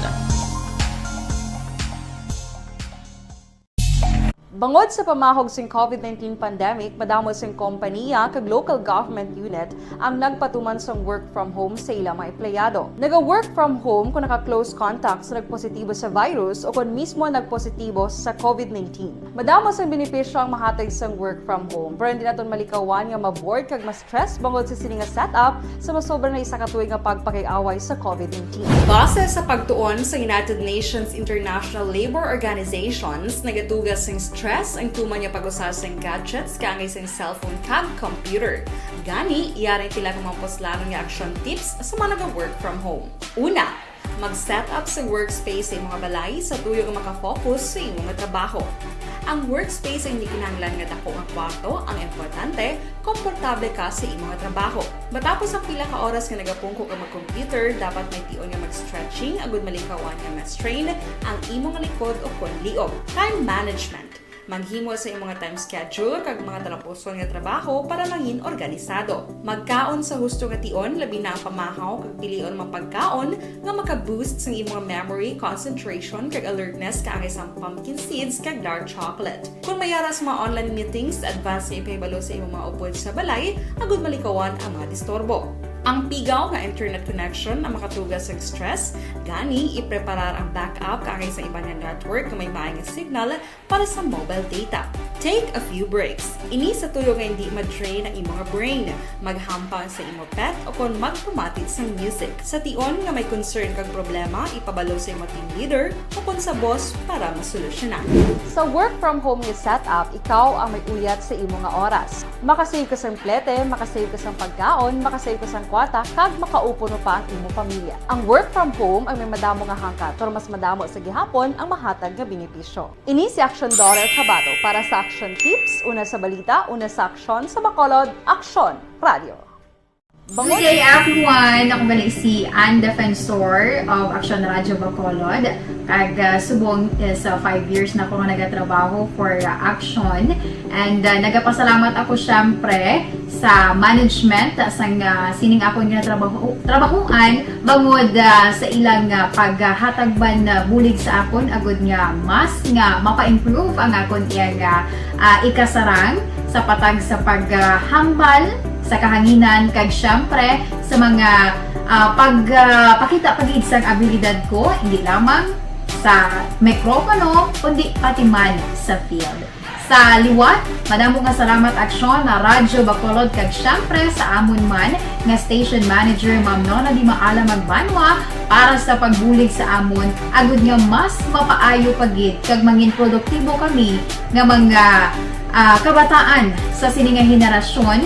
Bangod sa pamahog sing COVID-19 pandemic, madamo sing kompanya kag local government unit ang nagpatuman sang work from home sa ilang mga empleyado. Naga-work from home kung naka-close contact sa nagpositibo sa virus o kung mismo nagpositibo sa COVID-19. Madamo sang benepisyo ang mahatag sang work from home, pero hindi naton malikawan nga ma-bored kag ma-stress bangod sa sini nga setup sa masobra na isa ka tuig nga pagpakiaway sa COVID-19. Base sa pagtuon sa United Nations International Labour Organizations, nagatugas sing stress ang tuman niya pag-usar sa gadgets kangay sa cellphone kag computer. Gani, iyaring tila kung mga poslanong nga action tips sa mga nag-work from home. Una, mag-set up sa workspace sa mga balay sa tuyo nga makafocus sa imong trabaho. Ang workspace ay hindi kinahanglan nga dako nga kwarto, ang importante, komportable ka sa imong trabaho. Matapos ang pila ka oras nga nagapungko ka mag-computer, dapat may tion nga mag-stretching agud malikawan nga ma-strain ang imong likod o kon liog. Time management. Maghimo sa imong time schedule kag mga talapuson nga trabaho para mangin organisado. Magkaon sa husto nga tion, labi na ang pamahaw kag pilion mapagkaon nga maka-boost sa imong memory, concentration kag alertness kaangay sa pumpkin seeds kag dark chocolate. Kung mayara sa mga online meetings, advance sa ipahibalo sa imong mga upod sa balay, agud malikawan ang mga disturbo. Ang pigaw nga internet connection ang makatugas sa stress, gani ipreparar ang backup kaangay sa ibang network nga may maayong signal para sa mobile data. Take a few breaks. Ini sa tuyo nga hindi ma-drain ang imong brain, maghampang sa imong pet o kon magpumatid sa music. Sa tion nga may concern kag problema, ipabalo sa imong team leader o kon sa boss para masolusyonan. Sa work from home nga setup, ikaw ang may uyat sa imong nga oras. Makasave ka sa plete, makasave ka sa pagkaon, makasave ka sa kwata, kag makaupo no pa ang imong pamilya. Ang work from home ay may madamo nga hangkat, pero mas madamo sa gihapon ang mahatag nga benepisyo. Ini si Action Daughter Cabato para sa Action Tips, una sa balita, una sa aksyon sa Bacolod, Aksyon Radio. Good day everyone! Ako gali si Ann Defensor of Action Radio Bacolod. Kag subong sa 5 years na ako nga nagatrabaho for Action. And nagapasalamat ako syempre sa management sang sining ako nga trabahuan bangod sa ilang paghatagban bulig sa akon agud nga mas nga mapa-improve ang akon iyang ikasarang sa patag sa paghambal sa kahanginan kag syempre sa mga pagpakita pagid sang abilidad ko hindi lamang sa mikropono kundi pati man sa field. Sa liwat, madamo nga salamat Aksyon na Radyo Bacolod kag syempre sa amon man nga station manager Ma'am Nona Di Maala Magbanwa para sa pagbulig sa amon agud nga mas mapaayo pagid kag mangin produktibo kami nga mga kabataan sa sining nga henerasyon.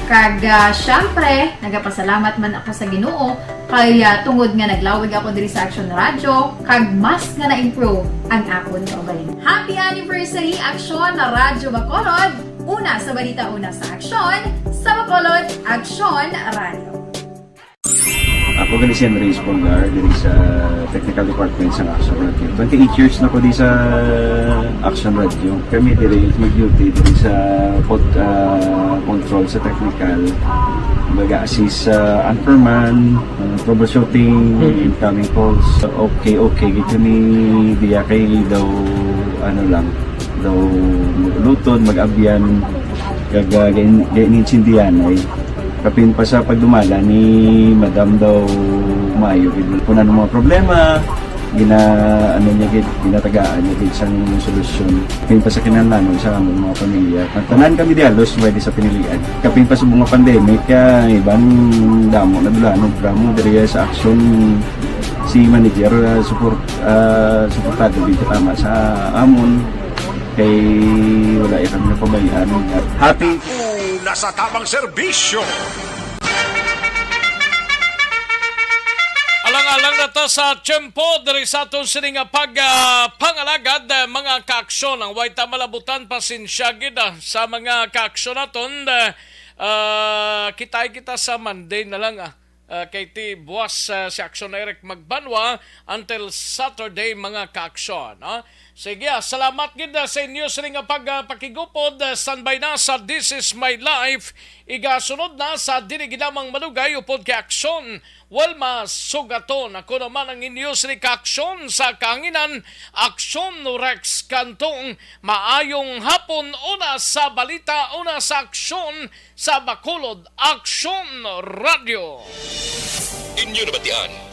Kag syempre, nagapasalamat man ako sa Ginoo kay tungod nga naglawig ako diri sa Action Radio kag mas nga na-improve ang akon kaugalingon. Happy anniversary Action na Radyo Bacolod! Una sa balita, una sa Action, sa Bacolod, Action Radio. Ako gali si Andres Polgar diri sa Technical Department sa Action Radio. 28 years na ko di sa Action Radio. Kami diri mag-duty diri sa control sa technical. Mag-assist sa anchorman, troubleshooting, incoming calls. Okay, gito ni diya kay daw daw lutod, mag-abyan, kag ganinsindihan ay kapin pa sa pagdumala ni Madam daw Mayo kuna ng mga problema ginatagaan niya gid sang solusyon kapin pa sa kinahanglan sa among mga pamilya tanan kami dialos pwede sa pinilian kapin pa sa mga pandemic ibang damo na dulanon programo diri sa Action si manager suportado dito tama sa amon kay wala kami napabayaan happy nasa tamang serbisyo. Alang-alang na to sa tiyempo dari sa itong sining pangalagad mga kaaksyon. Ang way malabutan pasinsyagid sa mga kaaksyon naton. Kita sa Monday na lang kay ti buwas si Aksyon Eric Magbanwa until Saturday mga kaaksyon. Sige, salamat gid sa inyo sa nga pagpakigupod. Standby na sa This Is My Life. Igasunod na sa diniginamang malugay upod kay Aksyon. Walma Sugaton. Ako naman ang inyo sa Aksyon sa Kanginan. Aksyon Rex Kantong. Maayong hapon. Una sa balita, una sa Aksyon sa Bacolod. Aksyon Radio. Inyo nabatian